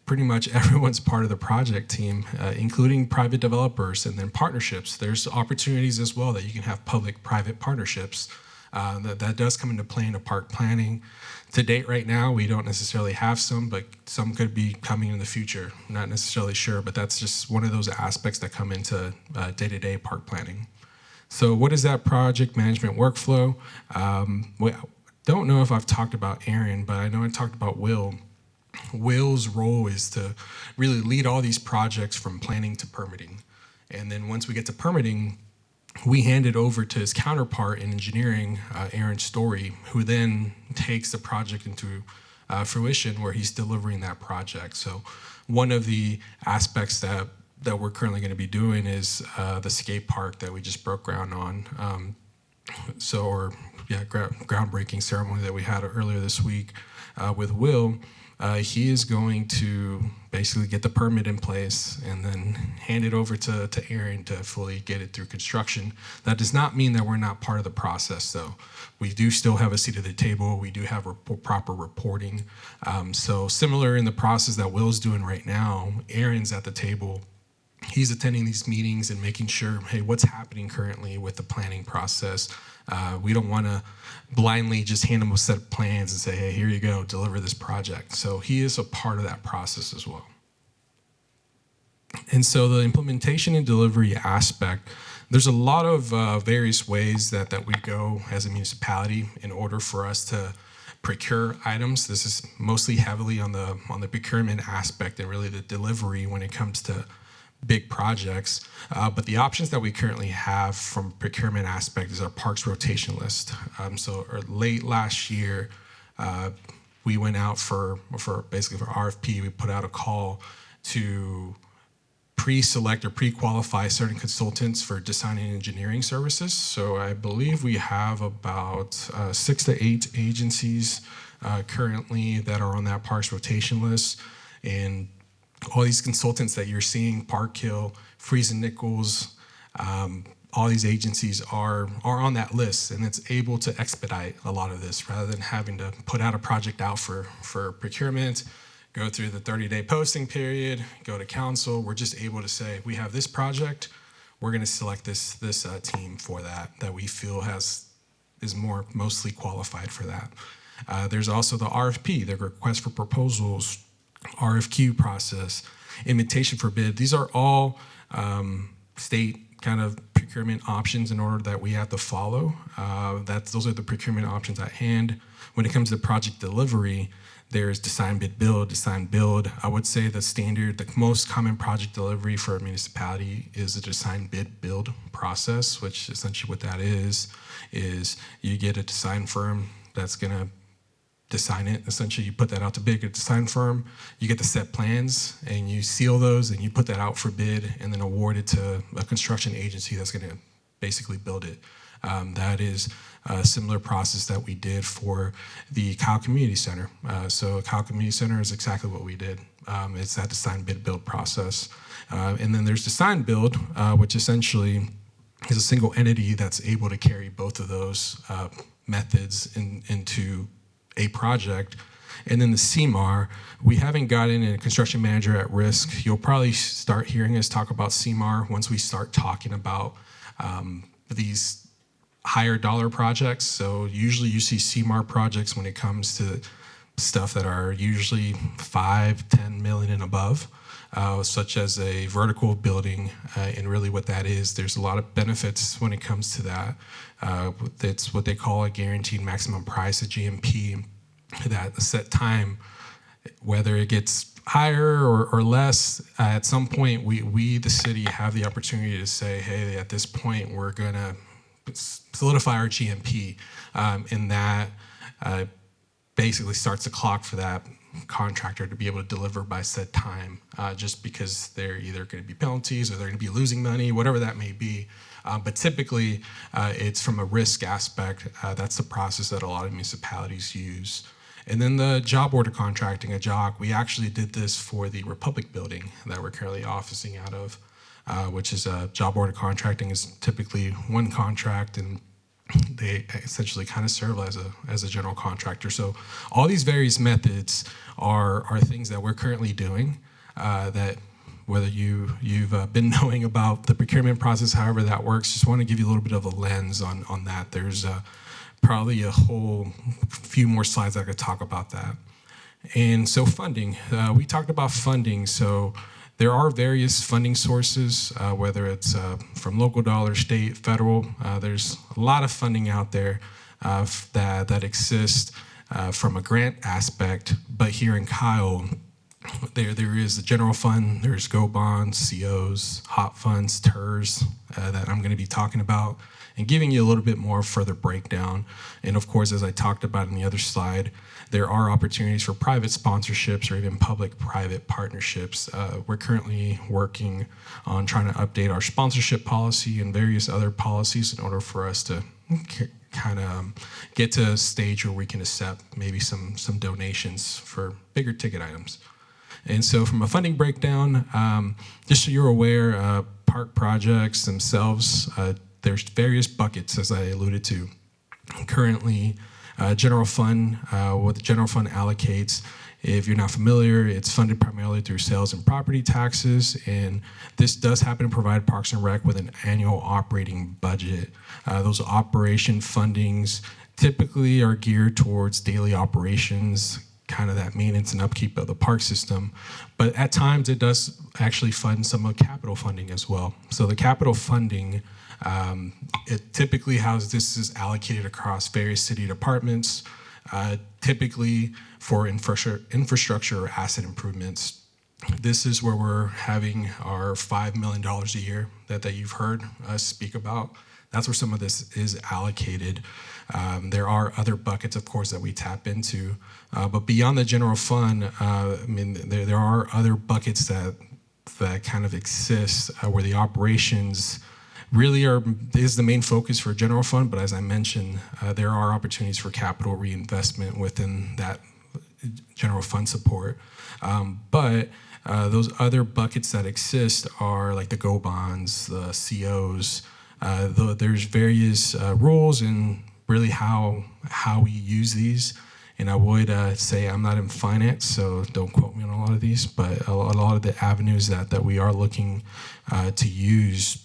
Pretty much everyone's part of the project team, including private developers and then partnerships. There's opportunities as well that you can have public-private partnerships. That does come into play into park planning. To date right now, we don't necessarily have some, but some could be coming in the future. Not necessarily sure, but that's just one of those aspects that come into day-to-day park planning. So what is that project management workflow? Don't know if I've talked about Aaron, but I know I talked about Will. Will's role is to really lead all these projects from planning to permitting. And then once we get to permitting, we hand it over to his counterpart in engineering, Aaron Story, who then takes the project into fruition where he's delivering that project. So one of the aspects that we're currently going to be doing is the skate park that we just broke ground on. Groundbreaking ceremony that we had earlier this week with Will. He is going to basically get the permit in place and then hand it over to Aaron to fully get it through construction. That does not mean that we're not part of the process, though. We do still have a seat at the table. We do have proper reporting. So similar in the process that Will's doing right now, Aaron's at the table. He's attending these meetings and making sure, hey, what's happening currently with the planning process? We don't want to blindly just hand him a set of plans and say, hey, here you go, deliver this project. So he is a part of that process as well. And so the implementation and delivery aspect, there's a lot of various ways that we go as a municipality in order for us to procure items. This is mostly heavily on the procurement aspect and really the delivery when it comes to big projects, but the options that we currently have from procurement aspect is our parks rotation list. Late last year, we went out for RFP. We put out a call to pre-select or pre-qualify certain consultants for design and engineering services. So I believe we have about 6 to 8 agencies currently that are on that parks rotation list, and all these consultants that you're seeing, Park Hill, Freese and Nichols, all these agencies are on that list, and it's able to expedite a lot of this rather than having to put out a project out for procurement, go through the 30-day posting period, go to council. We're just able to say, we have this project, we're going to select this team for that we feel is mostly qualified for that. There's also the RFP, the request for proposals, RFQ process, invitation for bid. These are all state kind of procurement options in order that we have to follow. Those are the procurement options at hand. When it comes to project delivery, there's design, bid, build, design, build. I would say the most common project delivery for a municipality is a design, bid, build process, which essentially what that is you get a design firm that's gonna design it. Essentially, you put that out to bid, get a design firm, you get the set plans, and you seal those, and you put that out for bid, and then award it to a construction agency that's going to basically build it. That is a similar process that we did for the Kyle Community Center. So Kyle Community Center is exactly what we did. It's that design, bid, build process. And then there's design, build, which essentially is a single entity that's able to carry both of those methods into a project. And then the CMAR, we haven't gotten a construction manager at risk. You'll probably start hearing us talk about CMAR once we start talking about these higher dollar projects. So usually you see CMAR projects when it comes to stuff that are usually 5, 10 million and above, such as a vertical building. And really what that is, there's a lot of benefits when it comes to that. It's what they call a guaranteed maximum price, a GMP, that a set time, whether it gets higher or less, at some point we the city have the opportunity to say, hey, at this point we're gonna solidify our GMP, and that basically starts the clock for that contractor to be able to deliver by said time, just because they're either going to be penalties or they're going to be losing money, whatever that may be. But typically, it's from a risk aspect. That's the process that a lot of municipalities use. And then the job order contracting, a JOC, we actually did this for the Republic building that we're currently officing out of, which is job order contracting is typically one contract, and they essentially kind of serve as a general contractor. So all these various methods are things that we're currently doing, that whether you've been knowing about the procurement process, however that works, just want to give you a little bit of a lens on that. There's probably a whole few more slides I could talk about that. And so funding, we talked about funding. So there are various funding sources, whether it's from local dollars, state, federal. There's a lot of funding out there that exists from a grant aspect. But here in Kyle, There is the general fund, there's GO bonds, COs, hot funds, TERS that I'm going to be talking about and giving you a little bit more further breakdown. And of course, as I talked about in the other slide, there are opportunities for private sponsorships or even public-private partnerships. We're currently working on trying to update our sponsorship policy and various other policies in order for us to kind of get to a stage where we can accept maybe some donations for bigger ticket items. And so from a funding breakdown, just so you're aware, park projects themselves, there's various buckets, as I alluded to. Currently, general fund, what the general fund allocates, if you're not familiar, it's funded primarily through sales and property taxes, and this does happen to provide Parks and Rec with an annual operating budget. Those operation fundings typically are geared towards daily operations, kind of that maintenance and upkeep of the park system. But at times it does actually fund some of capital funding as well. So the capital funding, it typically how this is allocated across various city departments, typically for infrastructure or asset improvements. This is where we're having our $5 million a year that you've heard us speak about. That's where some of this is allocated. There are other buckets, of course, that we tap into. But beyond the general fund, I mean, there are other buckets that kind of exist where the operations really is the main focus for general fund. But as I mentioned, there are opportunities for capital reinvestment within that general fund support. But those other buckets that exist are like the GO bonds, the COs. There's various rules and really how we use these. And I would say I'm not in finance, so don't quote me on a lot of these, but a lot of the avenues that we are looking to use,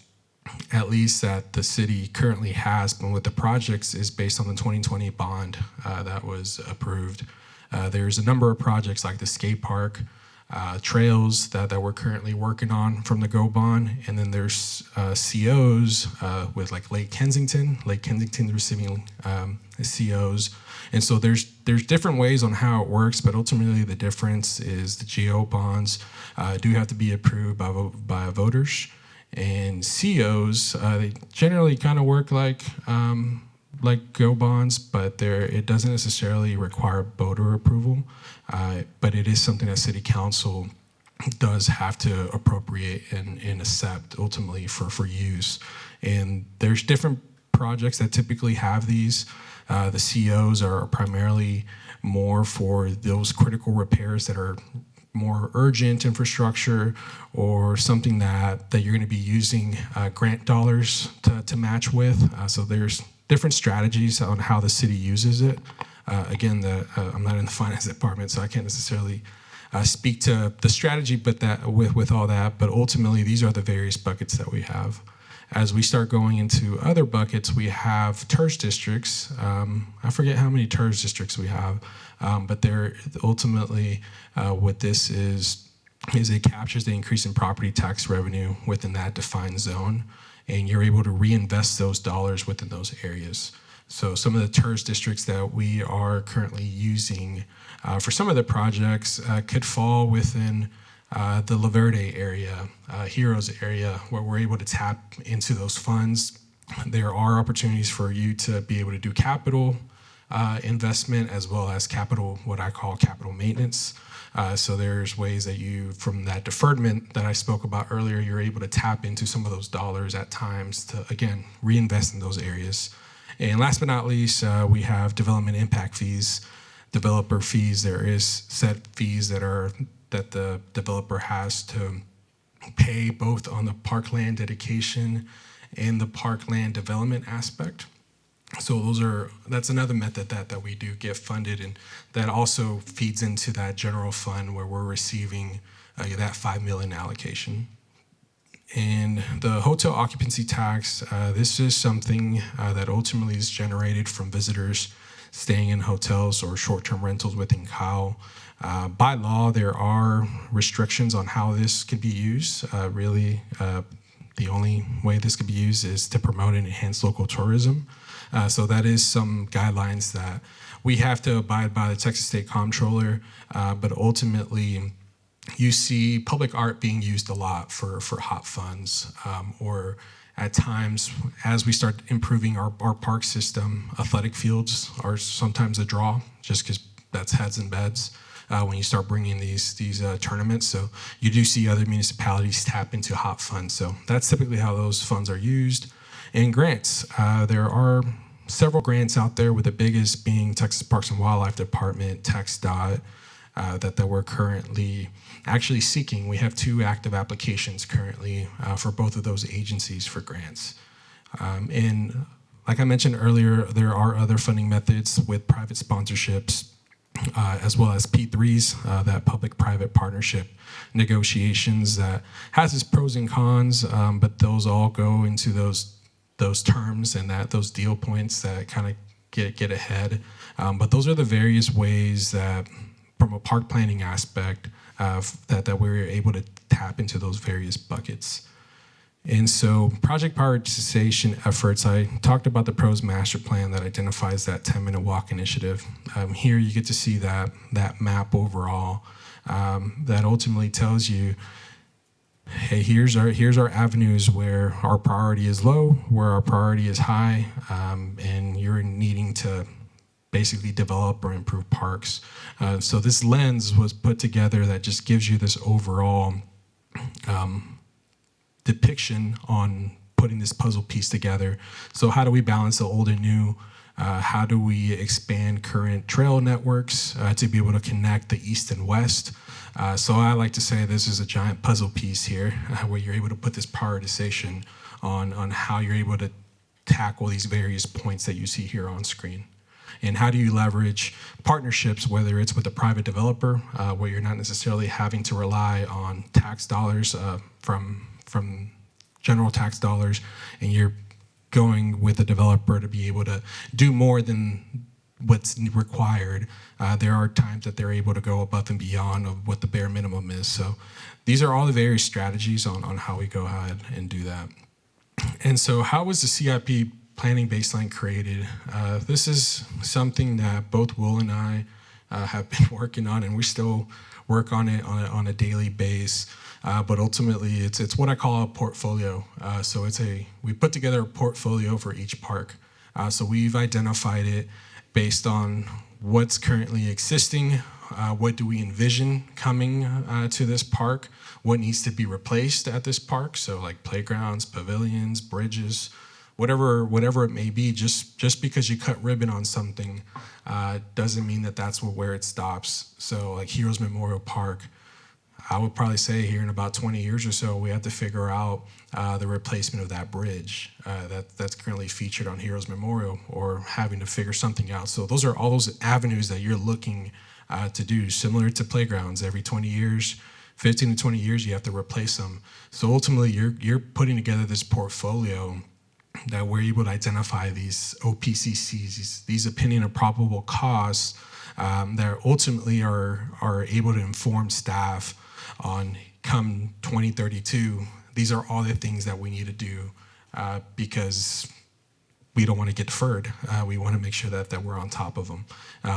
at least that the city currently has, but with the projects, is based on the 2020 bond that was approved. There's a number of projects like the skate park, trails that we're currently working on from the GO bond, and then there's COs with like Lake Kensington. Lake Kensington's receiving COs, and so there's different ways on how it works, but ultimately the difference is the GO bonds do have to be approved by voters, and COs they generally kind of work like GO bonds, but it doesn't necessarily require voter approval, but it is something that City Council does have to appropriate and accept ultimately for use. And there's different projects that typically have these. The COs are primarily more for those critical repairs that are more urgent infrastructure or something that you're going to be using grant dollars to match with. So there's different strategies on how the city uses it. Again, I'm not in the finance department, so I can't necessarily speak to the strategy, but that with all that. But ultimately, these are the various buckets that we have. As we start going into other buckets, we have TERS districts. I forget how many TERS districts we have, but they're ultimately what this is it captures the increase in property tax revenue within that defined zone, and you're able to reinvest those dollars within those areas. So some of the TERS districts that we are currently using for some of the projects could fall within the La Verde area, Heroes area, where we're able to tap into those funds. There are opportunities for you to be able to do capital investment as well as capital, what I call capital maintenance. So there's ways that you, from that deferment that I spoke about earlier, you're able to tap into some of those dollars at times to, again, reinvest in those areas. And last but not least, we have development impact fees, developer fees. There is set fees that the developer has to pay both on the parkland dedication and the parkland development aspect. So that's another method that we do get funded, and that also feeds into that general fund where we're receiving that $5 million allocation. And the hotel occupancy tax, this is something that ultimately is generated from visitors staying in hotels or short-term rentals within Kyle. By law, there are restrictions on how this could be used. Really, the only way this could be used is to promote and enhance local tourism. So that is some guidelines that we have to abide by, the Texas State Comptroller, but ultimately you see public art being used a lot for HOP funds, or at times, as we start improving our park system, athletic fields are sometimes a draw, just because that's heads and beds when you start bringing these tournaments. So you do see other municipalities tap into HOP funds. So that's typically how those funds are used. And grants, there are several grants out there, with the biggest being Texas Parks and Wildlife Department, TxDOT, that we're currently actually seeking. We have 2 active applications currently for both of those agencies for grants. And like I mentioned earlier, there are other funding methods with private sponsorships, as well as P3s, that public-private partnership negotiations that has its pros and cons, but those all go into those terms and those deal points that kind of get ahead. But those are the various ways that, from a park planning aspect, that we're able to tap into those various buckets. And so project prioritization efforts, I talked about the PROS master plan that identifies that 10-minute walk initiative. Here you get to see that map overall that ultimately tells you, hey, here's our avenues where our priority is low, where our priority is high, and you're needing to basically develop or improve parks. So this lens was put together that just gives you this overall depiction on putting this puzzle piece together. So how do we balance the old and new? How do we expand current trail networks to be able to connect the east and west? So I like to say this is a giant puzzle piece here where you're able to put this prioritization on how you're able to tackle these various points that you see here on screen. And how do you leverage partnerships, whether it's with a private developer, where you're not necessarily having to rely on tax dollars from general tax dollars, and you're going with a developer to be able to do more than what's required. There are times that they're able to go above and beyond of what the bare minimum is. So these are all the various strategies on how we go ahead and do that. And so how was the CIP planning baseline created? This is something that both Will and I have been working on, and we still work on it on a daily basis. But ultimately, it's what I call a portfolio. So we put together a portfolio for each park. So we've identified it based on what's currently existing, what do we envision coming to this park, what needs to be replaced at this park. So like playgrounds, pavilions, bridges, whatever it may be. Just because you cut ribbon on something doesn't mean that that's where it stops. So like Heroes Memorial Park, I would probably say here in about 20 years or so, we have to figure out the replacement of that bridge that's currently featured on Heroes Memorial, or having to figure something out. So those are all those avenues that you're looking to do, similar to playgrounds. Every 20 years, 15 to 20 years, you have to replace them. So ultimately, you're putting together this portfolio that we're able to identify these OPCCs, these opinion of probable costs, that ultimately are able to inform staff on, come 2032, these are all the things that we need to do, because we don't want to get deferred. We want to make sure that we're on top of them.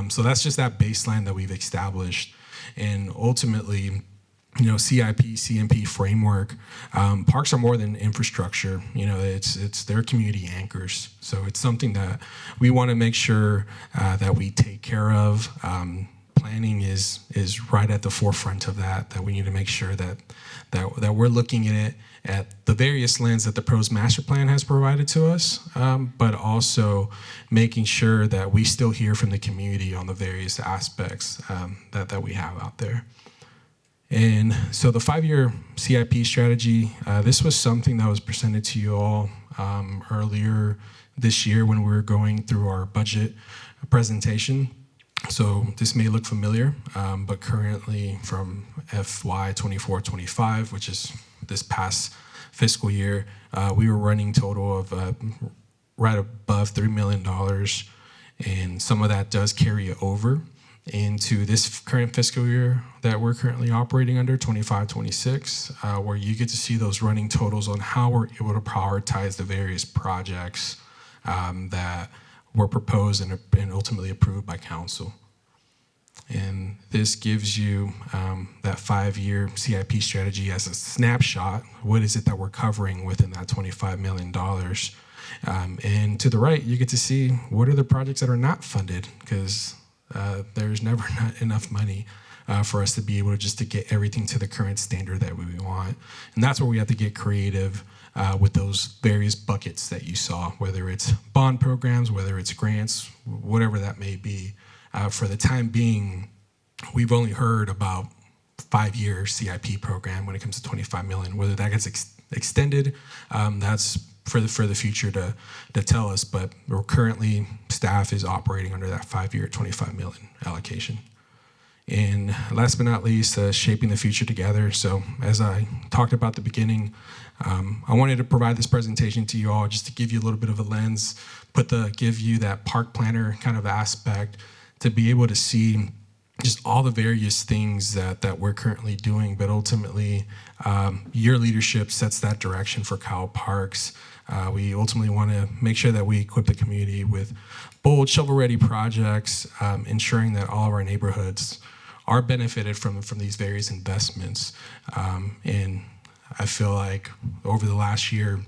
So that's just that baseline that we've established. And ultimately, CIP, CMP framework, parks are more than infrastructure. They're community anchors. So it's something that we want to make sure that we take care of. Planning is right at the forefront of that we need to make sure that we're looking at it at the various lens that the PROS master plan has provided to us, but also making sure that we still hear from the community on the various aspects that we have out there. And so the 5-year CIP strategy, this was something that was presented to you all earlier this year when we were going through our budget presentation. So this may look familiar, but currently from FY 24-25, which is this past fiscal year, we were running total of right above $3 million. And some of that does carry over into this current fiscal year that we're currently operating under, 25-26, where you get to see those running totals on how we're able to prioritize the various projects that were proposed and ultimately approved by council. And this gives you that 5-year CIP strategy as a snapshot. What is it that we're covering within that $25 million? And to the right, you get to see what are the projects that are not funded, because there's never not enough money for us to be able to just to get everything to the current standard that we want. And that's where we have to get creative with those various buckets that you saw, whether it's bond programs, whether it's grants, whatever that may be. For the time being, we've only heard about 5-year CIP program when it comes to 25 million. Whether that gets extended, that's for the future to tell us. But we're currently, staff is operating under that 5-year 25 million allocation. And last but not least, shaping the future together. So as I talked about at the beginning, I wanted to provide this presentation to you all just to give you a little bit of a lens, give you that park planner kind of aspect, to be able to see just all the various things that we're currently doing. But ultimately, your leadership sets that direction for Kyle Parks. We ultimately want to make sure that we equip the community with bold, shovel-ready projects, ensuring that all of our neighborhoods are benefited from these various investments. And I feel like over the last year,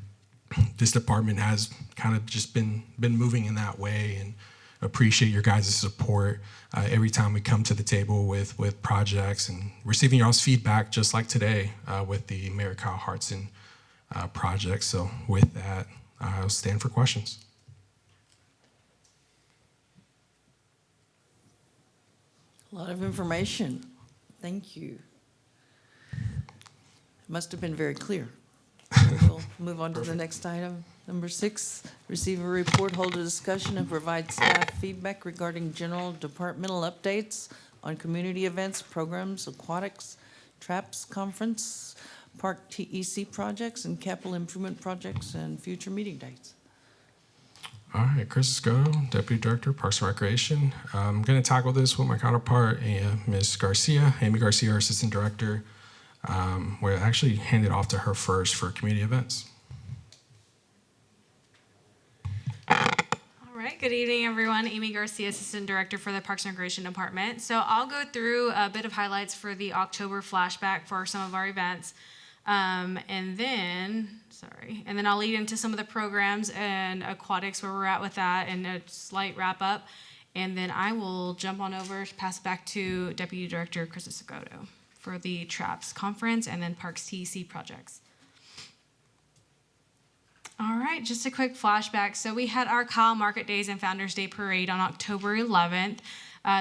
this department has kind of just been moving in that way, and appreciate your guys' support every time we come to the table with projects, and receiving y'all's feedback, just like today with the Mayor Kyle Hartson project. So with that, I'll stand for questions. A lot of information. Thank you. Must have been very clear. We'll move on to the next item. Number 6, receive a report, hold a discussion, and provide staff feedback regarding general departmental updates on community events, programs, aquatics, TRAPS conference, park TEC projects, and capital improvement projects, and future meeting dates. All right, Chris Escoto, Deputy Director, Parks and Recreation. I'm going to tackle this with my counterpart, Ms. Garcia, Amy Garcia, our Assistant Director. We'll actually hand it off to her first for community events. All right, good evening, everyone. Amy Garcia, Assistant Director for the Parks and Recreation Department. So I'll go through a bit of highlights for the October flashback for some of our events. And then I'll lead into some of the programs and aquatics, where we're at with that, and a slight wrap up. And then I will jump on over, pass back to Deputy Director Chris Escoto for the TRAPS conference and then Parks TEC projects. All right, just a quick flashback. So we had our Kyle Market Days and Founders Day Parade on October 11th.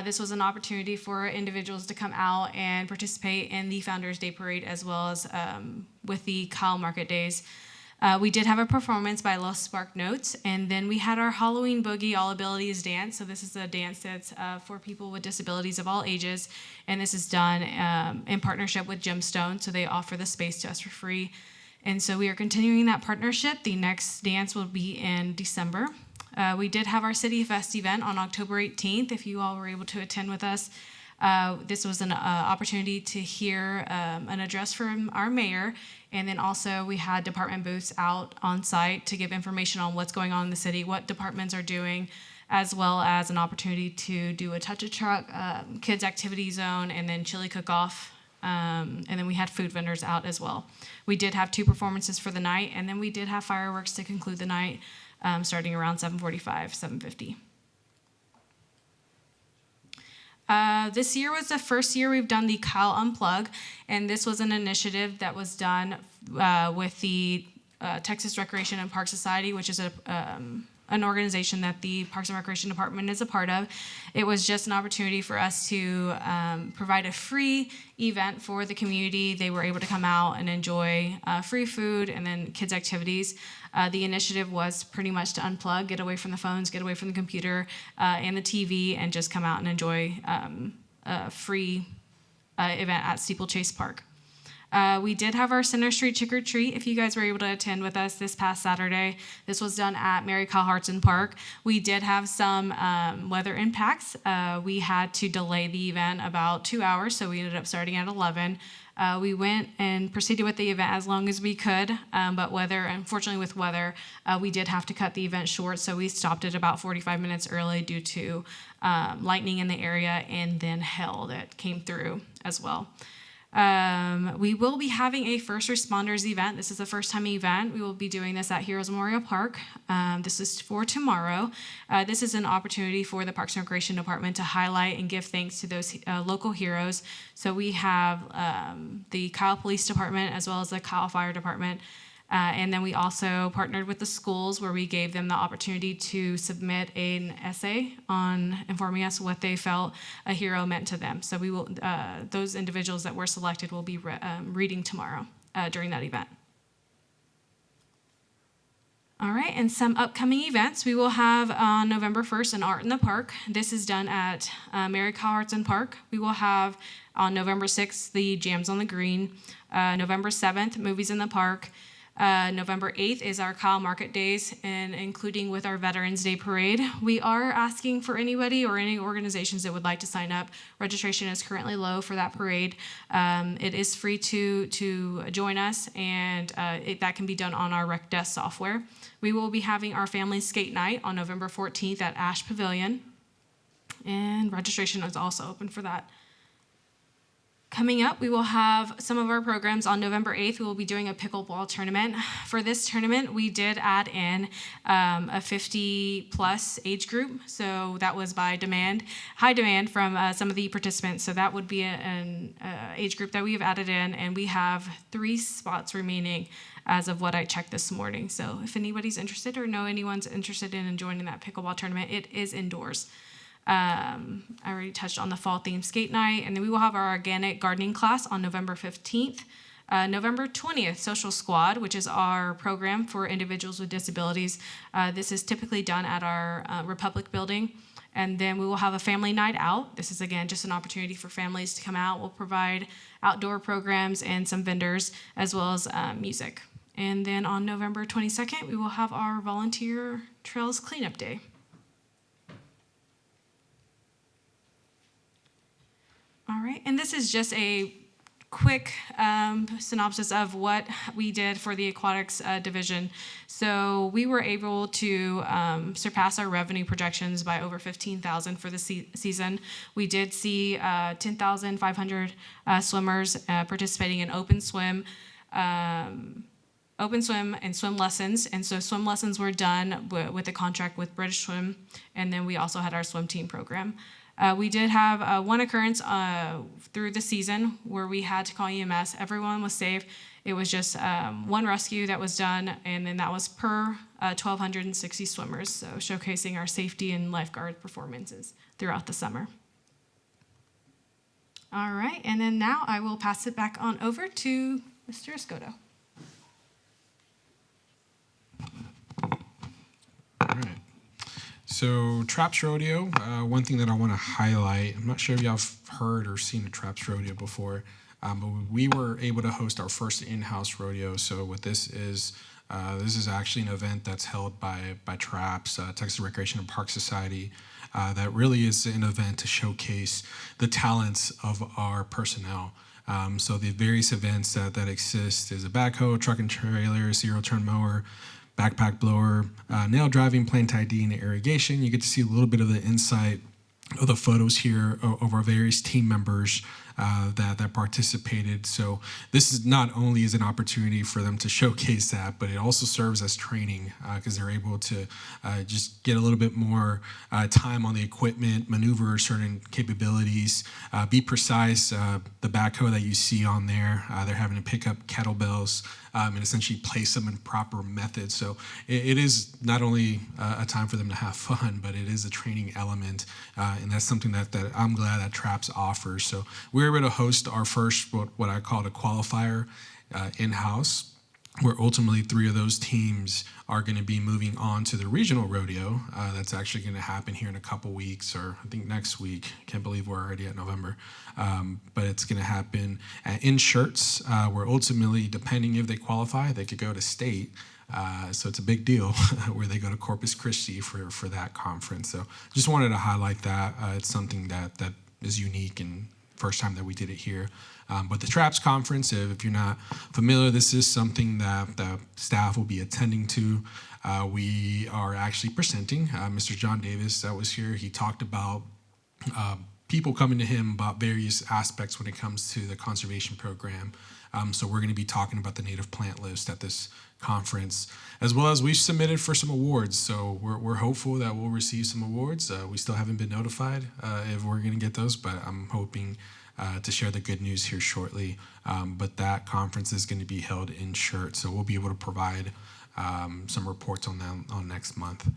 This was an opportunity for individuals to come out and participate in the Founders Day Parade, as well as with the Kyle Market Days. We did have a performance by Los Spark Notes, and then we had our Halloween Boogie All Abilities Dance. So this is a dance that's for people with disabilities of all ages, and this is done in partnership with Gemstone, so they offer the space to us for free. And so we are continuing that partnership. The next dance will be in December. We did have our City Fest event on October 18th, if you all were able to attend with us. This was an opportunity to hear an address from our mayor, and then also we had department booths out on site to give information on what's going on in the city, what departments are doing, as well as an opportunity to do a touch-a-truck, kids activity zone, and then chili cook-off. And then we had food vendors out as well. We did have 2 performances for the night, and then we did have fireworks to conclude the night, starting around 7:45, 7:50. This year was the first year we've done the Kyle Unplug, and this was an initiative that was done with the Texas Recreation and Park Society, which is an organization that the Parks and Recreation Department is a part of. It was just an opportunity for us to provide a free event for the community. They were able to come out and enjoy free food and then kids' activities. The initiative was pretty much to unplug, get away from the phones, get away from the computer and the TV, and just come out and enjoy a free event at Steeplechase Park. We did have our Center Street Trick or Treat, if you guys were able to attend with us this past Saturday. This was done at Mary Kyle Hartson Park. We did have some weather impacts. We had to delay the event about 2 hours, so we ended up starting at 11. We went and proceeded with the event as long as we could, but unfortunately with weather, we did have to cut the event short, so we stopped it about 45 minutes early due to lightning in the area and then hail that came through as well. We will be having a first responders event. This is a first time event. We will be doing this at Heroes Memorial Park. This is for tomorrow. This is an opportunity for the Parks and Recreation Department to highlight and give thanks to those local heroes. So we have the Kyle Police Department as well as the Kyle Fire Department. And then we also partnered with the schools where we gave them the opportunity to submit an essay on informing us what they felt a hero meant to them. So we will, those individuals that were selected will be reading tomorrow during that event. All right, and some upcoming events. We will have on November 1st an Art in the Park. This is done at Mary Kyle Arts and Park. We will have on November 6th the Jams on the Green. November 7th, Movies in the Park. November 8th is our Kyle Market Days, and including with our Veterans Day Parade. We are asking for anybody or any organizations that would like to sign up. Registration is currently low for that parade. It is free to join us, and that can be done on our Rec Desk software. We will be having our Family Skate Night on November 14th at Ash Pavilion, and registration is also open for that. Coming up, we will have some of our programs. On November 8th, we will be doing a pickleball tournament. For this tournament, we did add in a 50-plus age group, so that was by demand, high demand from some of the participants. So that would be an age group that we have added in, and we have 3 spots remaining as of what I checked this morning. So if anybody's interested or know anyone's interested in joining that pickleball tournament, it is indoors. I already touched on the fall themed skate night, and then we will have our organic gardening class on November 15th. November 20th, Social Squad, which is our program for individuals with disabilities. This is typically done at our Republic building. And then we will have a family night out. This is, again, just an opportunity for families to come out. We'll provide outdoor programs and some vendors, as well as music. And then on November 22nd, we will have our Volunteer Trails Cleanup Day. All right, and this is just a quick synopsis of what we did for the aquatics division. So we were able to surpass our revenue projections by over $15,000 for the season. We did see 10,500 swimmers participating in open swim and swim lessons. And so swim lessons were done with a contract with British Swim, and then we also had our swim team program. We did have one occurrence through the season where we had to call EMS. Everyone was safe. It was just one rescue that was done, and then that was per 1,260 swimmers, so showcasing our safety and lifeguard performances throughout the summer. All right, and then now I will pass it back on over to Mr. Escoto. All right. So Traps Rodeo, one thing that I want to highlight, I'm not sure if y'all have heard or seen a Traps Rodeo before, but we were able to host our first in-house rodeo. So what this is actually an event that's held by Traps, Texas Recreation and Park Society, that really is an event to showcase the talents of our personnel. So the various events that exist is a backhoe, truck and trailer, zero-turn mower, backpack blower, nail driving, plant ID, and irrigation. You get to see a little bit of the insight of the photos here of our various team members that participated. So this is not only is an opportunity for them to showcase that, but it also serves as training because they're able to just get a little bit more time on the equipment, maneuver certain capabilities, be precise. The backhoe that you see on there, they're having to pick up kettlebells and essentially place them in proper methods. So it is not only a time for them to have fun, but it is a training element, and that's something that I'm glad that Traps offers. So we were able to host our first, what I call a qualifier in-house, where ultimately 3 of those teams are going to be moving on to the regional rodeo. That's actually going to happen here in a couple weeks, or I think next week. Can't believe we're already at November. But it's going to happen in Shirts, where ultimately, depending if they qualify, they could go to state. So it's a big deal where they go to Corpus Christi for that conference. So just wanted to highlight that. It's something that is unique and first time that we did it here. But the TRAPS conference, if you're not familiar, this is something that the staff will be attending to. We are actually presenting. Mr. John Davis that was here, he talked about people coming to him about various aspects when it comes to the conservation program. So we're going to be talking about the native plant list at this conference, as well as we've submitted for some awards. So we're hopeful that we'll receive some awards. We still haven't been notified if we're going to get those, but I'm hoping to share the good news here shortly. But that conference is going to be held in Shirt, so we'll be able to provide some reports on that on next month.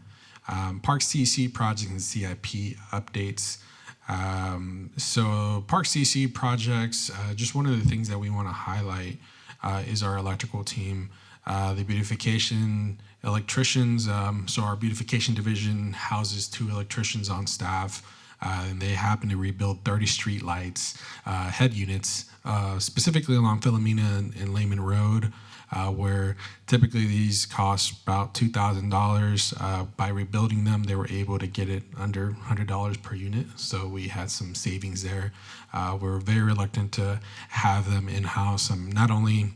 Parks CEC project and CIP updates. So Parks CEC projects, just one of the things that we want to highlight is our electrical team. The beautification electricians, so our beautification division houses 2 electricians on staff, and they happen to rebuild 30 street lights, head units, specifically along Philomena and Lehman Road, where typically these cost about $2,000. By rebuilding them, they were able to get it under $100 per unit, so we had some savings there. We're very reluctant to have them in-house. Not only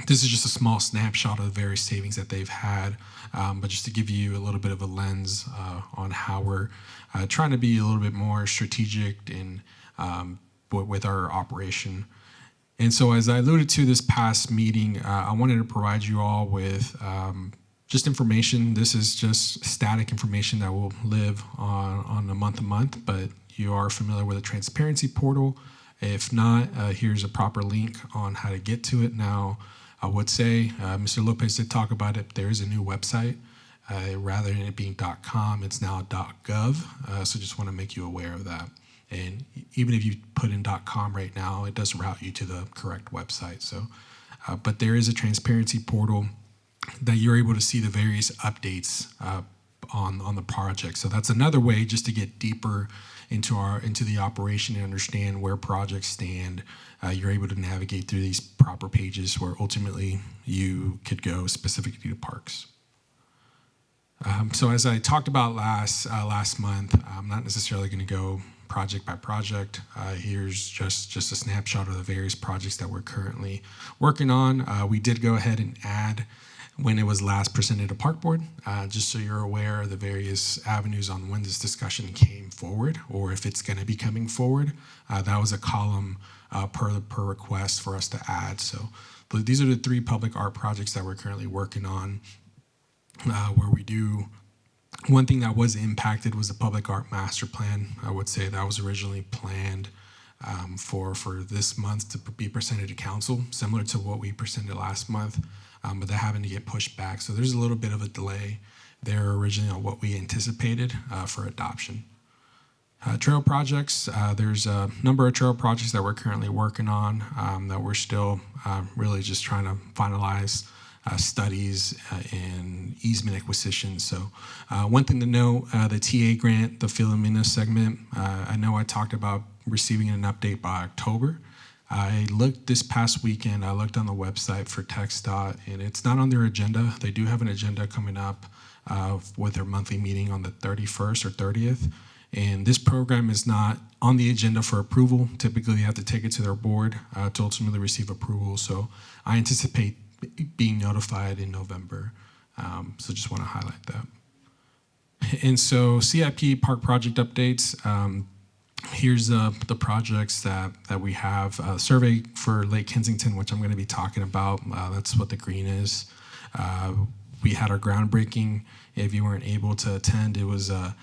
this is just a small snapshot of the various savings that they've had, but just to give you a little bit of a lens on how we're trying to be a little bit more strategic in with our operation. And so as I alluded to this past meeting, I wanted to provide you all with just information. This is just static information that will live on a month-to-month, but you are familiar with the transparency portal. If not, here's a proper link on how to get to it. Now, I would say, Mr. Lopez did talk about it. There is a new website. Rather than it being .com, it's now .gov. So just want to make you aware of that. And even if you put in .com right now, it does route you to the correct website. So, but there is a transparency portal that you're able to see the various updates on the project. So that's another way just to get deeper into the operation and understand where projects stand. You're able to navigate through these proper pages where ultimately you could go specifically to parks. So as I talked about last month, I'm not necessarily going to go project by project. Here's just a snapshot of the various projects that we're currently working on. We did go ahead and add when it was last presented to Park Board, just so you're aware of the various avenues on when this discussion came forward, or if it's going to be coming forward. That was a column per request for us to add. So these are the 3 public art projects that we're currently working on, where we do. One thing that was impacted was the public art master plan. I would say that was originally planned for this month to be presented to council, similar to what we presented last month, but they're having to get pushed back. So there's a little bit of a delay there originally on what we anticipated for adoption. Trail projects, there's a number of trail projects that we're currently working on that we're still really just trying to finalize studies and easement acquisition. So one thing to note, the TA grant, the Philomena segment, I know I talked about receiving an update by October. I looked this past weekend, I looked on the website for TxDOT, and it's not on their agenda. They do have an agenda coming up with their monthly meeting on the 31st or 30th. And this program is not on the agenda for approval. Typically, you have to take it to their board to ultimately receive approval. So I anticipate being notified in November. So just want to highlight that. And so CIP park project updates. Here's the projects that we have. Survey for Lake Kensington, which I'm going to be talking about. That's what the green is. We had our groundbreaking. If you weren't able to attend, it was a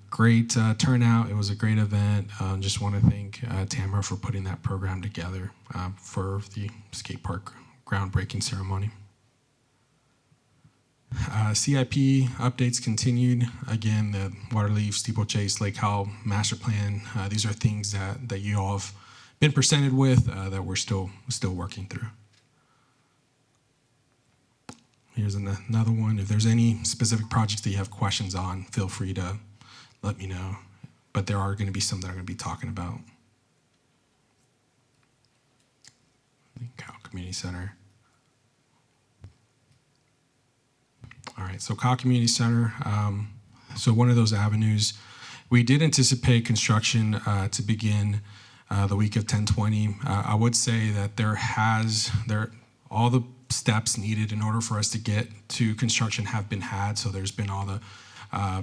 great turnout. It was a great event. Just want to thank Tamara for putting that program together for the skate park groundbreaking ceremony. CIP updates continued. Again, the Waterleaf, Steeplechase, Lake Howell Master Plan. These are things that you all have been presented with that we're still working through. Here's another one. If there's any specific projects that you have questions on, feel free to let me know. But there are going to be some that I'm going to be talking about. Cal Community Center. All right, so Cal Community Center. So one of those avenues, we did anticipate construction to begin the week of 10/20. I would say that all the steps needed in order for us to get to construction have been had. So there's been all the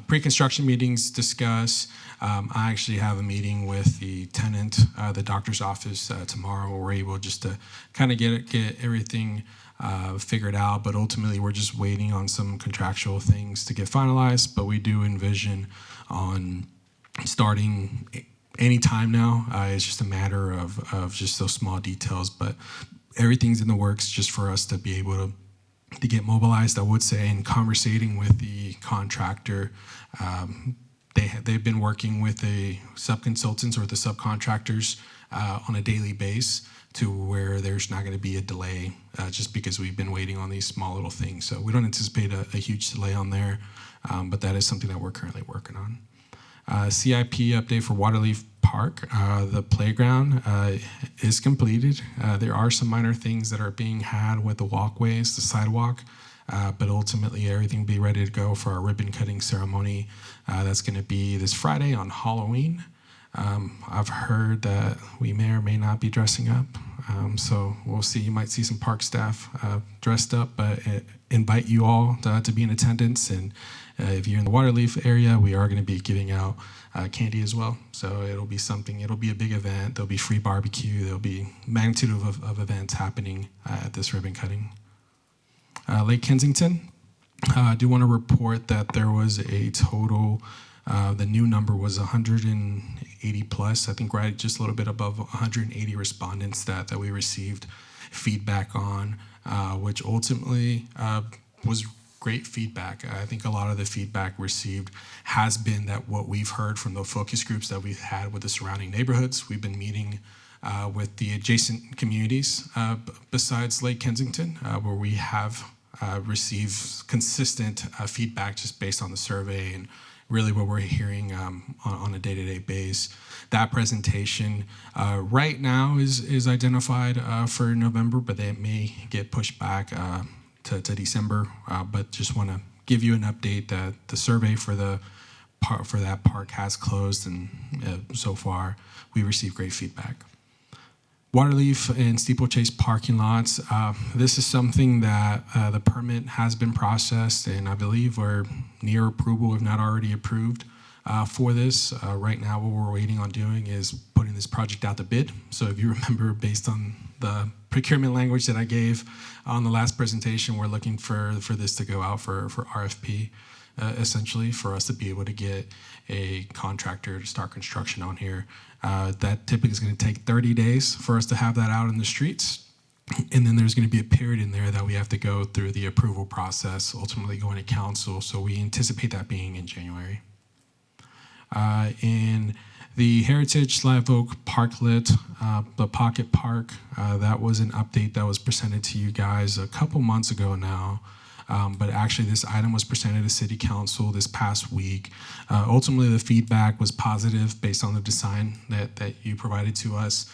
pre-construction meetings discussed. I actually have a meeting with the tenant, the doctor's office tomorrow, where we're able just to kind of get everything figured out. But ultimately, we're just waiting on some contractual things to get finalized. But we do envision on starting any time now. It's just a matter of just those small details. But everything's in the works just for us to be able to get mobilized. I would say, in conversating with the contractor, they've been working with the subconsultants or the subcontractors on a daily basis to where there's not going to be a delay just because we've been waiting on these small little things. So we don't anticipate a huge delay on there, but that is something that we're currently working on. CIP update for Waterleaf Park. The playground is completed. There are some minor things that are being had with the walkways, the sidewalk, but ultimately everything will be ready to go for our ribbon cutting ceremony. That's going to be this Friday on Halloween. I've heard that we may or may not be dressing up, so we'll see. You might see some park staff dressed up, but invite you all to be in attendance. And if you're in the Waterleaf area, we are going to be giving out candy as well. So it'll be a big event. There'll be free barbecue. There'll be magnitude of events happening at this ribbon cutting. Lake Kensington, I do want to report that there was a total, the new number was 180 plus, I think right just a little bit above 180 respondents that we received feedback on, which ultimately was great feedback. I think a lot of the feedback received has been that what we've heard from the focus groups that we've had with the surrounding neighborhoods. We've been meeting with the adjacent communities besides Lake Kensington, where we have received consistent feedback just based on the survey and really what we're hearing on a day-to-day basis. That presentation right now is identified for November, but it may get pushed back to December. But just want to give you an update that the survey for that park has closed, and so far we received great feedback. Waterleaf and Steeplechase parking lots. This is something that the permit has been processed, and I believe we're near approval, if not already approved, for this. Right now, what we're waiting on doing is putting this project out to bid. So if you remember, based on the procurement language that I gave on the last presentation, we're looking for this to go out for RFP, essentially, for us to be able to get a contractor to start construction on here. That typically is going to take 30 days for us to have that out in the streets. And then there's going to be a period in there that we have to go through the approval process, ultimately going to council. So we anticipate that being in January. In the Heritage Live Oak Parklet, the Pocket Park, that was an update that was presented to you guys a couple months ago now. But actually this item was presented to City Council this past week. Ultimately, the feedback was positive based on the design that you provided to us.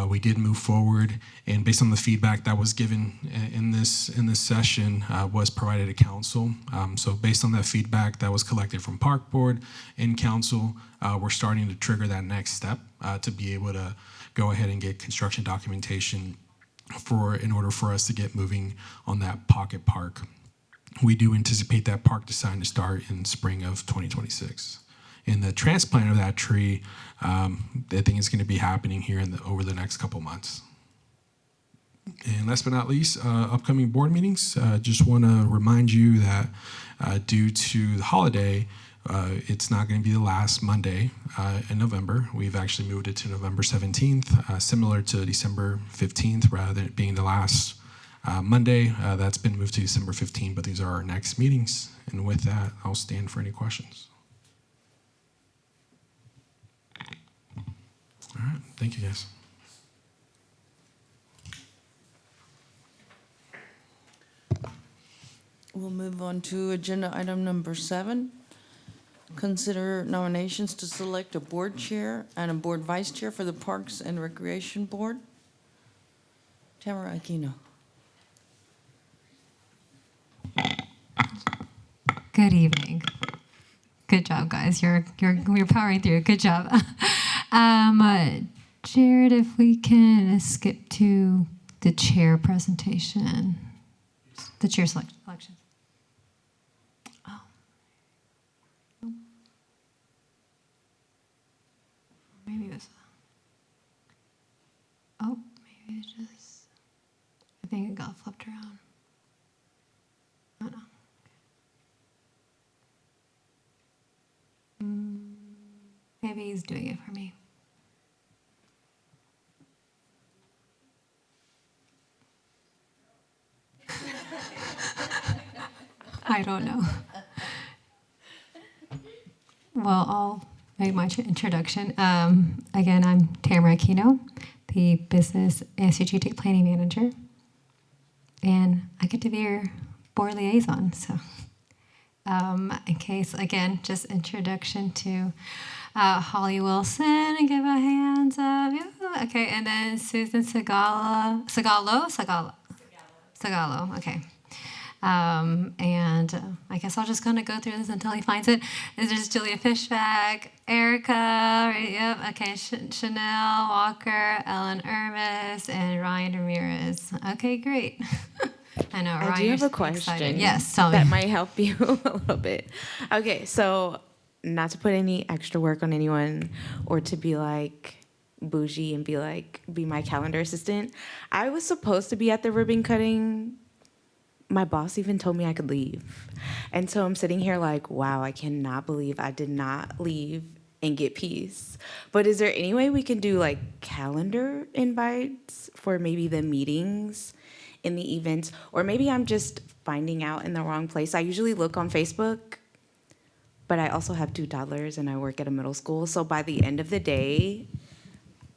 We did move forward, and based on the feedback that was given in this session was provided to Council. So based on that feedback that was collected from Park Board and Council, we're starting to trigger that next step to be able to go ahead and get construction documentation in order for us to get moving on that Pocket Park. We do anticipate that park design to start in spring of 2026. And the transplant of that tree, I think it's going to be happening here over the next couple months. And last but not least, upcoming board meetings. Just want to remind you that due to the holiday, it's not going to be the last Monday in November. We've actually moved it to November 17th, similar to December 15th, rather than it being the last Monday. That's been moved to December 15th, but these are our next meetings. And with that, I'll stand for any questions. All right, thank you guys. We'll move on to agenda item number 7. Consider nominations to select a board chair and a board vice chair for the Parks and Recreation Board. Tamara Aquino. Good evening. Good job, guys. You're powering through. Good job. Jared, if we can skip to the chair presentation, the chair elections. Oh. Maybe this. Oh, maybe it just. I think it got flipped around. Oh no. Maybe he's doing it for me. I don't know. Well, I'll make my introduction. Again, I'm Tamara Aquino, the Business and Strategic Planning Manager, and I get to be your board liaison. So, in case, again, just introduction to Holly Wilson, and give a hands up. Yeah. Okay, and then Susan Sagalo. Okay. I guess I'll just kind of go through this until he finds it. There's Julia Fishback, Erica, right, yep, okay, Chanel Walker, Ellen Ermis, and Ryan Ramirez. Okay, great. I know, Ryan. I do have a excited. question. Yes, tell me. That might help you a little bit. Okay, so not to put any extra work on anyone or to be like bougie and be my calendar assistant. I was supposed to be at the ribbon cutting. My boss even told me I could leave. And so I'm sitting here like, wow, I cannot believe I did not leave and get peace. But is there any way we can do like calendar invites for maybe the meetings in the events? Or maybe I'm just finding out in the wrong place. I usually look on Facebook, but I also have 2 toddlers and I work at a middle school. So by the end of the day,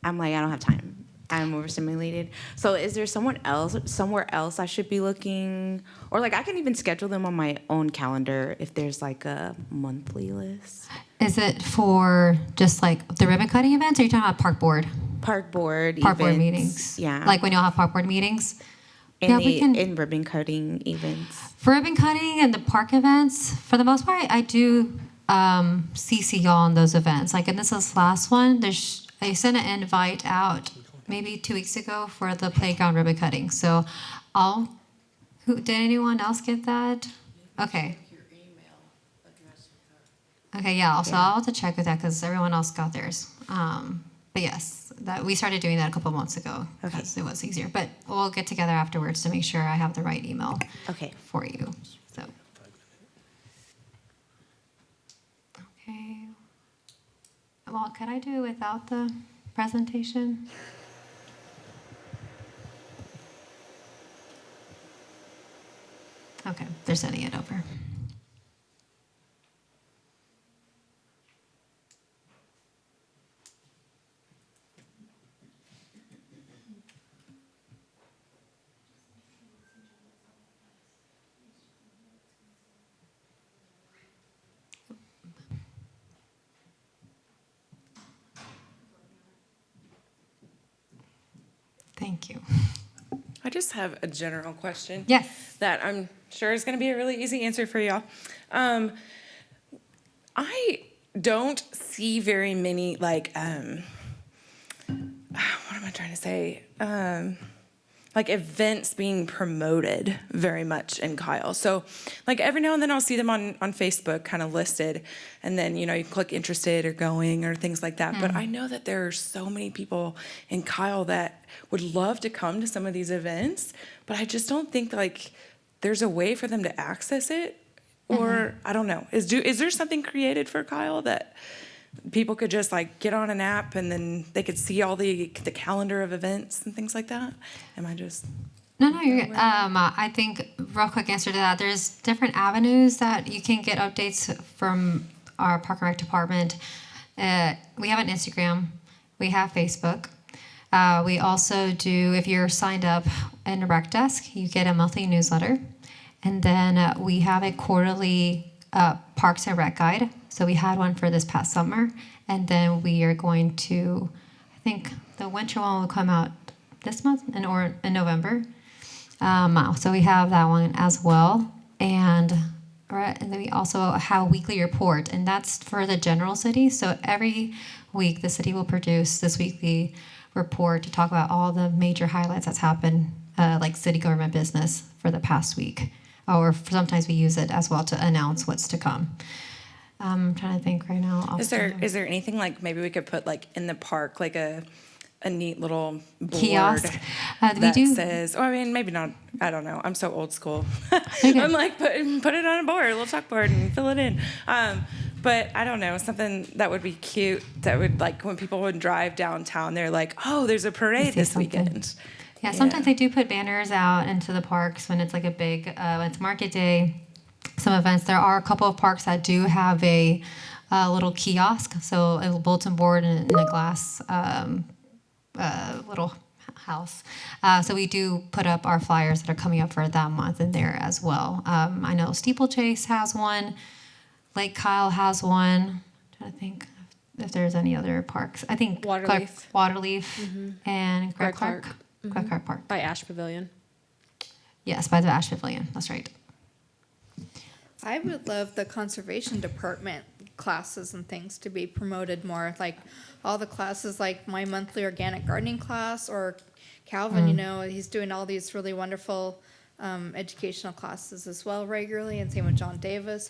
I'm like, I don't have time. I'm overstimulated. So is there somewhere else I should be looking? Or like I can even schedule them on my own calendar if there's like a monthly list. Is it for just like the ribbon cutting events, or are you talking about park board? Park board meetings. Yeah. Like when you'll have park board meetings? And Yeah, in ribbon cutting events. For ribbon cutting and the park events, for the most part, I do CC y'all on those events. Like, and this is the last one. I sent an invite out maybe 2 weeks ago for the playground ribbon cutting. So did anyone else get that? Okay. Okay, yeah, so I'll have to check with that because everyone else got theirs. But yes, that we started doing that a couple months ago because it was easier. But we'll get together afterwards to make sure I have the right email for you. So. Okay. Well, could I do it without the presentation? Okay, they're sending it over. Thank you. I just have a general question. Yes. That I'm sure is going to be a really easy answer for y'all. I don't see very many, like, what am I trying to say? Like events being promoted very much in Kyle. So like every now and then I'll see them on Facebook kind of listed, and then, you know, you click interested or going or things like that. But I know that there are so many people in Kyle that would love to come to some of these events, but I just don't think like there's a way for them to access it, or I don't know. Is there something created for Kyle that people could just like get on an app and then they could see all the calendar of events and things like that? Am I just... No, you're good. I think real quick answer to that, there's different avenues that you can get updates from our Park and Rec department. We have an Instagram, we have Facebook. We also do, if you're signed up in the rec desk, you get a monthly newsletter. And then we have a quarterly Parks and Rec guide. So we had one for this past summer. And then we are going to, I think the winter one will come out this month or in November. So we have that one as well. And then we also have a weekly report, and that's for the general city. So every week, the city will produce this weekly report to talk about all the major highlights that's happened, like city government business for the past week. Or sometimes we use it as well to announce what's to come. I'm trying to think right now. Is there anything like maybe we could put like in the park, like a neat little board Kiosk. We that do. says, or I mean, maybe not, I don't know. I'm so old school. Okay. I'm like, put it on a board, a little chalkboard and fill it in. But I don't know, something that would be cute that would like when people would drive downtown, they're like, oh, there's a parade this weekend. Yeah, sometimes they do put banners out into the parks when it's like a big, it's market day, some events. There are a couple of parks that do have a little kiosk, so a bulletin board and a glass little house. So we do put up our flyers that are coming up for that month in there as well. I know Steeplechase has one, Lake Kyle has one. I'm trying to think if there's any other parks. I think Waterleaf and Greg Clark. Greg Clark Park. By Ash Pavilion. Yes, by the Ash Pavilion. That's right. I would love the conservation department classes and things to be promoted more, like all the classes, like my monthly organic gardening class, or Calvin, you know, he's doing all these really wonderful educational classes as well regularly, and same with John Davis.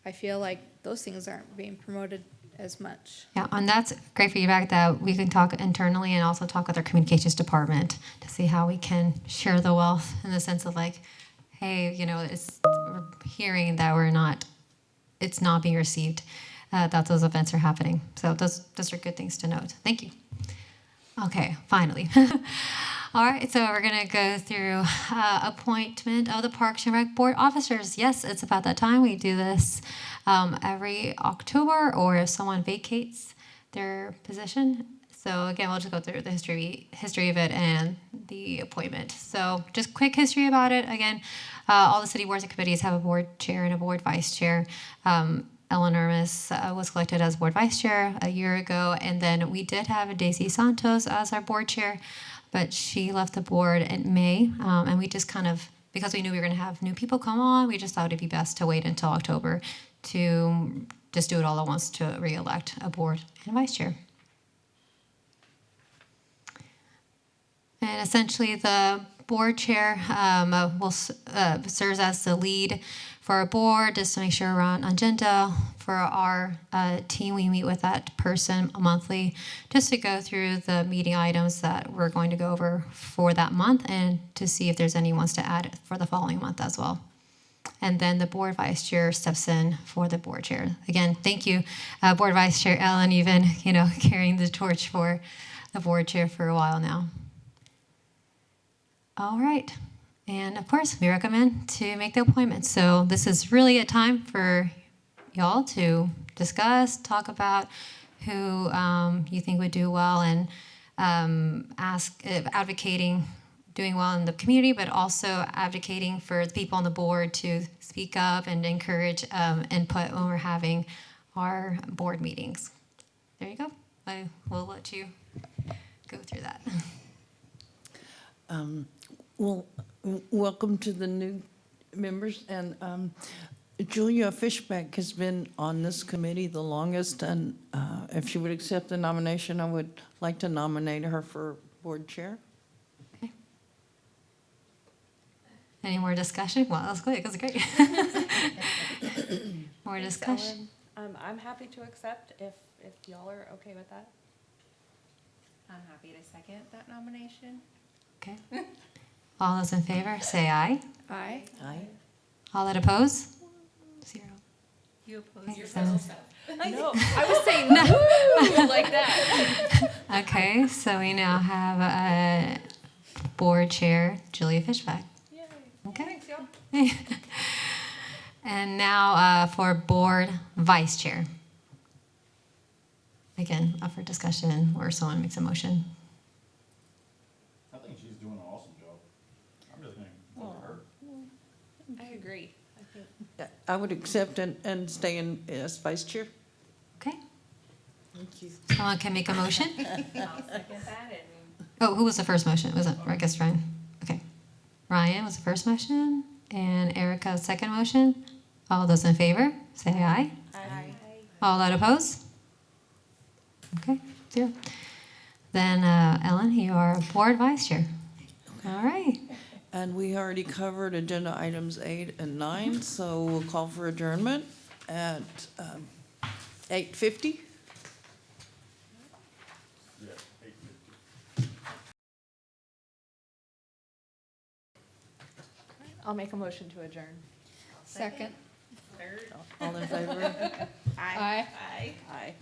I feel like those things aren't being promoted as much. Yeah, and that's great feedback that we can talk internally and also talk with our communications department to see how we can share the wealth in the sense of like, hey, you know, we're hearing that it's not being received, that those events are happening. So those are good things to note. Thank you. Okay, finally. All right, so we're going to go through appointment of the Parks and Rec Board officers. Yes, it's about that time. We do this every October, or if someone vacates their position. So again, we'll just go through the history of it and the appointment. So just quick history about it. Again, all the city boards and committees have a board chair and a board vice chair. Ellen Ermis was elected as board vice chair a year ago, and then we did have Daisy Santos as our board chair, but she left the board in May, and we just kind of, because we knew we were going to have new people come on, we just thought it'd be best to wait until October to just do it all at once to re-elect a board and vice chair. And essentially, the board chair serves as the lead for our board, just to make sure we're on agenda. For our team, we meet with that person monthly just to go through the meeting items that we're going to go over for that month and to see if there's any ones to add for the following month as well. And then the board vice chair steps in for the board chair. Again, thank you, board vice chair Ellen. You've been, carrying the torch for the board chair for a while now. All right. And of course, we recommend to make the appointment. So this is really a time for y'all to discuss, talk about who you think would do well, and advocating doing well in the community, but also advocating for the people on the board to speak up and encourage input when we're having our board meetings. There you go. I will let you go through that. Well, welcome to the new members. And Julia Fishback has been on this committee the longest. And if she would accept the nomination, I would like to nominate her for board chair. Okay. Any more discussion? Well, that was quick. That was great. More discussion? I'm happy to accept if y'all are okay with that. I'm happy to second that nomination. Okay. All those in favor, say aye. Aye. Aye. All that oppose? 0. You oppose yourself. No, I was saying no, like that. Okay, so we now have a board chair, Julia Fishback. Yay. Okay. Thanks, y'all. And now for board vice chair. Again, up for discussion or someone makes a motion. I think she's doing an awesome job. I'm just gonna vote for her. I agree. I think I would accept and stay in as vice chair. Okay. Thank you. Someone can make a motion? I'll second that and Oh, who was the first motion? Was it, I guess, Ryan? Okay. Ryan was the first motion, and Erica, second motion. All those in favor, say aye. Aye. All that oppose? Okay, 0. Then Ellen, you are board vice chair. All right. And we already covered agenda items 8 and 9, so we'll call for adjournment at 8:50. I'll make a motion to adjourn. Second. All in favor? Aye. Aye.